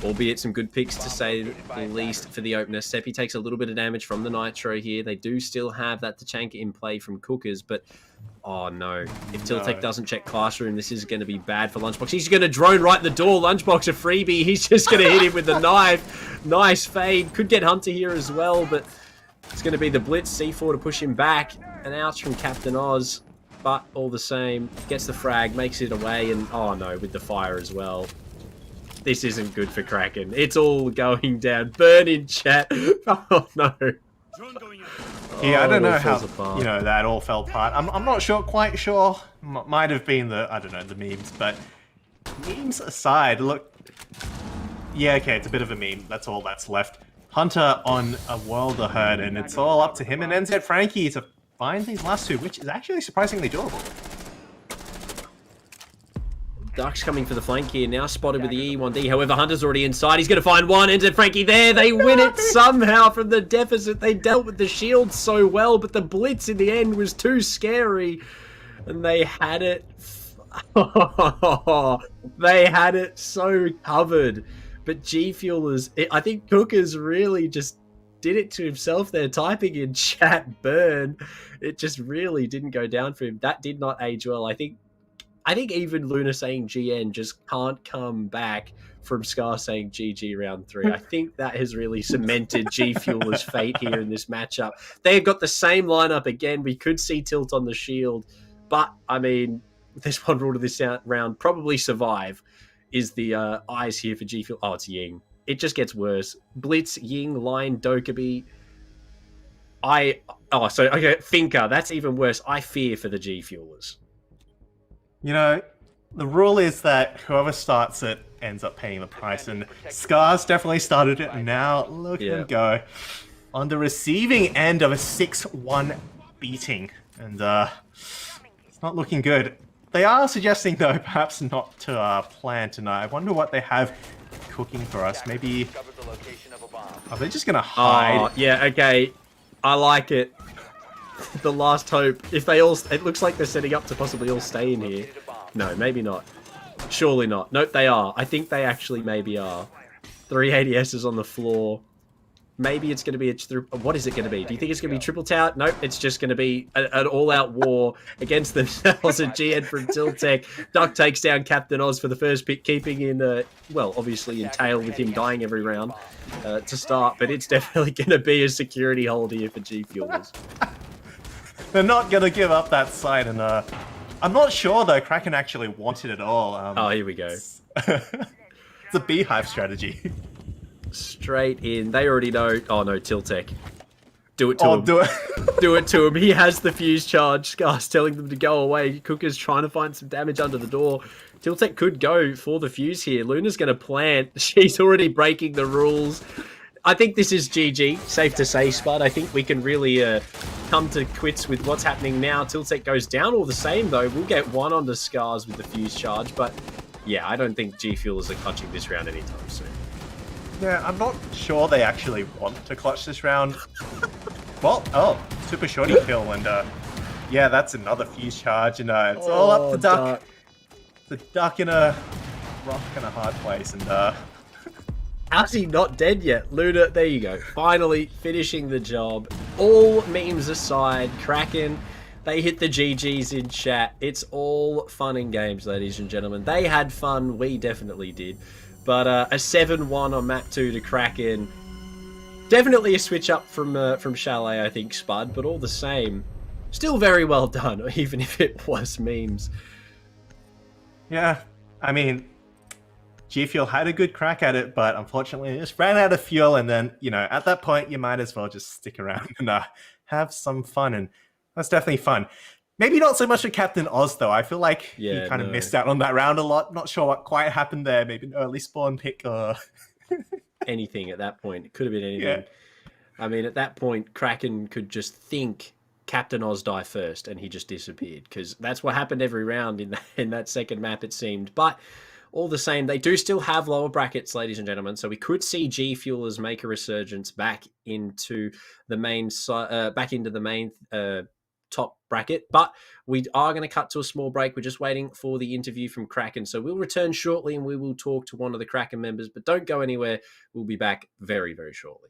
albeit some good picks to say the least for the opener. Seppi takes a little bit of damage from the Nitro here. They do still have that Tachanka in play from Cookers, but oh no. If Tiltec doesn't check classroom, this is going to be bad for Lunchbox. He's going to drone right in the door. Lunchbox a freebie. He's just going to hit him with the knife. Nice fade. Could get Hunter here as well, but it's going to be the Blitz C4 to push him back. An ouch from Captain Oz. But all the same, gets the frag, makes it away, and oh no, with the fire as well. This isn't good for Kraken. It's all going down. Burn in chat. Oh no. Yeah, I don't know how apart. that all fell apart. I'm not sure, quite sure. Might have been the memes, but memes aside, look. Yeah, okay, it's a bit of a meme. That's all that's left. Hunter on a world of hurt, and it's all up to him and NZ Frankie to find these last two, which is actually surprisingly doable. Ducks coming for the flank here, now spotted with the E1D. However, Hunter's already inside. He's going to find one. NZ Frankie there. They win it somehow from the deficit. They dealt with the shield so well, but the Blitz in the end was too scary. And they had it. They had it so covered. But G Fuelers, I think Cookers really just did it to himself there, typing in chat burn. It just really didn't go down for him. That did not age well. I think even Luna saying GN just can't come back from Scar saying GG round 3. I think that has really cemented G Fueler's fate here in this matchup. They have got the same lineup again. We could see Tilt on the shield, but I mean, there's one rule to this round. Probably survive is the eyes here for G Fuel. Oh, it's Ying. It just gets worse. Blitz, Ying, Line, Dokkaebi. Finker. That's even worse. I fear for the G Fuelers. The rule is that whoever starts it ends up paying the price, and Scar's definitely started it, and now look at him go. On the receiving end of a 6-1 beating, and it's not looking good. They are suggesting, though, perhaps not to plan tonight. I wonder what they have cooking for us. Maybe... Are they just going to hide? Oh, yeah, okay. I like it. The last hope. If they all... It looks like they're setting up to possibly all stay in here. No, maybe not. Surely not. Nope, they are. I think they actually maybe are. 3 ADSs on the floor. Maybe it's going to be what is it going to be? Do you think it's going to be triple tout? Nope, it's just going to be an all-out war against themselves and GN from Tiltec. Duck takes down Captain Oz for the first pick, keeping in, obviously in tail with him dying every round to start, but it's definitely going to be a security hold here for G Fuelers. They're not going to give up that side, and I'm not sure, though, Kraken actually wanted it all. Oh, here we go. It's a beehive strategy. Straight in. They already know. Oh no, Tiltec. Do it to him. Do it. Do it to him. He has the fuse charge. Scar's telling them to go away. Cooker's trying to find some damage under the door. Tiltec could go for the fuse here. Luna's going to plant. She's already breaking the rules. I think this is GG. Safe to say, Spud. I think we can really come to quits with what's happening now. Tiltec goes down all the same, though. We'll get one onto Scars with the fuse charge, but yeah, I don't think G Fuelers are clutching this round anytime soon. Yeah, I'm not sure they actually want to clutch this round. Well, super shorty kill, and yeah, that's another fuse charge, and it's all up to Duck. The Duck in a rock and a hard place, and how's he not dead yet? Luna, there you go. Finally finishing the job. All memes aside, Kraken, they hit the GGs in chat. It's all fun and games, ladies and gentlemen. They had fun. We definitely did. But a 7-1 on map 2 to Kraken. Definitely a switch up from Chalet, I think, Spud. But all the same, still very well done, even if it was memes. yeah, I mean, G Fuel had a good crack at it, but unfortunately it just ran out of fuel. And then, at that point, you might as well just stick around and have some fun. And that's definitely fun. Maybe not so much with Captain Oz, though. I feel like he kind of missed out on that round a lot. Not sure what quite happened there. Maybe an early spawn pick or... anything at that point. It could have been anything. Yeah. I mean, at that point, Kraken could just think Captain Oz die first, and he just disappeared, because that's what happened every round in that second map, it seemed. But all the same, they do still have lower brackets, ladies and gentlemen. So we could see G Fuelers make a resurgence back into the main top bracket. But we are going to cut to a small break. We're just waiting for the interview from Kraken. So we'll return shortly, and we will talk to one of the Kraken members. But don't go anywhere. We'll be back very, very shortly.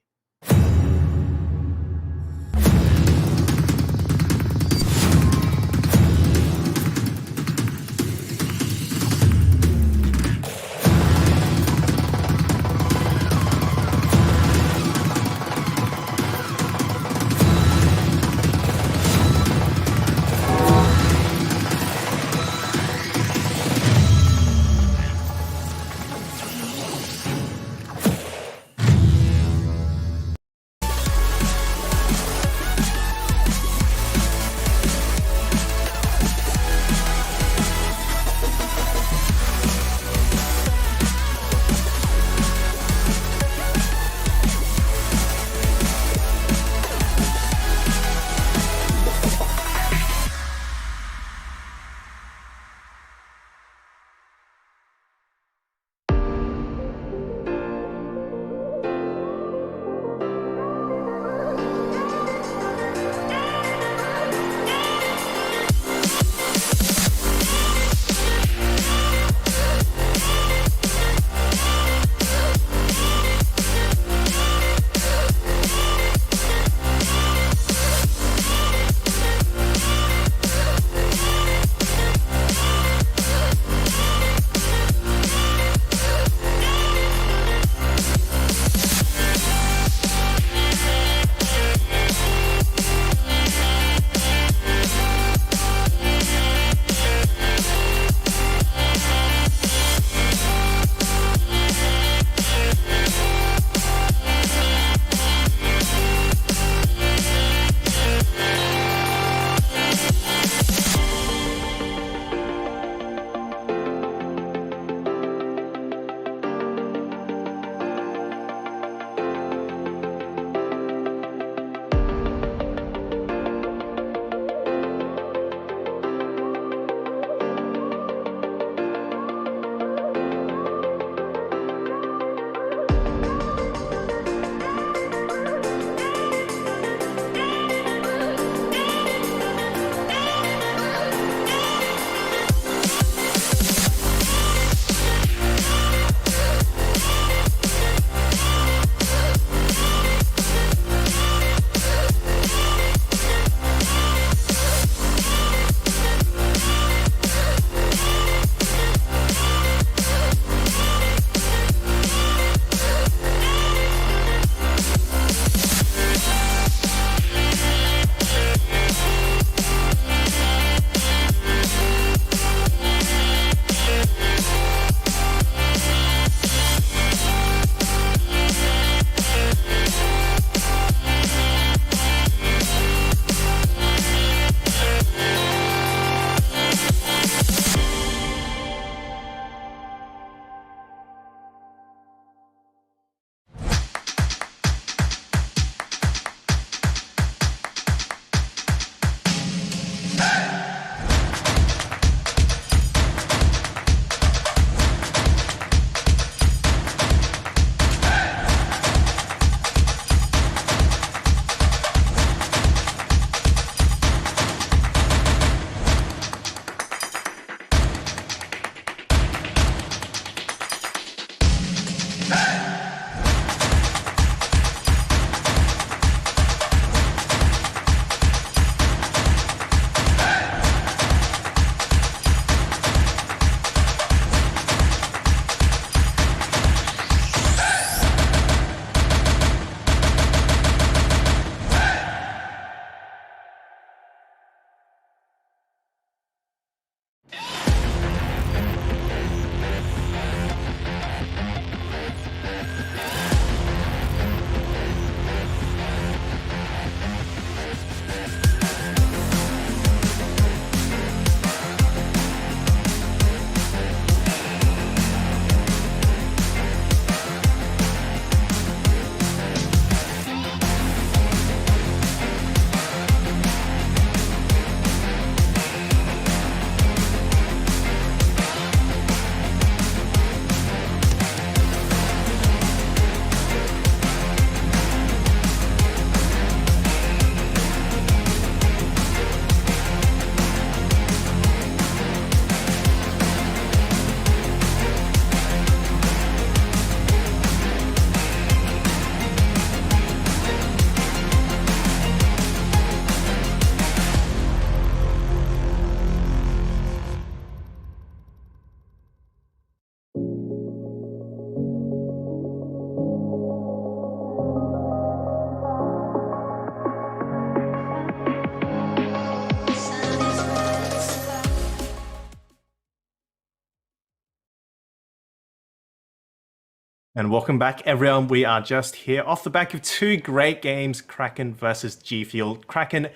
And welcome back, everyone. We are just here off the back of two great games, Kraken versus G Fuel. Kraken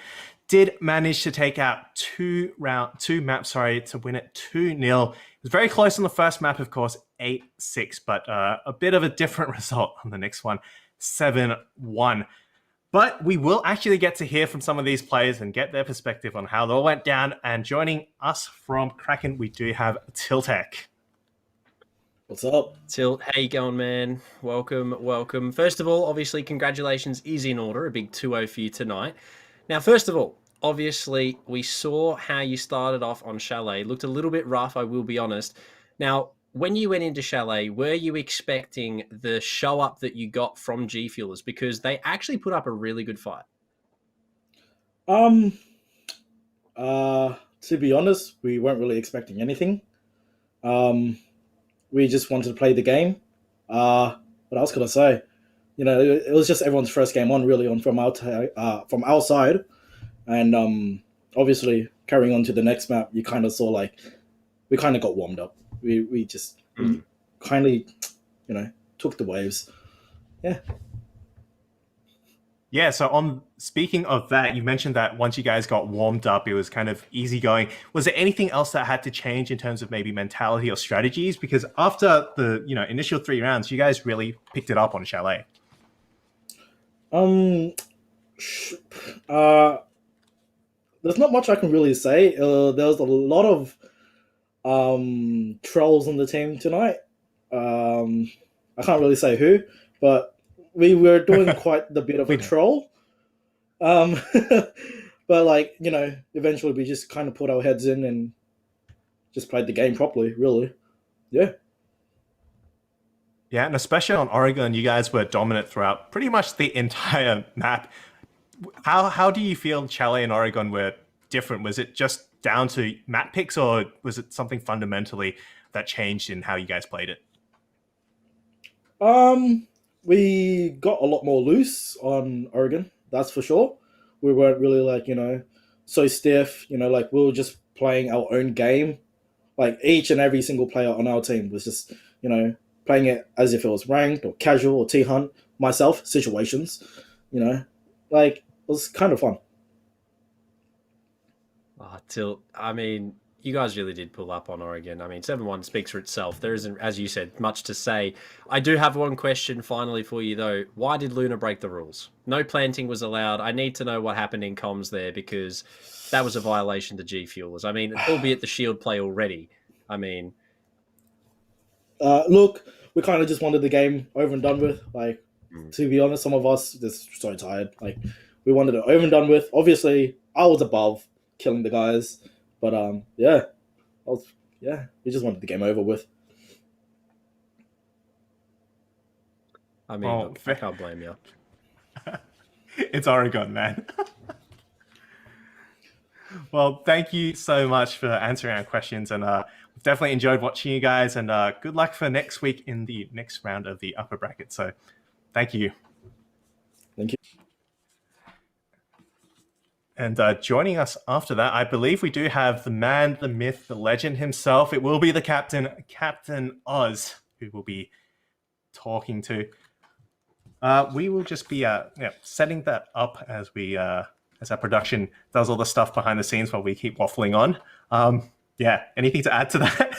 did manage to take out two maps, to win it 2-0. It was very close on the first map, of course, 8-6, but a bit of a different result on the next one, 7-1. But we will actually get to hear from some of these players and get their perspective on how they all went down. And joining us from Kraken, we do have Tiltek. What's up? Tilt, how you going, man? Welcome. First of all, obviously, congratulations is in order. A big 2-0 for you tonight. Now, first of all, obviously, we saw how you started off on Chalet. Looked a little bit rough, I will be honest. Now, when you went into Chalet, were you expecting the show up that you got from G Fuelers? Because they actually put up a really good fight. To be honest, we weren't really expecting anything. We just wanted to play the game. What else could I say? It was just everyone's first game on, really, from our side, and obviously carrying on to the next map, you kind of saw we kind of got warmed up. We just kindly, took the waves. Yeah. Yeah, so speaking of that, you mentioned that once you guys got warmed up, it was kind of easy going. Was there anything else that had to change in terms of maybe mentality or strategies? Because after the initial 3 rounds, you guys really picked it up on Chalet. There's not much I can really say. There was a lot of trolls on the team tonight. I can't really say who, but we were doing quite the bit of a troll. But eventually we just kind of put our heads in and just played the game properly, really. Yeah. Yeah, and especially on Oregon, you guys were dominant throughout pretty much the entire map. How do you feel Chalet and Oregon were different? Was it just down to map picks, or was it something fundamentally that changed in how you guys played it? We got a lot more loose on Oregon, that's for sure. We weren't really so stiff, we were just playing our own game. Each and every single player on our team was just, playing it as if it was ranked or casual or T-Hunt, myself, situations, it was kind of fun. Tilt, I mean, you guys really did pull up on Oregon. I mean, 7-1 speaks for itself. There isn't, as you said, much to say. I do have one question finally for you, though. Why did Luna break the rules? No planting was allowed. I need to know what happened in comms there, because that was a violation to G Fuelers. I mean, albeit the shield play already. I mean... Look, we kind of just wanted the game over and done with. To be honest, some of us just so tired. We wanted it over and done with. Obviously, I was above killing the guys. But we just wanted the game over with. I mean, I can't blame you. It's Oregon, man. Well, thank you so much for answering our questions, and we've definitely enjoyed watching you guys, and good luck for next week in the next round of the upper bracket. So thank you. Thank you. And joining us after that, I believe we do have the man, the myth, the legend himself. It will be the captain, Captain Oz, who will be talking to. We will just be setting that up as we as our production does all the stuff behind the scenes while we keep waffling on. Anything to add to that?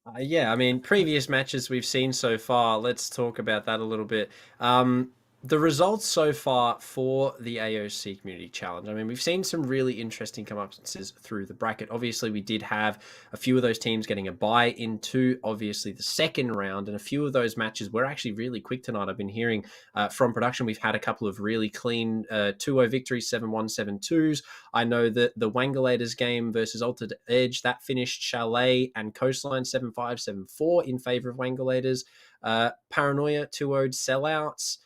I mean, previous matches we've seen so far, let's talk about that a little bit. The results so far for the AOC Community Challenge. I mean, we've seen some really interesting come-ups through the bracket. Obviously, we did have a few of those teams getting a bye into, obviously, the second round, and a few of those matches were actually really quick tonight. I've been hearing from production, we've had a couple of really clean 2-0 victories, 7-1, 7-2s. I know that the Wangalators game versus Altered Edge, that finished Chalet and Coastline 7-5, 7-4 in favor of Wangalators. Paranoia 2-0 sellouts.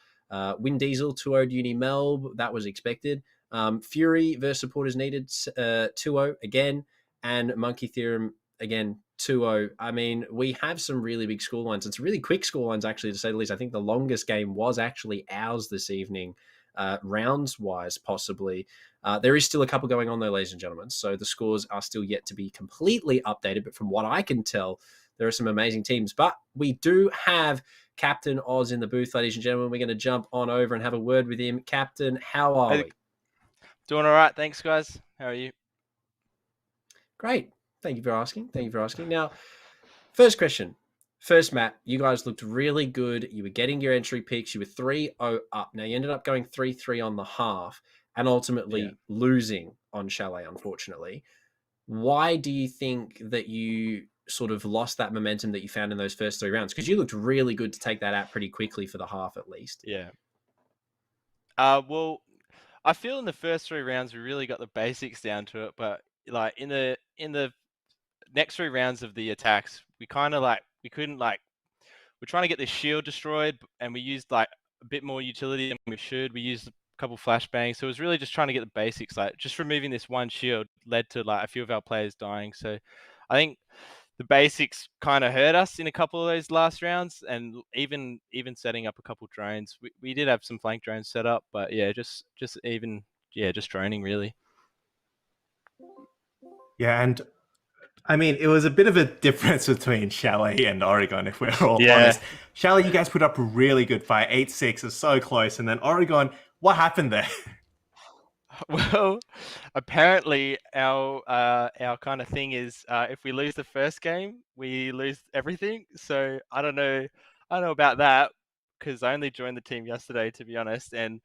Win Diesel 2-0 Uni Melb, that was expected. Fury versus Supporters Needed 2-0 again, and Monkey Theorem again 2-0. I mean, we have some really big scorelines. It's really quick scorelines, actually, to say the least. I think the longest game was actually ours this evening, rounds-wise, possibly. There is still a couple going on, though, ladies and gentlemen, so the scores are still yet to be completely updated, but from what I can tell, there are some amazing teams. But we do have Captain Oz in the booth, ladies and gentlemen. We're going to jump on over and have a word with him. Captain, how are we? Doing all right. Thanks, guys. How are you? Great. Thank you for asking. Now, first question. First map, you guys looked really good. You were getting your entry picks. You were 3-0 up. Now, you ended up going 3-3 on the half and ultimately losing on Chalet, unfortunately. Why do you think that you sort of lost that momentum that you found in those first 3 rounds? Because you looked really good to take that out pretty quickly for the half, at least. Yeah. Well, I feel in the first 3 rounds we really got the basics down to it, but like in the next 3 rounds of the attacks, we kind of we couldn't we're trying to get this shield destroyed, and we used like a bit more utility than we should. We used a couple flashbangs, so it was really just trying to get the basics. Like just removing this one shield led to like a few of our players dying. So I think the basics kind of hurt us in a couple of those last rounds, and even setting up a couple drones. We did have some flank drones set up, but yeah, just droning really. Yeah, and I mean, it was a bit of a difference between Chalet and Oregon, if we're all Yeah. honest. Chalet, you guys put up a really good fight. 8-6 is so close. And then Oregon, what happened there? Well, apparently our kind of thing is if we lose the first game, we lose everything. So I don't know about that because I only joined the team yesterday, to be honest, and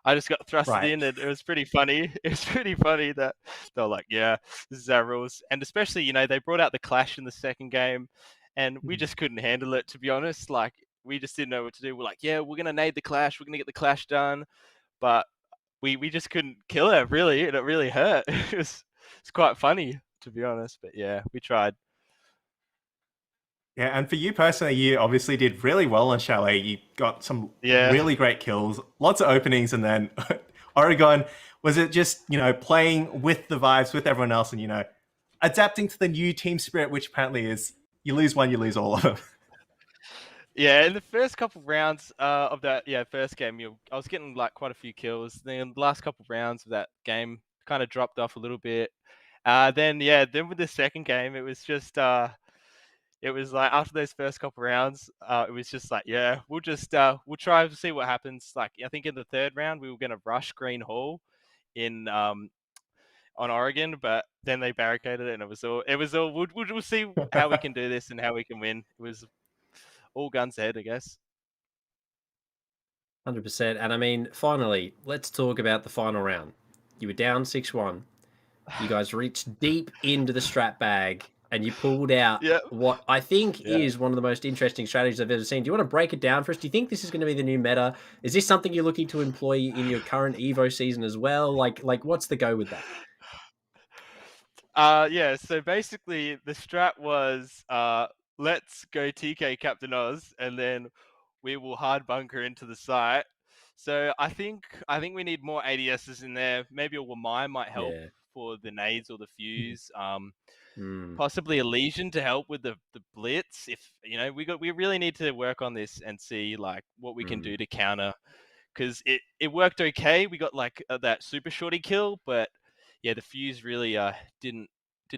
I just got thrusted Right. in, and it was pretty funny. It was pretty funny that they were like, "Yeah, this is our rules," and especially they brought out the clash in the second game, and we just couldn't handle it, to be honest. Like we just didn't know what to do. We're like, "Yeah, we're gonna nade the clash. We're gonna get the clash done," but we just couldn't kill her really, and it really hurt. It's quite funny, to be honest, but yeah, we tried. Yeah, and for you personally, you obviously did really well on Chalet. You got some really great kills, lots of openings, and then Oregon, was it just, playing with the vibes with everyone else and, adapting to the new team spirit, which apparently is you lose one, you lose all of them. Yeah, in the first couple of rounds of that first game, I was getting like quite a few kills. Then the last couple of rounds of that game kind of dropped off a little bit. Then with the second game, it was just it was like after those first couple of rounds, it was just like, yeah, we'll try to see what happens. Like I think in the third round we were gonna rush Green Hall in on Oregon, but then they barricaded it, and it was all we'll see how we can do this and how we can win. It was all guns ahead, I guess. 100%. And I mean, finally, let's talk about the final round. You were down 6-1. You guys reached deep into the strat bag and you pulled out what I think is one of the most interesting strategies I've ever seen. Do you want to break it down for us? Do you think this is going to be the new meta? Is this something you're looking to employ in your current Evo season as well? Like what's the go with that? So basically the strat was let's go TK Captain Oz, and then we will hard bunker into the site. So I think we need more ADSs in there. Maybe a Wamai might help for the nades or the fuse. Possibly a Legion to help with the blitz. If we really need to work on this and see like what we can do to counter, because it worked okay. We got like that super shorty kill, but yeah, the fuse really didn't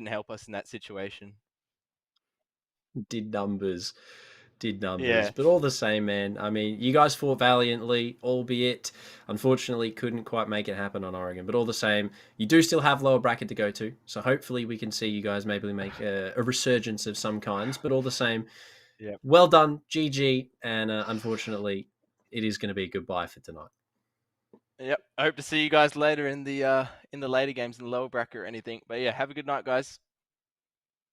help us in that situation. Did numbers. Yeah. But all the same, man. I mean, you guys fought valiantly, albeit unfortunately couldn't quite make it happen on Oregon. But all the same, you do still have lower bracket to go to. So hopefully we can see you guys maybe make a resurgence of some kinds. But all the same, well done, GG. And unfortunately, it is going to be goodbye for tonight. Yep. I hope to see you guys later in the later games in the lower bracket or anything. But yeah, have a good night, guys.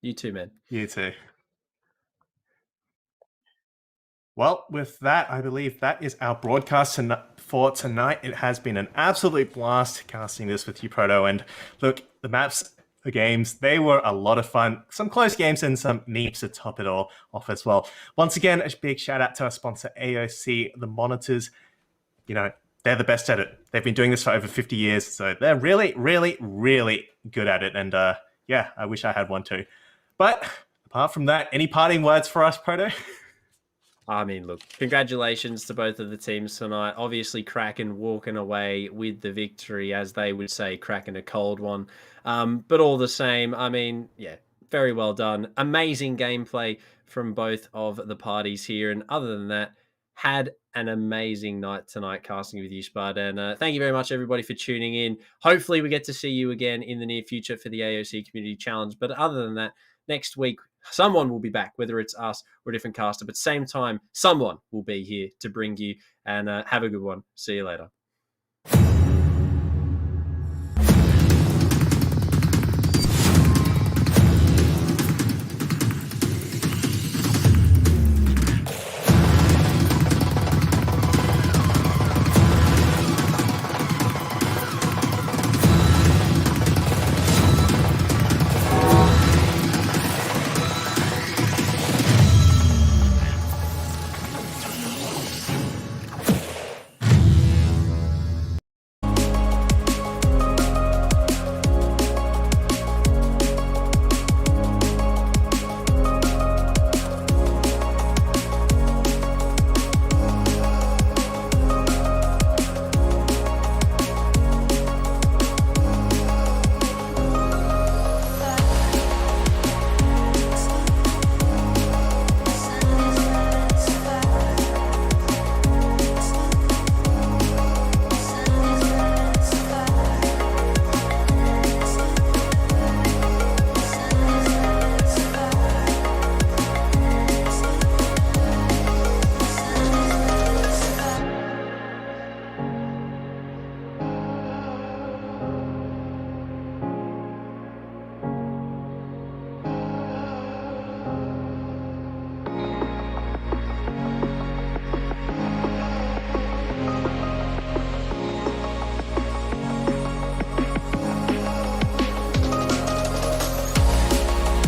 You too, man. You too. Well, with that, I believe that is our broadcast for tonight. It has been an absolute blast casting this with you, Proto. And look, the maps, the games, they were a lot of fun. Some close games and some neeps to top it all off as well. Once again, a big shout out to our sponsor, AOC, the monitors. They're the best at it. They've been doing this for over 50 years, so they're really, really, really good at it. And I wish I had one too. But apart from that, any parting words for us, Proto? I mean, look, congratulations to both of the teams tonight. Obviously, Kraken walking away with the victory, as they would say, cracking a cold one. But all the same, I mean, very well done. Amazing gameplay from both of the parties here. And other than that, had an amazing night tonight casting with you, Spud. And thank you very much, everybody, for tuning in. Hopefully, we get to see you again in the near future for the AOC Community Challenge. But other than that, next week, someone will be back, whether it's us or a different caster. But same time, someone will be here to bring you. And have a good one. See you later.